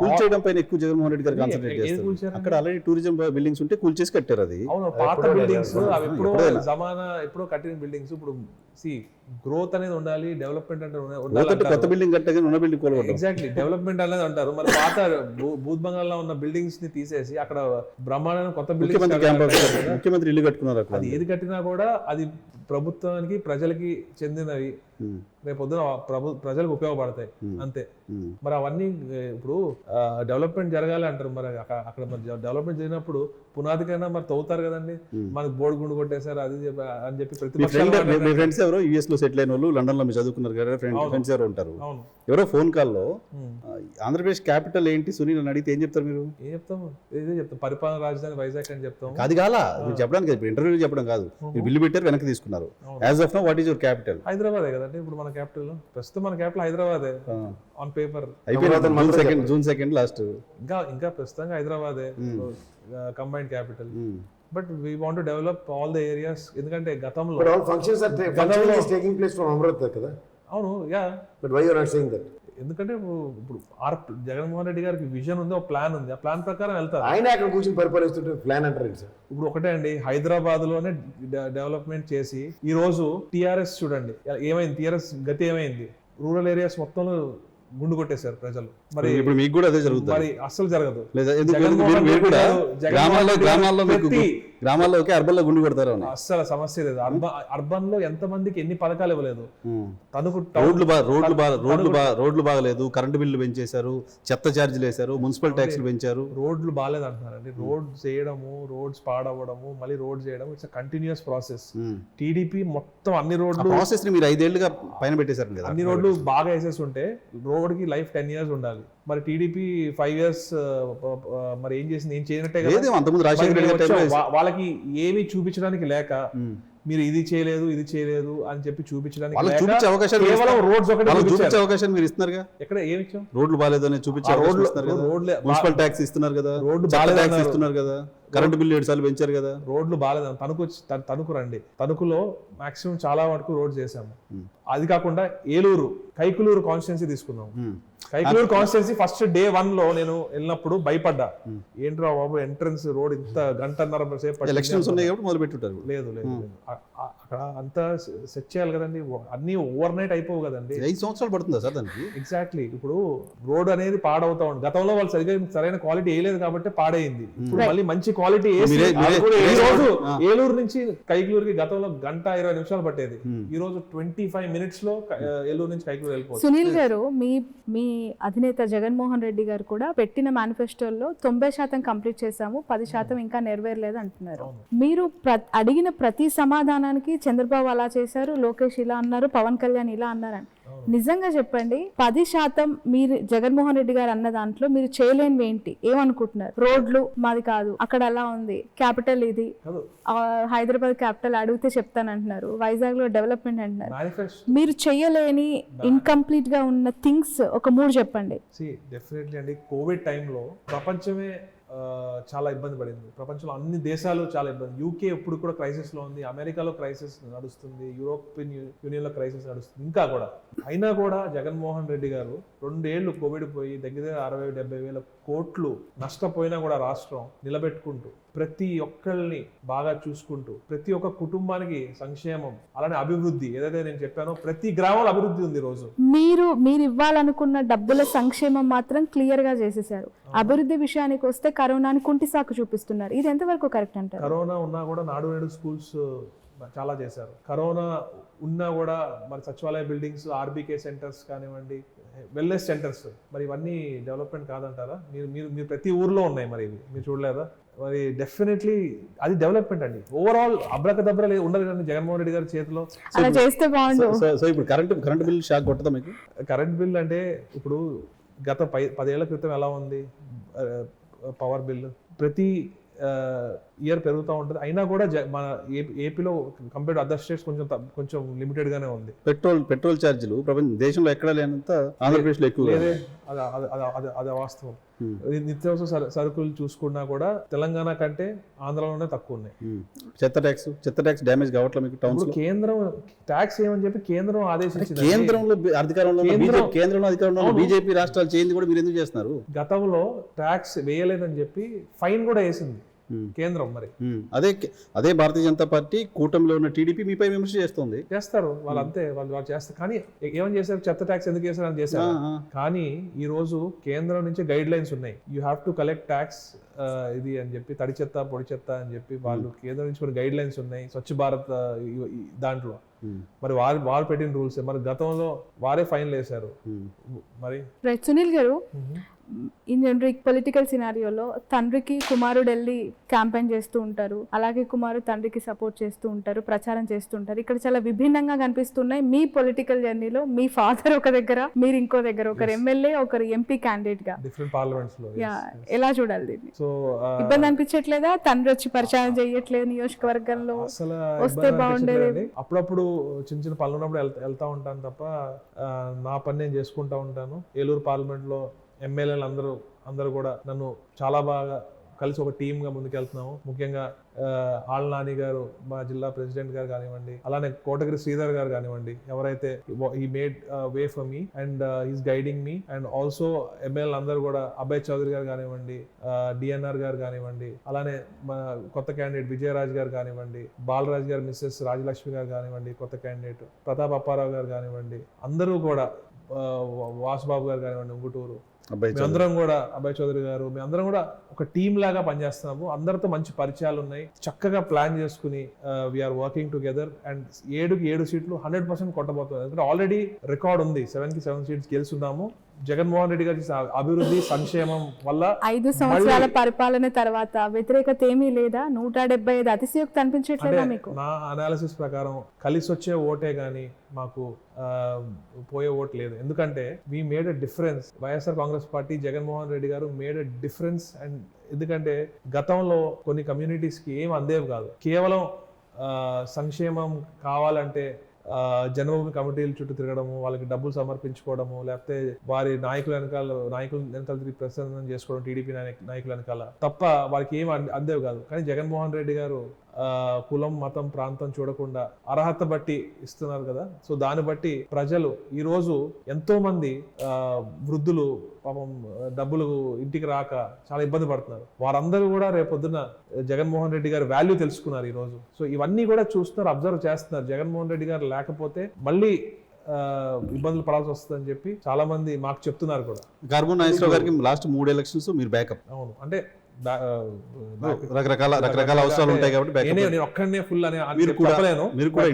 Speaker 4: కూల్చేయడం పైన ఎక్కువ జగన్మోహన్ రెడ్డి గారు కాన్సన్ట్రేట్ చేస్తారు. అక్కడ ఆల్రెడీ టూరిజం బిల్డింగ్స్ ఉంటే కూల్చేసి కట్టారు. అది
Speaker 3: అవును, పాత బిల్డింగ్స్ అవి ఎప్పుడో జమానా ఎప్పుడో కట్టిన బిల్డింగ్స్. ఇప్పుడు గ్రోత్ అనేది ఉండాలి, డెవలప్మెంట్ అంటే
Speaker 4: కొత్త బిల్డింగ్ కట్టే ఉన్న బిల్డింగ్ కోల్పోవడం.
Speaker 3: ఎగ్జాక్ట్లీ డెవలప్మెంట్ అనేది అంటారు. మరి పాత భూత్ బంగాల్లో ఉన్న బిల్డింగ్స్ ని తీసేసి అక్కడ బ్రహ్మాండమైన కొత్త బిల్డింగ్
Speaker 4: ముఖ్యమంత్రి ఇల్లు కట్టుకున్నారు.
Speaker 3: అది ఏది కట్టినా కూడా అది ప్రభుత్వానికి ప్రజలకి చెందినవి, రేపు పొద్దున ప్రజలకు ఉపయోగపడతాయి అంతే. మరి అవన్నీ ఇప్పుడు డెవలప్మెంట్ జరగాలి అంటారు. మరి అక్కడ మరి డెవలప్మెంట్ జరిగినప్పుడు పునాదికైనా మరి తవ్వుతారు కదండి. మనకు బోర్డు గుండు కొట్టేశారు అది అని చెప్పి
Speaker 4: ఫ్రెండ్స్ ఎవరో యుఎస్ లో సెటిల్ అయిన వాళ్ళు, లండన్ లో మీరు చదువుకున్నారు కదా, ఫ్రెండ్స్ ఎవరో ఉంటారు. ఎవరో ఫోన్ కాల్లో ఆంధ్రప్రదేశ్ క్యాపిటల్ ఏంటి సునీల్ అని అడిగితే ఏం చెప్తారు మీరు?
Speaker 3: ఏం చెప్తాము? ఇదే చెప్తాం, పరిపాలన రాజధాని వైజాగ్ అని చెప్తాం.
Speaker 4: అది కాలా మీరు చెప్పడానికి, ఇంటర్వ్యూ చెప్పడం కాదు. మీరు బిల్లు పెట్టారు, వెనక్కి తీసుకున్నారు. As of now what is your capital?
Speaker 3: హైదరాబాదే కదండి ఇప్పుడు మన క్యాపిటల్. ప్రస్తుతం మన క్యాపిటల్ హైదరాబాదే ఆన్ పేపర్.
Speaker 4: June 2 last.
Speaker 3: ఇంకా ప్రస్తుతంగా హైదరాబాదే combined capital. But we want to develop all the areas. ఎందుకంటే గతంలో అవును yeah,
Speaker 2: but why you are not saying that?
Speaker 3: ఎందుకంటే ఇప్పుడు జగన్మోహన్ రెడ్డి గారికి విజన్ ఉంది, ఒక ప్లాన్ ఉంది, ఆ ప్లాన్ ప్రకారం వెళ్తారు.
Speaker 2: ఆయన అక్కడ కూర్చొని పరిపాలిస్తుంటే ప్లాన్ అంటారు సార్.
Speaker 3: ఇప్పుడు ఒకటే అండి, హైదరాబాద్ లోనే డెవలప్మెంట్ చేసి ఈ రోజు టీఆర్ఎస్ చూడండి ఏమైంది, టీఆర్ఎస్ గతి ఏమైంది. రూరల్ ఏరియాస్ మొత్తంలో గుండు కొట్టేశారు ప్రజలు. మరి
Speaker 4: ఇప్పుడు మీకు కూడా అదే జరుగుతుంది.
Speaker 3: మరి అస్సలు జరగదు.
Speaker 4: గ్రామాల్లో అర్బన్ లో గుండు కొడతారు.
Speaker 3: అస్సలు సమస్య లేదు. అర్బన్ లో ఎంత మందికి ఎన్ని పథకాలు ఇవ్వలేదు.
Speaker 4: రోడ్లు బాగలేదు, కరెంటు బిల్లు పెంచేశారు, చెత్త ఛార్జీలు వేశారు, మున్సిపల్ ట్యాక్స్లు పెంచారు.
Speaker 3: రోడ్లు బాగాలేదు అంటున్నారండి. రోడ్ చేయడము, రోడ్స్ పాడవడము, మళ్ళీ రోడ్ చేయడం, ఇట్స్ కంటిన్యూస్ ప్రాసెస్. టీడీపీ మొత్తం అన్ని రోడ్లు
Speaker 4: ప్రాసెస్ ని మీరు 5 ఏళ్లుగా పైన పెట్టేశారు కదా.
Speaker 3: అన్ని రోడ్లు బాగా వేసేసి ఉంటే రోడ్ కి లైఫ్ 10 years ఉండాలి. మరి టీడీపీ 5 years మరి ఏం చేసింది? ఏం చేయనట్టే వాళ్ళకి ఏమీ చూపించడానికి లేక మీరు ఇది చేయలేదు ఇది చేయలేదు అని చెప్పి చూపించడానికి కేవలం రోడ్స్ ఒకటి
Speaker 4: అవకాశం మీరు ఇస్తున్నారు. ఎక్కడ ఏమి ఇచ్చాం? రోడ్లు బాగాలేదు అని చూపించారు. మున్సిపల్ ట్యాక్స్ ఇస్తున్నారు కదా, రోడ్లు బాగాలేదు ఇస్తున్నారు కదా, కరెంటు బిల్లు 7 సార్లు పెంచారు కదా.
Speaker 3: రోడ్లు బాగాలేదు. తణుకు రండి, తణుకులో మాక్సిమం చాలా వరకు రోడ్ చేసాము. అది కాకుండా ఏలూరు, కైకులూరు కాన్స్టిట్యున్సీ తీసుకున్నాము. కైకలూరు కాన్స్టిట్యున్సీ ఫస్ట్ డే 1 లో నేను వెళ్ళినప్పుడు భయపడ్డా, ఏంట్రా బాబు ఎంట్రన్స్ రోడ్ ఇంత గంటన్నర సేపు పట్టింది.
Speaker 4: ఎలక్షన్స్ ఉన్నాయి కాబట్టి మొదలు పెట్టుంటారు.
Speaker 3: లేదు అక్కడ అంతా సెట్ చేయాలి కదండి, అన్ని ఓవర్ నైట్ అయిపోవు కదండి.
Speaker 4: 5 సంవత్సరాలు పడుతుందా సార్ దానికి?
Speaker 3: ఎగ్జాక్ట్లీ. ఇప్పుడు రోడ్ అనేది పాడవుతా ఉంది. గతంలో వాళ్ళు సరైన క్వాలిటీ వేయలేదు కాబట్టి పాడైంది. ఇప్పుడు మళ్ళీ మంచి క్వాలిటీ వేసి ఈ రోజు ఏలూరు నుంచి కైకలూరుకి గతంలో 1:20 నిమిషాలు పట్టేది, ఈ రోజు 25 minutes లో ఏలూరు నుంచి కైకలూరు వెళ్ళిపోతుంది.
Speaker 1: సునీల్ గారు, మీ అధినేత జగన్మోహన్ రెడ్డి గారు కూడా పెట్టిన మేనిఫెస్టోలో 90% కంప్లీట్ చేశాము, 10% ఇంకా నెరవేరలేదు అంటున్నారు. మీరు అడిగిన ప్రతి సమాధానానికి చంద్రబాబు అలా చేశారు, లోకేష్ ఇలా అన్నారు, పవన్ కళ్యాణ్ ఇలా అన్నారని. నిజంగా చెప్పండి, 10% మీరు జగన్మోహన్ రెడ్డి గారు అన్న దాంట్లో మీరు చేయలేనివి ఏంటి? ఏమనుకుంటున్నారు? రోడ్లు మాది కాదు, అక్కడ అలా ఉంది, క్యాపిటల్ ఇది, హైదరాబాద్ క్యాపిటల్ అడిగితే చెప్తానంటున్నారు, వైజాగ్ లో డెవలప్మెంట్ అంటున్నారు. మీరు చేయలేని ఇన్కంప్లీట్ గా ఉన్న థింగ్స్ ఒక 3 చెప్పండి.
Speaker 3: డెఫినెట్లీ అండి, కోవిడ్ టైంలో ప్రపంచమే చాలా ఇబ్బంది పడింది. ప్రపంచంలో అన్ని దేశాలు చాలా ఇబ్బంది. యూకే ఇప్పుడు కూడా క్రైసిస్ లో ఉంది, అమెరికాలో క్రైసిస్ నడుస్తుంది, యూరోపియన్ యూనియన్ లో క్రైసిస్ నడుస్తుంది, ఇంకా కూడా. అయినా కూడా జగన్మోహన్ రెడ్డి గారు 2 ఏళ్లు కోవిడ్ పోయి దగ్గర 60-70 వేల కోట్లు నష్టపోయినా కూడా రాష్ట్రం నిలబెట్టుకుంటూ, ప్రతి ఒక్కళ్ళని బాగా చూసుకుంటూ, ప్రతి ఒక్క కుటుంబానికి సంక్షేమం, అలానే అభివృద్ధి, ఏదైతే నేను చెప్పానో ప్రతి గ్రామంలో అభివృద్ధి ఉంది. రోజు
Speaker 1: మీరు ఇవ్వాలనుకున్న డబ్బుల సంక్షేమం మాత్రం క్లియర్ గా చేసేసారు. అభివృద్ధి విషయానికి వస్తే కరోనాని కుంటి సాకు చూపిస్తున్నారు. ఇది ఎంతవరకు కరెక్ట్ అంటారు?
Speaker 3: కరోనా ఉన్నా కూడా నాడు నేడు స్కూల్స్ చాలా చేశారు. కరోనా ఉన్నా కూడా మరి సచివాలయ బిల్డింగ్స్, ఆర్బీకే సెంటర్స్ కానివ్వండి, వెల్నెస్ సెంటర్స్, మరి ఇవన్నీ డెవలప్మెంట్ కాదంటారా? మీరు ప్రతి ఊర్లో ఉన్నాయి, మరి ఇవి మీరు చూడలేదా? మరి డెఫినెట్లీ అది డెవలప్మెంట్ అండి. ఓవరాల్ అబ్రకదబ్ర ఉండదు కానీ జగన్మోహన్ రెడ్డి గారి చేతిలో.
Speaker 1: అలా చేస్తే బాగుండు.
Speaker 4: సో ఇప్పుడు కరెంట్ బిల్ షాక్ కొట్టదా మీకు?
Speaker 3: కరెంట్ బిల్ అంటే ఇప్పుడు గత 10 ఏళ్ల క్రితం ఎలా ఉంది పవర్ బిల్? ప్రతి ఇయర్ పెరుగుతూ ఉంటుంది. అయినా కూడా మన ఏపీలో కంపేర్ టు అదర్ స్టేట్స్ కొంచెం లిమిటెడ్ గానే ఉంది.
Speaker 4: పెట్రోల్ ఛార్జీలు దేశంలో ఎక్కడ లేనంత ఆంధ్రప్రదేశ్ లో ఎక్కువ.
Speaker 3: అది వాస్తవం. నిత్యావసర సరుకులు చూసుకున్నా కూడా తెలంగాణ కంటే ఆంధ్రలోనే తక్కువ ఉన్నాయి.
Speaker 4: చెత్త ట్యాక్స్ డ్యామేజ్ కావట్లేదు మీకు టౌన్స్ లో?
Speaker 3: కేంద్రం ట్యాక్స్ ఏమని చెప్పి కేంద్రం ఆదేశించింది.
Speaker 4: కేంద్రంలో అధికారంలో బీజేపీ రాష్ట్రాలు చేయింది కూడా మీరు ఎందుకు చేస్తున్నారు?
Speaker 3: గతంలో ట్యాక్స్ వేయలేదని చెప్పి ఫైన్ కూడా వేసింది కేంద్రం. మరి
Speaker 4: అదే భారతీయ జనతా పార్టీ కూటమిలో ఉన్న టీడీపీ మీపై విమర్శ చేస్తారు.
Speaker 3: వాళ్ళు అంతే, వాళ్ళు చేస్తారు. కానీ ఏమని చేశారు? చెత్త ట్యాక్స్ ఎందుకు చేశారు అని చేశారు. కానీ ఈ రోజు కేంద్రం నుంచి గైడ్ లైన్స్ ఉన్నాయి, you have to collect tax ఇది అని చెప్పి, తడి చెత్త పొడి చెత్త అని చెప్పి వాళ్ళు కేంద్రం నుంచి కొన్ని గైడ్ లైన్స్ ఉన్నాయి. స్వచ్ఛ భారత్ దాంట్లో మరి వాళ్ళు పెట్టిన రూల్స్. మరి గతంలో వారే ఫైన్లు వేశారు. మరి
Speaker 1: సునీల్ గారు, ఇండియన్ పొలిటికల్ సినారియోలో తండ్రికి కుమారుడు వెళ్ళి క్యాంపెయిన్ చేస్తూ ఉంటారు, అలాగే కుమారుడు తండ్రికి సపోర్ట్ చేస్తూ ఉంటారు, ప్రచారం చేస్తూ ఉంటారు. ఇక్కడ చాలా విభిన్నంగా కనిపిస్తున్నాయి మీ పొలిటికల్ జర్నీలో. మీ ఫాదర్ ఒక దగ్గర, మీరు ఇంకో దగ్గర, ఒకరు ఎమ్మెల్యే, ఒకరు ఎంపీ క్యాండిడేట్ గా
Speaker 3: డిఫరెంట్ పార్లమెంట్స్ లో.
Speaker 1: ఎలా చూడాలి దీన్ని? సో ఇబ్బంది అనిపించట్లేదా? తండ్రి వచ్చి ప్రచారం చేయట్లేదు నియోజకవర్గంలో, వస్తే బాగుండేది.
Speaker 3: అప్పుడప్పుడు చిన్న పనులు ఉన్నప్పుడు వెళ్తా ఉంటాను తప్ప నా పని నేను చేసుకుంటా ఉంటాను. ఏలూరు పార్లమెంట్ లో ఎమ్మెల్యేలు అందరూ కూడా నన్ను చాలా బాగా కలిసి ఒక టీమ్ గా ముందుకెళ్తున్నాము. ముఖ్యంగా ఆళ్ళ నాని గారు, మా జిల్లా ప్రెసిడెంట్ గారు కానివ్వండి, అలానే కోటగిరి శ్రీధర్ గారు కానివ్వండి, ఎవరైతే he made way for me and he's guiding me. And also ఎమ్మెల్యేలు అందరూ కూడా అభయ్ చౌదరి గారు కానివ్వండి, డిఎన్ఆర్ గారు కానివ్వండి, అలానే మా కొత్త క్యాండిడేట్ విజయరాజ్ గారు కానివ్వండి, బాలరాజ్ గారు మిస్సెస్ రాజలక్ష్మి గారు కానివ్వండి, కొత్త క్యాండిడేట్ ప్రతాప్ అప్పారావు గారు కానివ్వండి, అందరూ కూడా వాసుబాబు గారు కానివ్వండి, ఉంగుటూరు, మేమందరం కూడా అభయ్ చౌదరి గారు, మేమందరం కూడా ఒక టీమ్ లాగా పనిచేస్తున్నాము. అందరితో మంచి పరిచయాలు ఉన్నాయి. చక్కగా ప్లాన్ చేసుకుని వీఆర్ వర్కింగ్ టుగెదర్. అండ్ 7 సీట్లు 100% కొట్టబోతుంది. ఎందుకంటే ఆల్రెడీ రికార్డ్ ఉంది, 7 సీట్స్ గెలుస్తున్నాము. జగన్మోహన్ రెడ్డి గారి అభివృద్ధి సంక్షేమం వల్ల
Speaker 1: 5 సంవత్సరాల పరిపాలన తర్వాత వ్యతిరేకత ఏమీ లేదా? 175 అతిశయోక్తి అనిపించట్లేదా మీకు?
Speaker 3: నా అనాలిసిస్ ప్రకారం కలిసి వచ్చే ఓటే గానీ మాకు పోయే ఓటు లేదు. ఎందుకంటే we made a difference. YSR Congress party, Jaganmohan Reddy గారు మేడ్ ఎ డిఫరెన్స్. అండ్ ఎందుకంటే గతంలో కొన్ని కమ్యూనిటీస్కి ఏం అందేవి కాదు. కేవలం సంక్షేమం కావాలంటే జన్మభూమి కమిటీల చుట్టూ తిరగడము, వాళ్ళకి డబ్బులు సమర్పించుకోవడము, లేకపోతే వారి నాయకుల వెనకాల తిరిగి ప్రసన్నం చేసుకోవడం, టీడీపీ నాయకుల వెనకాల తప్ప వారికి ఏం అందేవి కాదు. కానీ జగన్మోహన్ రెడ్డి గారు కులం, మతం, ప్రాంతం చూడకుండా అర్హత బట్టి ఇస్తున్నారు కదా. సో దాన్ని బట్టి ప్రజలు ఈ రోజు ఎంతో మంది వృద్ధులు పాపం డబ్బులు ఇంటికి రాక చాలా ఇబ్బంది పడుతున్నారు. వారందరూ కూడా రేపొద్దున జగన్మోహన్ రెడ్డి గారి వాల్యూ తెలుసుకున్నారు ఈ రోజు. సో ఇవన్నీ కూడా చూస్తున్నారు, అబ్జర్వ్ చేస్తున్నారు. జగన్మోహన్ రెడ్డి గారు లేకపోతే మళ్ళీ ఇబ్బందులు పడాల్సి వస్తుందని చెప్పి చాలా మంది మాకు చెప్తున్నారు కూడా.
Speaker 4: కార్మూర్ నాగేశ్వరరావు గారికి లాస్ట్ 3 ఎలక్షన్స్ మీరు బ్యాకప్.
Speaker 3: అవును, అంటే
Speaker 4: రకరకాల అవసరాలు ఉంటాయి కాబట్టి
Speaker 3: నేను ఒక్కడనే ఫుల్ అని
Speaker 4: మీరు కూడా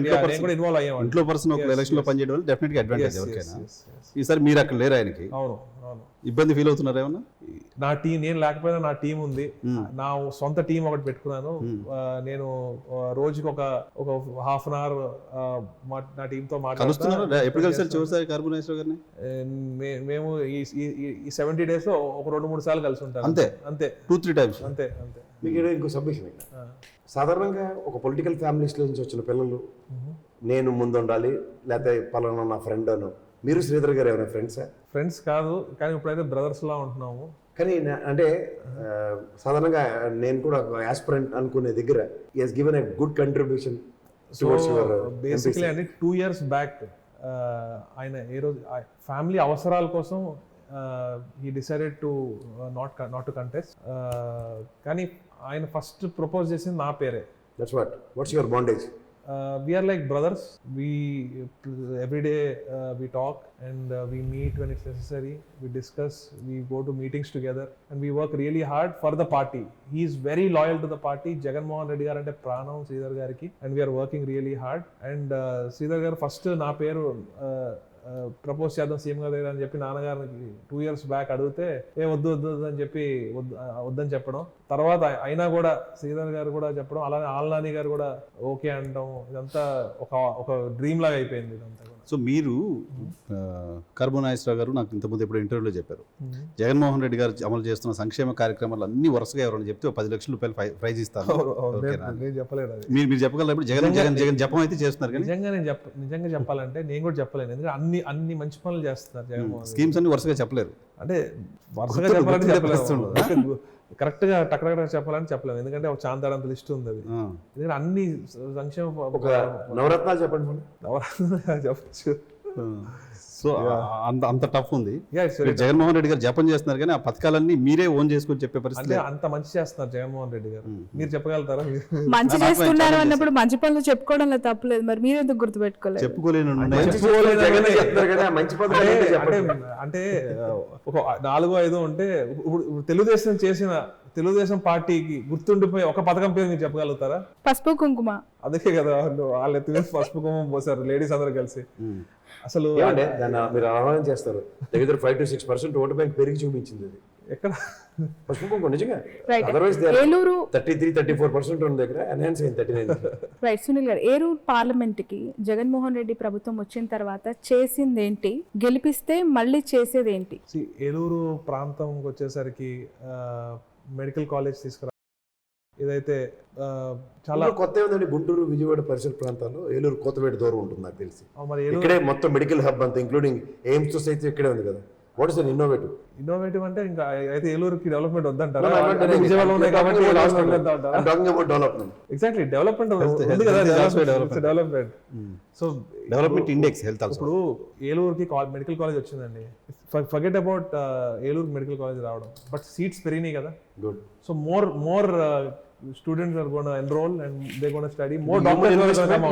Speaker 3: ఇన్వాల్వ్ అయ్యాను.
Speaker 4: ఇంట్లో పర్సన్ ఒక ఎలక్షన్ లో పనిచేయడం వల్ల డెఫినెట్ గా అడ్వాంటేజ్ ఎవరికైనా. ఈసారి మీరు అక్కడ లేరు ఆయనకి.
Speaker 3: అవును అవును.
Speaker 4: ఇబ్బంది ఫీల్ అవుతున్నారు ఏమన్నా?
Speaker 3: నా టీం, నేను లేకపోయినా నా టీం ఉంది. నా సొంత టీం ఒకటి పెట్టుకున్నాను. నేను రోజుకి ఒక హాఫ్ అన్ అవర్ నా టీంతో
Speaker 4: మాట్లాడుతున్నాను. ఎప్పుడు కలిసారు చివరిసారి కార్మూర్ నాగేశ్వరరావు గారిని?
Speaker 3: మేము ఈ 70 days లో ఒక 2-3 సార్లు కలిసి ఉంటాను.
Speaker 4: అంతే
Speaker 3: అంతే,
Speaker 4: 2-3 times.
Speaker 3: అంతే అంతే.
Speaker 2: మీకు ఇంకో సబ్మిషన్, సాధారణంగా ఒక పొలిటికల్ ఫ్యామిలీస్ నుంచి వచ్చిన పిల్లలు నేను ముందు ఉండాలి, లేకపోతే పలానా నా ఫ్రెండ్ అను. మీరు శ్రీధర్ గారు ఏమైనా
Speaker 3: ఫ్రెండ్స్ కాదు, కానీ ఇప్పుడైతే బ్రదర్స్ లా ఉంటున్నాము.
Speaker 2: కానీ అంటే సాధారణంగా నేను కూడా యాస్పిరెంట్ అనుకునే దగ్గర he has given a good contribution towards your
Speaker 3: basically అంటే 2 years బ్యాక్ ఆయన ఏ రోజు ఫ్యామిలీ అవసరాల కోసం he decided to not to contest. కానీ ఆయన ఫస్ట్ ప్రపోజ్ చేసింది నా పేరే.
Speaker 2: What's your bondage?
Speaker 3: We are like brothers. We every day we talk and we meet when it's necessary. We discuss. We go to meetings together and we work really hard for the party. He is very loyal to the party. Jagan Mohan Reddy garu ante pranam Sridhar gariki, and we are working really hard. And Sridhar garu first na peru propose చేద్దాం CM గారి దగ్గర అని చెప్పి నాన్నగారికి 2 years back అడిగితే వద్దు అని చెప్పి వద్దని చెప్పడం. తర్వాత అయినా కూడా శ్రీధర్ గారు కూడా చెప్పడం, అలానే ఆల్నాని గారు కూడా ఓకే అంటాం. ఇదంతా ఒక డ్రీమ్ లాగా అయిపోయింది ఇదంతా కూడా.
Speaker 4: సో మీరు కార్మూర్ నాగేశ్వరరావు గారు నాకు ఇంతకుముందు ఎప్పుడు ఇంటర్వ్యూలో చెప్పారు, జగన్మోహన్ రెడ్డి గారు అమలు చేస్తున్న సంక్షేమ కార్యక్రమాలు అన్ని వరుసగా ఎవరైనా చెప్తే 10 లక్షల రూపాయలు ప్రైజ్ ఇస్తాను.
Speaker 3: నేను చెప్పలేదు అది.
Speaker 4: మీరు చెప్పగలరు. జగన్ జపం అయితే చేస్తున్నారు. కానీ
Speaker 3: నిజంగా చెప్పాలంటే నేను కూడా చెప్పలేను, ఎందుకంటే అన్ని మంచి పనులు చేస్తున్నారు జగన్మోహన్.
Speaker 4: స్కీమ్స్ అన్ని వరుసగా చెప్పలేరు.
Speaker 3: అంటే వరుసగా చెప్పాలంటే చెప్పలేదు, కరెక్ట్ గా టక్కడక్కడ చెప్పాలని చెప్పలేము, ఎందుకంటే ఒక చాందాడంత లిస్ట్ ఉంది అది. ఎందుకంటే అన్ని సంక్షేమ
Speaker 2: నవరత్నాలు చెప్పండి.
Speaker 3: నవరత్నాలు చెప్పచ్చు.
Speaker 4: సో అంత టఫ్ ఉంది. జగన్మోహన్ రెడ్డి గారు జపం చేస్తున్నారు, కానీ ఆ పథకాలన్నీ మీరే ఓన్ చేసుకొని చెప్పే పరిస్థితి.
Speaker 3: అంత మంచి చేస్తున్నారు జగన్మోహన్ రెడ్డి గారు. మీరు చెప్పగలుగుతారా?
Speaker 1: మంచి చేస్తున్నారు అన్నప్పుడు మంచి పనులు చెప్పుకోవడంలో తప్పలేదు, మరి మీరు ఎందుకు గుర్తుపెట్టుకోలేదు?
Speaker 4: చెప్పుకోలేను
Speaker 3: అంటే ఒక 4-5 ఉంటే తెలుగుదేశం పార్టీకి గుర్తుండిపోయి ఒక పథకం పేరు మీరు చెప్పగలుగుతారా?
Speaker 1: పసుపు కుంకుమ.
Speaker 3: అదే కదా వాళ్ళు ఎత్తుగా పసుపు కుంకుమ పోసారు లేడీస్ అందరూ కలిసి. అసలు
Speaker 2: మీరు ఆహ్వానం చేస్తారు, దగ్గర 5-6% ఓటు బ్యాంక్ పెరిగి చూపించింది అది.
Speaker 3: ఎక్కడ
Speaker 2: పసుపు కుంకుమ నిజంగా.
Speaker 1: ఏలూరు
Speaker 2: 33-34% ఉన్న దగ్గర ఎన్హాన్స్ అయింది 39.
Speaker 1: రైట్. సునీల్ గారు, ఏలూరు పార్లమెంట్ కి జగన్మోహన్ రెడ్డి ప్రభుత్వం వచ్చిన తర్వాత చేసిందేంటి, గెలిపిస్తే మళ్ళీ చేసేదేంటి?
Speaker 3: ఏలూరు ప్రాంతంకి వచ్చేసరికి మెడికల్ కాలేజ్ తీసుకురా, ఇదైతే చాలా
Speaker 2: కొత్త ఉందండి. గుంటూరు, విజయవాడ పరిసర ప్రాంతాల్లో ఏలూరు కొత్తపేట దూరం ఉంటుంది నాకు తెలిసి. ఇక్కడే మొత్తం మెడికల్ హబ్ అంతా ఇంక్లూడింగ్ ఎయిమ్స్ తో సైతం ఇక్కడే ఉంది కదా. వాట్ ఇస్ అన్ ఇన్నోవేటివ్
Speaker 3: అంటే ఇంకా అయితే ఏలూరుకి డెవలప్మెంట్ వద్దంటారు. ఎగ్జాక్ట్లీ డెవలప్మెంట్ ఉంది కదా, development. So
Speaker 4: development index health.
Speaker 3: ఇప్పుడు ఏలూరుకి మెడికల్ కాలేజ్ వచ్చిందండి, forget about Eluru medical college రావడం, బట్ సీట్స్ పెరిగినాయి కదా.
Speaker 2: Good.
Speaker 3: So more students are going to enroll and they're going to study more.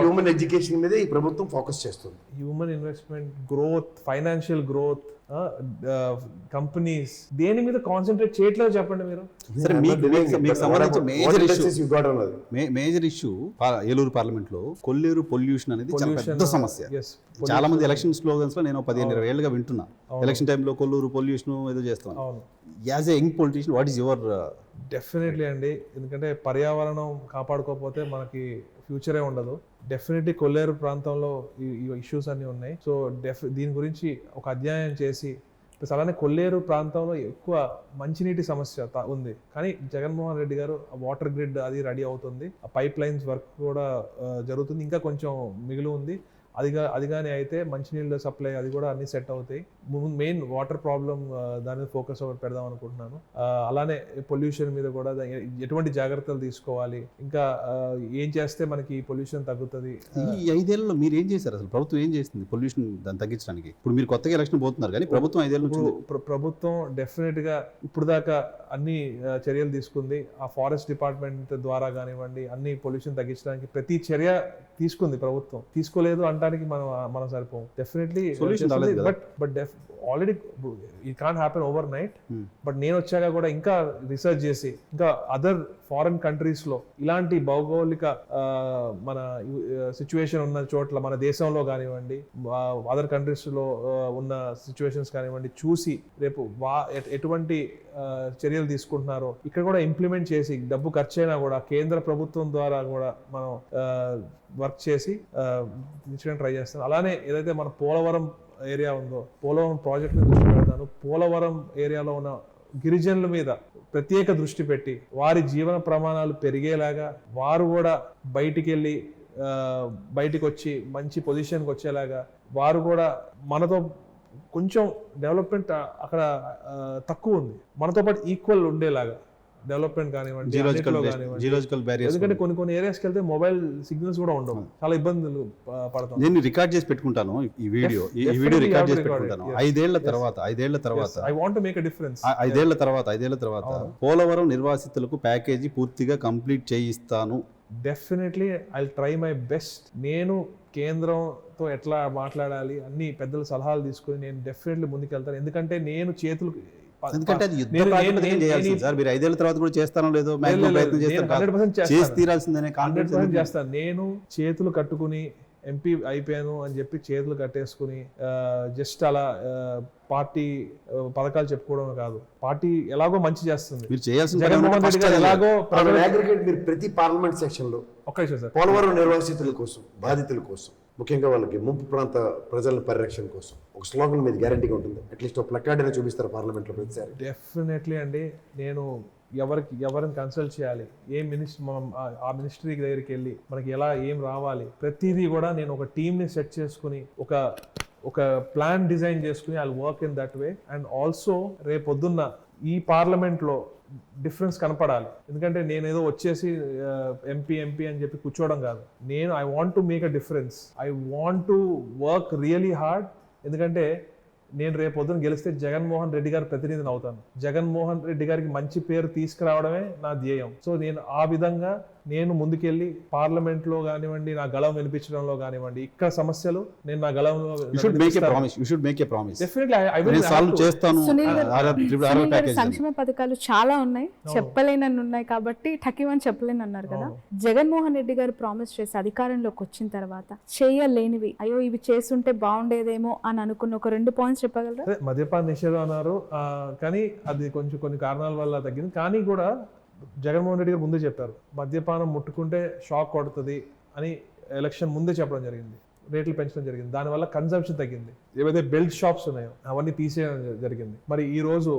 Speaker 2: Human education మీద ఈ ప్రభుత్వం ఫోకస్ చేస్తుంది.
Speaker 3: Human investment, growth, financial growth, companies దేని మీద కాన్సన్ట్రేట్ చేయట్లేదు చెప్పండి మీరు.
Speaker 4: మేజర్ ఇష్యూ ఏలూరు పార్లమెంట్ లో కొల్లేరు పొల్యూషన్ అనేది చాలా పెద్ద సమస్య. చాలా మంది ఎలక్షన్ స్లోగన్స్ లో నేను 15-20 ఏళ్ళుగా వింటున్నా, ఎలక్షన్ టైంలో కొల్లూరు పొల్యూషన్ ఏదో చేస్తాను. As a young politician what is your?
Speaker 3: Definitely అండి, ఎందుకంటే పర్యావరణం కాపాడుకోకపోతే మనకి ఫ్యూచరే ఉండదు. డెఫినెట్లీ కొల్లేరు ప్రాంతంలో ఈ ఇష్యూస్ అన్నీ ఉన్నాయి. సో దీని గురించి ఒక అధ్యయనం చేసి, ప్లస్ అలానే కొల్లేరు ప్రాంతంలో ఎక్కువ మంచినీటి సమస్య ఉంది. కానీ జగన్మోహన్ రెడ్డి గారు వాటర్ గ్రిడ్ అది రెడీ అవుతుంది, ఆ పైప్ లైన్స్ వర్క్ కూడా జరుగుతుంది, ఇంకా కొంచెం మిగిలి ఉంది. అది కానీ అయితే మంచినీళ్ళ సప్లై అది కూడా అన్ని సెట్ అవుతాయి. మెయిన్ వాటర్ ప్రాబ్లం దాని మీద ఫోకస్ పెడదాం అనుకుంటున్నాను. అలానే పొల్యూషన్ మీద కూడా ఎటువంటి జాగ్రత్తలు తీసుకోవాలి, ఇంకా ఏం చేస్తే మనకి పొల్యూషన్ తగ్గుతుంది.
Speaker 4: ఈ 5 ఏళ్లలో మీరు ఏం చేశారు? అసలు ప్రభుత్వం ఏం చేస్తుంది పొల్యూషన్ దాన్ని తగ్గించడానికి? ఇప్పుడు మీరు కొత్తగా ఎలక్షన్ పోతున్నారు కానీ ప్రభుత్వం 5 ఏళ్ళ నుంచి
Speaker 3: ప్రభుత్వం డెఫినెట్ గా ఇప్పుడు దాకా అన్ని చర్యలు తీసుకుంది. ఆ ఫారెస్ట్ డిపార్ట్మెంట్ ద్వారా కానివ్వండి, అన్ని పొల్యూషన్ తగ్గించడానికి ప్రతి చర్య తీసుకుంది ప్రభుత్వం. తీసుకోలేదు అంటానికి మనం సరిపోం. Definitely but already it can't happen overnight. But నేను వచ్చాక కూడా ఇంకా రీసెర్చ్ చేసి ఇంకా అదర్ ఫారెన్ కంట్రీస్ లో ఇలాంటి భౌగోళిక మన సిచ్యువేషన్ ఉన్న చోట్ల మన దేశంలో కానివ్వండి, అదర్ కంట్రీస్ లో ఉన్న సిచ్యువేషన్స్ కానివ్వండి చూసి రేపు ఎటువంటి చర్యలు తీసుకుంటున్నారో ఇక్కడ కూడా ఇంప్లిమెంట్ చేసి డబ్బు ఖర్చు అయినా కూడా కేంద్ర ప్రభుత్వం ద్వారా కూడా మనం వర్క్ చేసి తీర్చడానికి ట్రై చేస్తాను. అలానే ఏదైతే మన పోలవరం ఏరియా ఉందో పోలవరం ప్రాజెక్ట్ని దృష్టి పెడతాను. పోలవరం ఏరియాలో ఉన్న గిరిజనుల మీద ప్రత్యేక దృష్టి పెట్టి వారి జీవన ప్రమాణాలు పెరిగేలాగా వారు కూడా బయటికి వచ్చి మంచి పొజిషన్కి వచ్చేలాగా వారు కూడా మనతో కొంచెం డెవలప్మెంట్ అక్కడ తక్కువ ఉంది, మనతో పాటు ఈక్వల్ ఉండేలాగా డెవలప్మెంట్ కానివ్వండి, ఎందుకంటే కొన్ని ఏరియాస్కి వెళ్తే మొబైల్ సిగ్నల్స్ కూడా ఉండవు, చాలా ఇబ్బందులు పడతాం.
Speaker 4: నేను రికార్డ్ చేసి పెట్టుకుంటాను ఈ వీడియో రికార్డ్ చేసి పెట్టుకుంటాను. 5 ఏళ్ల తర్వాత
Speaker 3: I want to make a difference.
Speaker 4: 5 ఏళ్ల తర్వాత పోలవరం నిర్వాసితులకు ప్యాకేజీ పూర్తిగా కంప్లీట్ చేయిస్తాను.
Speaker 3: Definitely I try my best. నేను కేంద్రంతో ఎట్లా మాట్లాడాలి అన్ని పెద్దల సలహాలు తీసుకుని నేను డెఫినెట్లీ ముందుకెళ్తాను. ఎందుకంటే నేను చేతులు
Speaker 4: ఎందుకంటే అది యుద్ధ ప్రాతిపదికన చేయాల్సింది సార్. మీరు 5 ఏళ్ల తర్వాత కూడా చేస్తానో లేదో ప్రయత్నం చేసి తీరాల్సిందనే కాన్ఫిడెన్స్
Speaker 3: చేస్తాను. నేను చేతులు కట్టుకుని ఎంపీ అయిపోయాను అని చెప్పి చేతులు కట్టేసుకుని జస్ట్ అలా పార్టీ పథకాలు చెప్పుకోవడం కాదు, పార్టీ ఎలాగో మంచి చేస్తుంది.
Speaker 4: మీరు చేయాల్సిన
Speaker 3: జగన్మోహన్ రెడ్డి గారు ఎలాగో
Speaker 2: మీరు ప్రతి పార్లమెంట్ సెక్షన్ లో పోలవరం నిర్వాసితుల కోసం, బాధితుల కోసం, ముఖ్యంగా వాళ్ళకి ముంపు ప్రాంత ప్రజల పరిరక్షణ కోసం ఒక స్లోగన్ మీద గ్యారంటీగా ఉంటుంది. అట్లీస్ట్ ఒక ప్లకార్డ్ అయినా చూపిస్తారు పార్లమెంట్లో ప్రతిసారి.
Speaker 3: డెఫినెట్లీ అండి. నేను ఎవరిని కన్సల్ట్ చేయాలి, ఏ ఆ మినిస్ట్రీ దగ్గరికి వెళ్ళి మనకి ఎలా ఏం రావాలి ప్రతిదీ కూడా నేను ఒక టీమ్ని సెట్ చేసుకుని ఒక ప్లాన్ డిజైన్ చేసుకుని I work in that way. And also రేపొద్దున్న ఈ పార్లమెంట్లో డిఫరెన్స్ కనపడాలి. ఎందుకంటే నేను ఏదో వచ్చేసి ఎంపీ అని చెప్పి కూర్చోవడం కాదు. నేను I want to make a difference. I want to work really hard. ఎందుకంటే నేను రేపు పొద్దున గెలిస్తే జగన్మోహన్ రెడ్డి గారి ప్రతినిధిని అవుతాను. జగన్మోహన్ రెడ్డి గారికి మంచి పేరు తీసుకురావడమే నా ధ్యేయం. సో నేను ఆ విధంగా నేను ముందుకెళ్ళి పార్లమెంట్లో కానివ్వండి, నా గళం వినిపించడంలో కానివ్వండి, ఇక్కడ సమస్యలు నేను నా గళంలో
Speaker 1: సంక్షేమ పథకాలు చాలా ఉన్నాయి, చెప్పలేనని ఉన్నాయి కాబట్టి ఠకివని చెప్పలేని అన్నారు కదా. జగన్మోహన్ రెడ్డి గారు ప్రామిస్ చేసి అధికారంలోకి వచ్చిన తర్వాత చేయలేనివి, అయ్యో ఇవి చేస్తుంటే బాగుండేదేమో అని అనుకున్న ఒక 2 పాయింట్స్ చెప్పగలరా?
Speaker 3: మద్యపాన నిషేధం అన్నారు కానీ అది కొంచెం కొన్ని కారణాల వల్ల తగ్గింది. కానీ కూడా జగన్మోహన్ రెడ్డి గారు ముందే చెప్పారు మద్యపానం ముట్టుకుంటే షాక్ కొడుతుంది అని ఎలక్షన్ ముందే చెప్పడం జరిగింది. రేట్లు పెంచడం జరిగింది, దానివల్ల కన్సంప్షన్ తగ్గింది. ఏవైతే బెల్ట్ షాప్స్ ఉన్నాయో అవన్నీ తీసేయడం జరిగింది. మరి ఈ రోజు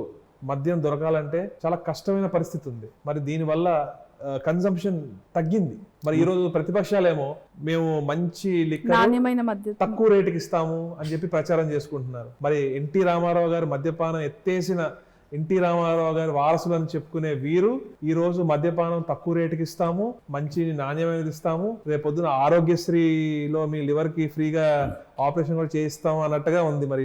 Speaker 3: మద్యం దొరకాలంటే చాలా కష్టమైన పరిస్థితి ఉంది. మరి దీనివల్ల కన్సంప్షన్ తగ్గింది. మరి ఈ రోజు ప్రతిపక్షాలేమో మేము మంచి లిక్కర్ తక్కువ రేటుకి ఇస్తాము అని చెప్పి ప్రచారం చేసుకుంటున్నారు. మరి ఎన్టీ రామారావు గారు మద్యపానం ఎత్తేసిన ఎన్టీ రామారావు గారి వారసులని చెప్పుకునే వీరు ఈ రోజు మద్యపానం తక్కువ రేటుకి ఇస్తాము, మంచి నాణ్యమైనది ఇస్తాము, రేపొద్దున ఆరోగ్యశ్రీలో మీ లివర్ కి ఫ్రీగా ఆపరేషన్ కూడా చేయిస్తాము అన్నట్టుగా ఉంది. మరి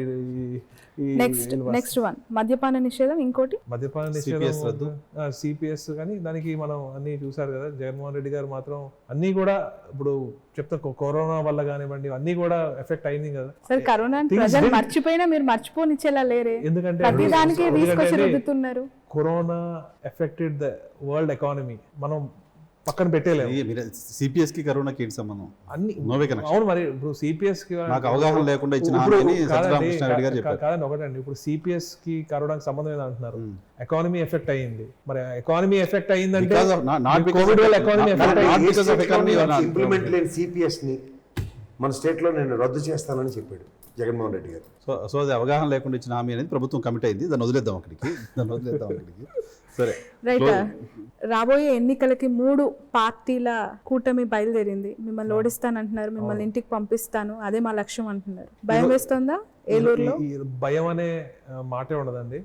Speaker 1: నెక్స్ట్ వన్ మద్యపాన నిషేధం, ఇంకోటి
Speaker 3: మద్యపాన నిషేధం సిపిఎస్. కానీ దానికి మనం అన్ని చూసారు కదా, జగన్మోహన్ రెడ్డి గారు మాత్రం అన్ని కూడా ఇప్పుడు చెప్తా కరోనా వల్ల కానివ్వండి అన్ని కూడా ఎఫెక్ట్ అయింది కదా.
Speaker 1: సరే కరోనా ప్రజలు మర్చిపోయినా మీరు మర్చిపోనిచ్చేలా లేరే,
Speaker 3: ఎందుకంటే
Speaker 1: ప్రతిదానికి తీసుకొచ్చి రుద్దుతున్నారు.
Speaker 3: Corona affected the world economy, మనం పక్కన పెట్టేలేము.
Speaker 4: సిపిఎస్ కి కరోనాకి ఏంటి సంబంధం?
Speaker 3: అన్ని అవును. మరి ఇప్పుడు సిపిఎస్ కి
Speaker 4: నాకు అవగాహన లేకుండా ఇచ్చిన
Speaker 3: కాదండి ఒకటండి, ఇప్పుడు సిపిఎస్ కి కరోనాకి సంబంధం ఏదో అంటున్నారు. ఎకానమీ ఎఫెక్ట్ అయ్యింది. మరి ఎకానమీ ఎఫెక్ట్ అయ్యిందంటే
Speaker 2: ఇంప్లిమెంట్ లేని సిపిఎస్ ని మన స్టేట్లో నేను రద్దు చేస్తానని చెప్పాడు జగన్మోహన్ రెడ్డి గారు.
Speaker 4: సో అది అవగాహన లేకుండా ఇచ్చిన హామీ అనేది ప్రభుత్వం కమిట్ అయింది. దాన్ని వదిలేద్దాం అక్కడికి. సరే,
Speaker 1: రైట్. రాబోయే ఎన్నికలకి 3 పార్టీల కూటమి బయలుదేరింది. మిమ్మల్ని ఓడిస్తానంటున్నారు, మిమ్మల్ని ఇంటికి పంపిస్తాను, అదే మా లక్ష్యం అంటున్నారు. భయం వేస్తుందా ఏలూరులో?
Speaker 3: ఈ భయం అనే మాటే ఉండదండి.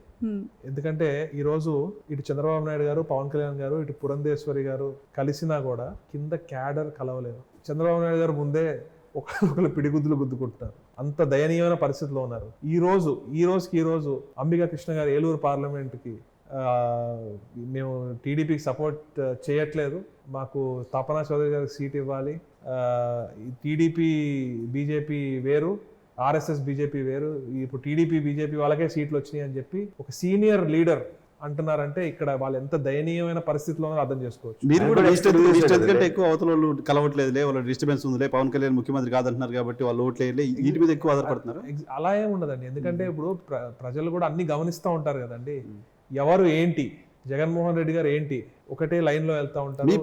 Speaker 3: ఎందుకంటే ఈ రోజు ఇటు చంద్రబాబు నాయుడు గారు, పవన్ కళ్యాణ్ గారు, ఇటు పురంధేశ్వరి గారు కలిసినా కూడా కింద క్యాడర్ కలవలేదు. చంద్రబాబు నాయుడు గారు ముందే ఒకళ్ళు పిడిగుద్దులు గుద్దుకుంటున్నారు. అంత దయనీయమైన పరిస్థితిలో ఉన్నారు. ఈ రోజు అంబికా కృష్ణ గారు ఏలూరు పార్లమెంట్కి మేము టీడీపీకి సపోర్ట్ చేయట్లేదు, మాకు తపనా చౌదరి గారికి సీట్ ఇవ్వాలి, టీడీపీ బీజేపీ వేరు, ఆర్ఎస్ఎస్ బీజేపీ వేరు, ఇప్పుడు టీడీపీ బీజేపీ వాళ్ళకే సీట్లు వచ్చినాయి అని చెప్పి ఒక సీనియర్ లీడర్ అంటున్నారంటే ఇక్కడ వాళ్ళు ఎంత దయనీయమైన పరిస్థితిలో అర్థం చేసుకోవచ్చు.
Speaker 4: మీరు కూడా కంటే ఎక్కువ అవతల వాళ్ళు కలవట్లేదులే, వాళ్ళ డిస్టర్బెన్స్ ఉందిలే, పవన్ కళ్యాణ్ ముఖ్యమంత్రి కాదంటున్నారు కాబట్టి వాళ్ళు ఓట్లేదులే, వీటి మీద ఎక్కువ ఆధారపడుతున్నారు.
Speaker 3: అలా ఏమి ఉండదండి. ఎందుకంటే ఇప్పుడు ప్రజలు కూడా అన్ని గమనిస్తూ ఉంటారు కదండి. ఎవరు ఏంటి, జగన్మోహన్ రెడ్డి గారు ఏంటి, ఒకటే లైన్ లో వెళ్తా ఉంటారు.
Speaker 4: మీ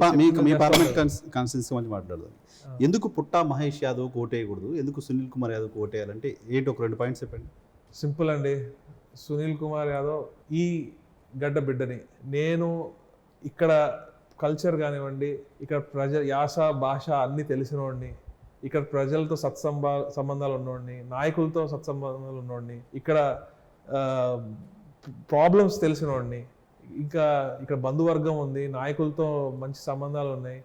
Speaker 4: పార్లమెంట్ కాన్స్టిట్యూన్సీ గురించి మాట్లాడదాం. ఎందుకు పుట్టా మహేష్ యాదవ్ ఓటేయకూడదు, ఎందుకు సునీల్ కుమార్ యాదవ్ ఓటేయాలంటే ఏంటి, ఒక 2 పాయింట్స్ చెప్పండి.
Speaker 3: సింపుల్ అండి. సునీల్ కుమార్ యాదవ్ ఈ గడ్డ బిడ్డని, నేను ఇక్కడ కల్చర్ కానివ్వండి, ఇక్కడ యాస భాష అన్నీ తెలిసిన వాడిని, ఇక్కడ ప్రజలతో సంబంధాలు ఉన్నవాడిని, నాయకులతో సత్సంబంధాలు ఉన్నవాడిని, ఇక్కడ ప్రాబ్లమ్స్ తెలిసిన వాడిని, ఇంకా ఇక్కడ బంధువర్గం ఉంది, నాయకులతో మంచి సంబంధాలు ఉన్నాయి.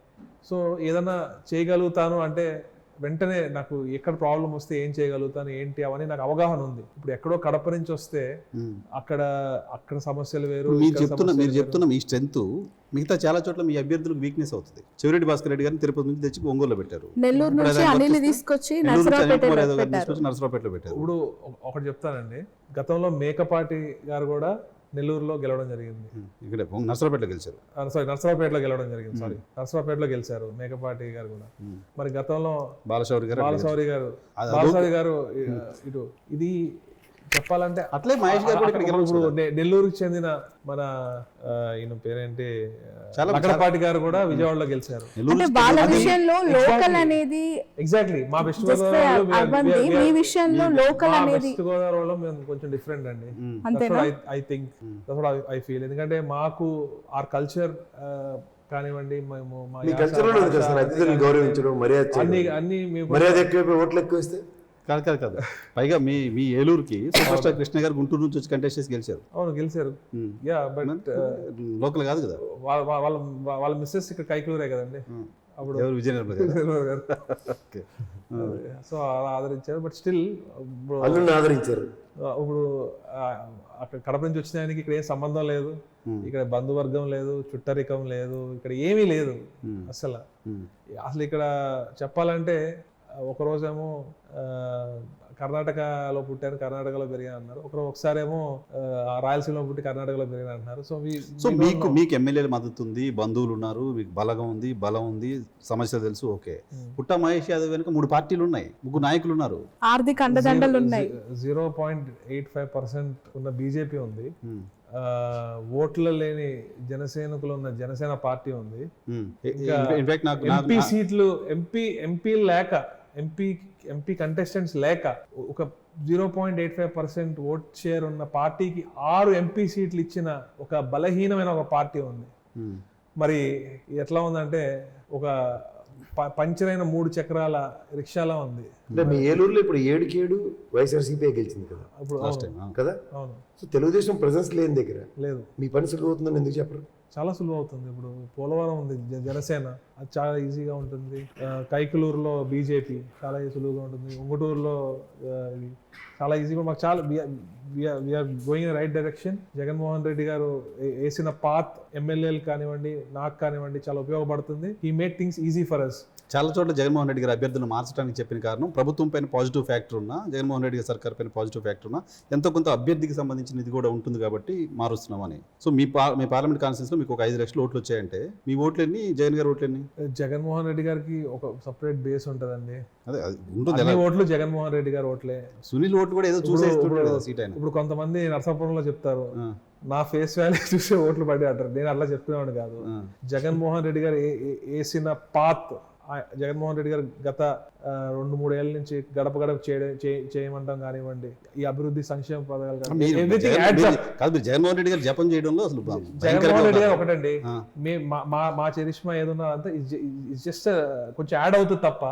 Speaker 3: సో ఏదైనా చేయగలుగుతాను అంటే వెంటనే నాకు ఎక్కడ ప్రాబ్లం వస్తే ఏం చేయగలుగుతాను ఏంటి అవన్నీ నాకు అవగాహన ఉంది. ఇప్పుడు ఎక్కడో కడప నుంచి వస్తే అక్కడ సమస్యలు వేరు.
Speaker 4: మీరు చెప్తున్న మీ స్ట్రెంత్ మిగతా చాలా చోట్ల మీ అభ్యర్థులకు వీక్నెస్ అవుతుంది. చెవిరెడ్డి భాస్కర్ రెడ్డి గారిని తిరుపతి నుంచి తెచ్చి ఒంగోలులో పెట్టారు,
Speaker 1: నెల్లూరు నుంచి అనిల్ తీసుకొచ్చి
Speaker 4: నరసరావుపేటలో పెట్టారు.
Speaker 3: ఇప్పుడు ఒకటి చెప్తానండి, గతంలో మేకపాటి గారు కూడా నెల్లూరులో గెలవడం జరిగింది,
Speaker 4: ఇక్కడ నరసరావుపేటలో గెలిచారు.
Speaker 3: నరసరావుపేటలో గెలవడం జరిగింది, నరసరావుపేటలో గెలిచారు మేకపాటి గారు కూడా. మరి గతంలో
Speaker 4: బాలశౌరి
Speaker 3: గారు ఇటు ఇది చెప్పాలంటే
Speaker 4: అట్లే మహేష్ గారు
Speaker 3: ఇప్పుడు నెల్లూరుకి చెందిన మన ఈయన పేరేంటి లగడపాటి గారు కూడా విజయవాడలో గెలిచారు. ఎగ్జాక్ట్లీ మా వెస్ట్ గోదావరిలో మేము కొంచెం డిఫరెంట్ అండి. ఐ థింక్ ఐ ఫీల్, ఎందుకంటే మాకు ఆర్ కల్చర్ కానివ్వండి, మేము
Speaker 4: కాదు. పైగా మీ ఏలూరుకి సూపర్ స్టార్ కృష్ణ గారు గుంటూరు నుంచి వచ్చి కంటెస్ట్ చేసి గెలిచారు.
Speaker 3: అవును గెలిచారు. యా బట్
Speaker 4: లోకల్ కాదు కదా,
Speaker 3: వాళ్ళ మిస్సెస్ ఇక్కడ కైకలూరే కదండి. అప్పుడు
Speaker 4: విజయనగరం గారు.
Speaker 3: సో అలా ఆదరించారు. బట్ స్టిల్
Speaker 2: ఆదరించారు.
Speaker 3: ఇప్పుడు అక్కడ కడప నుంచి వచ్చిన ఆయనకి ఇక్కడ ఏం సంబంధం లేదు, ఇక్కడ బంధువర్గం లేదు, చుట్టరికం లేదు, ఇక్కడ ఏమీ లేదు అసలు ఇక్కడ చెప్పాలంటే ఒకరోజేమో కర్ణాటకలో పుట్టాను, కర్ణాటకలో పెరిగాను అన్నారు, ఒకసారేమో రాయలసీమలో పుట్టి కర్ణాటకలో పెరిగాను అంటున్నారు. సో
Speaker 4: మీకు ఎమ్మెల్యేల మద్దతు ఉంది, బంధువులు ఉన్నారు, మీకు బలగం ఉంది, బలం ఉంది, సమస్యలు తెలుసు. ఓకే, పుట్టా మహేష్ యాదవ్ వెనుక 3 పార్టీలు ఉన్నాయి, 3 నాయకులు ఉన్నారు,
Speaker 1: ఆర్థిక అండదండలు ఉన్నాయి,
Speaker 3: 0.85% ఉన్న బీజేపీ ఉంది, ఓట్ల లేని జనసేనకులు ఉన్న జనసేన పార్టీ ఉంది. ఎంపీ సీట్లు ఎంపీ లేక ఎంపీ కంటెస్టెంట్స్ లేక ఒక 0.85% ఓట్ షేర్ ఉన్న పార్టీకి 6 ఎంపీ సీట్లు ఇచ్చిన ఒక బలహీనమైన ఒక పార్టీ ఉంది. మరి ఎట్లా ఉందంటే ఒక పంచర్ అయిన 3 చక్రాల రిక్షాలా ఉంది.
Speaker 2: అంటే మీ ఏలూరులో ఇప్పుడు 7కి 7 వైఎస్ఆర్సీపీ గెలిచింది కదా కదా.
Speaker 3: అవును.
Speaker 2: సో తెలుగుదేశం ప్రెజెన్స్ లేని దగ్గర
Speaker 3: లేదు,
Speaker 2: మీ పని సులువు అవుతుందని ఎందుకు చెప్పరు?
Speaker 3: చాలా సులువు అవుతుంది. ఇప్పుడు పోలవరం ఉంది, జనసేన, అది చాలా ఈజీగా ఉంటుంది. కైకలూరులో బీజేపీ చాలా సులువుగా ఉంటుంది. ఉంగుటూరులో చాలా ఈజీగా, మాకు చాలా we are going in right direction. Jaganmohan Reddy గారు వేసిన పాత్ ఎమ్మెల్యేలు కానివ్వండి, నాకు కానివ్వండి, చాలా ఉపయోగపడుతుంది. He made things easy for us.
Speaker 4: చాలా చోట్ల జగన్మోహన్ రెడ్డి గారు అభ్యర్థులను మార్చడానికి చెప్పిన కారణం ప్రభుత్వం పైన పాజిటివ్ ఫ్యాక్టర్ ఉన్నా, జగన్మోహన్ రెడ్డి గారి సర్కార్ పైన పాజిటివ్ ఫ్యాక్టర్ ఉన్నా, ఎంతో కొంత అభ్యర్థికి సంబంధించినది కూడా ఉంటుంది కాబట్టి మారుస్తున్నామని. సో మీ పార్లమెంట్ కాన్స్టిట్యూన్సీలో మీకు ఒక 5 లక్షల ఓట్లు వచ్చాయంటే మీ ఓట్లన్నీ, జగన్ గారి ఓట్లన్నీ?
Speaker 3: జగన్మోహన్ రెడ్డి గారికి ఒక సపరేట్ బేస్ ఉంటుందండి.
Speaker 4: అదే ఉంటుంది,
Speaker 3: ఓట్లు జగన్మోహన్ రెడ్డి గారి ఓట్లే.
Speaker 4: సునీల్ ఓట్లు కూడా ఏదో సీట్ అయినా.
Speaker 3: ఇప్పుడు కొంతమంది నరసాపురంలో చెప్తారు నా ఫేస్ వాల్యూ చూసే ఓట్లు పడి అంటారు. నేను అట్లా చెప్తున్నాను కాదు. జగన్మోహన్ రెడ్డి గారు వేసిన పాత్, జగన్మోహన్ రెడ్డి గారు గత 2-3 ఏళ్ళ నుంచి గడప గడప చేయమంటాం కానివ్వండి, ఈ అభివృద్ధి సంక్షేమ పథకాలు
Speaker 4: కాదు, మీరు జగన్మోహన్ రెడ్డి గారు జపం చేయడంలో అసలు
Speaker 3: జగన్మోహన్ రెడ్డి గారు ఒకటండి, మా చరిష్మా ఏదన్నా అంతా జస్ట్ కొంచెం యాడ్ అవుతుంది తప్ప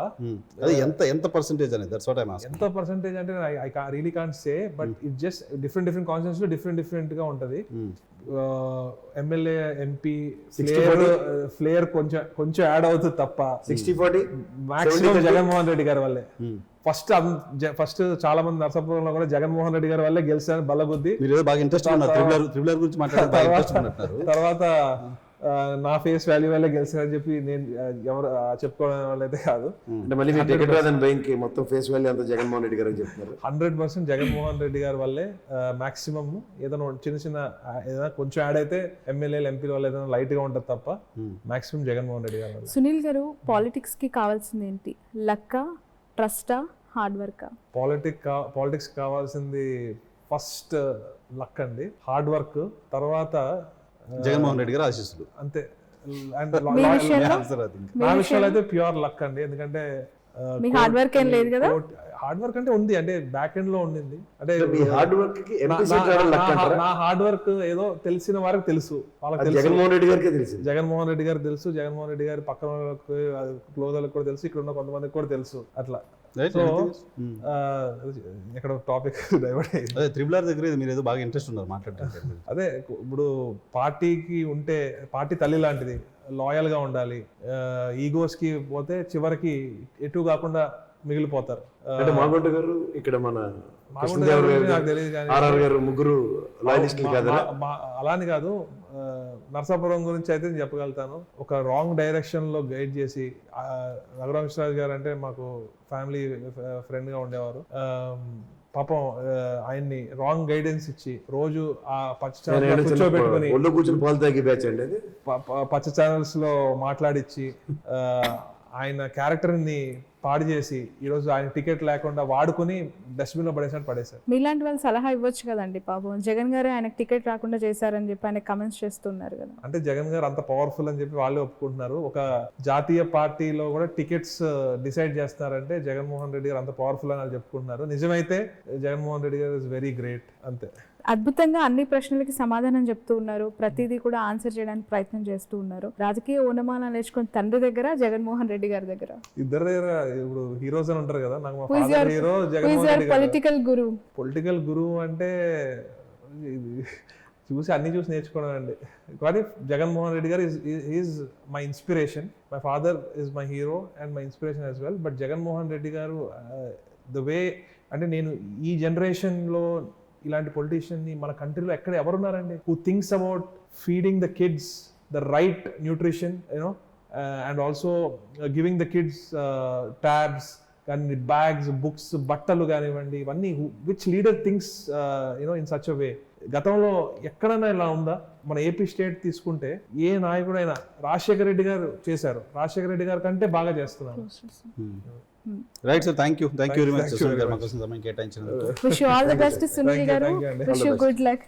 Speaker 4: అది ఎంత పర్సెంటేజ్ అనేది, that's what I am asking.
Speaker 3: ఎంత పర్సెంటేజ్ అంటే I really can't say, but it just different కాన్స్టిట్యూన్సీలో డిఫరెంట్ గా ఉంటది. ఎమ్మెల్యే ఎంపీ ఫ్లేయర్ కొంచెం యాడ్ అవుతుంది తప్ప
Speaker 2: 60-40
Speaker 3: మాక్సిమం జగన్మోహన్ రెడ్డి గారి వల్లే. ఫస్ట్ చాలా మంది నరసాపురంలో కూడా జగన్మోహన్ రెడ్డి గారి వల్లే గెలిచారు బల్లగుద్ది.
Speaker 4: మీరు బాగా ఇంట్రెస్ట్ త్రిబులర్ గురించి మాట్లాడారు.
Speaker 3: తర్వాత నా ఫేస్ వాల్యూ వల్లే గెలిచారని చెప్పి నేను ఎవరు చెప్పుకోవడం వాళ్ళైతే కాదు.
Speaker 2: అంటే మళ్ళీ మీ టికెట్ రాదని భయంకి మొత్తం ఫేస్ వాల్యూ అంతా జగన్మోహన్ రెడ్డి గారు చెప్తున్నారు.
Speaker 3: 100% జగన్మోహన్ రెడ్డి గారి వల్లే మాక్సిమం. ఏదైనా చిన్న ఏదైనా కొంచెం యాడ్ అయితే ఎమ్మెల్యేలు ఎంపీల వల్ల ఏదైనా లైట్ గా ఉంటుంది తప్ప మాక్సిమం జగన్మోహన్ రెడ్డి గారి వల్ల.
Speaker 1: సునీల్ గారు, పాలిటిక్స్ కి కావాల్సింది ఏంటి? లక్క, ట్రస్టా, హార్డ్ వర్క్?
Speaker 3: పాలిటిక్స్ కావాల్సింది ఫస్ట్ లక్ అండి, హార్డ్ వర్క్, తర్వాత
Speaker 4: జగన్మోహన్ రెడ్డి గారు ఆశీస్సులు,
Speaker 3: అంతే. అండ్
Speaker 1: మీ విషయంలో
Speaker 3: నా విషయంలో అయితే ప్యూర్ లక్ అండి. ఎందుకంటే
Speaker 1: మీ హార్డ్ వర్క్ ఏం లేదు కదా?
Speaker 3: హార్డ్ వర్క్ అంటే ఉంది, అంటే బ్యాక్ ఎండ్ లో ఉండింది. అంటే
Speaker 2: మీ హార్డ్ వర్క్ కి
Speaker 3: నా హార్డ్ వర్క్ ఏదో తెలిసిన వారికి తెలుసు, వాళ్ళకి తెలుసు.
Speaker 2: జగన్మోహన్ రెడ్డి గారికి తెలుసు,
Speaker 3: జగన్మోహన్ రెడ్డి గారు తెలుసు, జగన్మోహన్ రెడ్డి గారి పక్కన వాళ్ళకి క్లోజ్ వాళ్ళకి కూడా తెలుసు, ఇక్కడ ఉన్న కొంతమందికి కూడా తెలుసు. అట్లా సో ఇక్కడ టాపిక్ డైవర్ట్ అయ్యింది.
Speaker 4: అదే త్రిబులర్ దగ్గర మీరు ఏదో బాగా ఇంట్రెస్ట్ ఉన్నారు మాట్లాడటానికి.
Speaker 3: అదే ఇప్పుడు పార్టీకి ఉంటే పార్టీ తల్లి లాంటిది, లాయల్ గా ఉండాలి. ఈగోస్ కి పోతే చివరికి ఎటు కాకుండా మిగిలిపోతారు.
Speaker 2: అంటే మాగుంట గారు ఇక్కడ మన
Speaker 3: నాకు తెలియదు కానీ
Speaker 2: ఆర్ఆర్ గారు ముగ్గురు లాయలిస్టులు కదా?
Speaker 3: అలాని కాదు, నరసాపురం గురించి అయితే నేను చెప్పగలుగుతాను. ఒక రాంగ్ డైరెక్షన్ లో గైడ్ చేసి, రఘురామకృష్ణరాజు గారు అంటే మాకు ఫ్యామిలీ ఫ్రెండ్ గా ఉండేవారు. పాపం ఆయన్ని రాంగ్ గైడెన్స్ ఇచ్చి రోజు ఆ పచ్చ ఛానల్ కూర్చోబెట్టుకుని
Speaker 2: కూర్చొని పాలు తాగి బ్యాచ్ అండి అది.
Speaker 3: పచ్చ ఛానల్స్ లో మాట్లాడిచ్చి ఆయన క్యారెక్టర్ ని పాడు చేసి ఈరోజు ఆయన టికెట్ లేకుండా వాడుకుని డస్ట్బిన్ లో పడేశారు.
Speaker 1: మీలాంటి వాళ్ళు సలహా ఇవ్వచ్చు కదండి. పాపం జగన్ గారే ఆయనకు టికెట్ రాకుండా చేశారని చెప్పి ఆయన కమెంట్స్ చేస్తున్నారు కదా.
Speaker 3: అంటే జగన్ గారు అంత పవర్ఫుల్ అని చెప్పి వాళ్ళే ఒప్పుకుంటున్నారు. ఒక జాతీయ పార్టీలో కూడా టికెట్స్ డిసైడ్ చేస్తున్నారంటే జగన్మోహన్ రెడ్డి గారు అంత పవర్ఫుల్ అని వాళ్ళు చెప్పుకుంటున్నారు. నిజమైతే జగన్మోహన్ రెడ్డి గారు ఇస్ వెరీ గ్రేట్, అంతే.
Speaker 1: అద్భుతంగా అన్ని ప్రశ్నలకి సమాధానం చెప్తూ ఉన్నారు, ప్రతిదీ కూడా ఆన్సర్ చేయడానికి ప్రయత్నం చేస్తూ ఉన్నారు. రాజకీయ ఓనమానాలు నేర్చుకుని తండ్రి దగ్గర, జగన్మోహన్ రెడ్డి గారి దగ్గర,
Speaker 3: ఇద్దరు దగ్గర ఇప్పుడు హీరోస్ అని ఉంటారు కదా. నాకు మా ఫాదర్ హీరో, జగన్మోహన్ రెడ్డి గారు పొలిటికల్ గురువు అంటే అన్ని చూసి నేర్చుకోవడం అండి. కానీ జగన్మోహన్ రెడ్డి గారు is my inspiration. My father is my hero and my inspiration as well. But Jaganmohan Reddy గారు ద వే, అంటే నేను ఈ జనరేషన్లో ఇలాంటి పొలిటీషియన్ ని మన కంట్రీలో ఎక్కడ ఎవరున్నారండి who thinks about feeding the kids the right nutrition, you know, and also giving the kids tabs కానీ, బ్యాగ్స్, బుక్స్, బట్టలు కానివ్వండి, ఇవన్నీ which leader thinks you know in such a way. గతంలో ఎక్కడైనా ఇలా ఉందా? మన ఏపీ స్టేట్ తీసుకుంటే ఏ నాయకుడైనా రాజశేఖర రెడ్డి గారు చేశారు, రాజశేఖర రెడ్డి గారి కంటే బాగా చేస్తున్నారు.
Speaker 4: Right sir, thank you very much. సమయం కేటాయించినందుకు.
Speaker 1: Wish you all the best Sunil garu. Wish you good luck.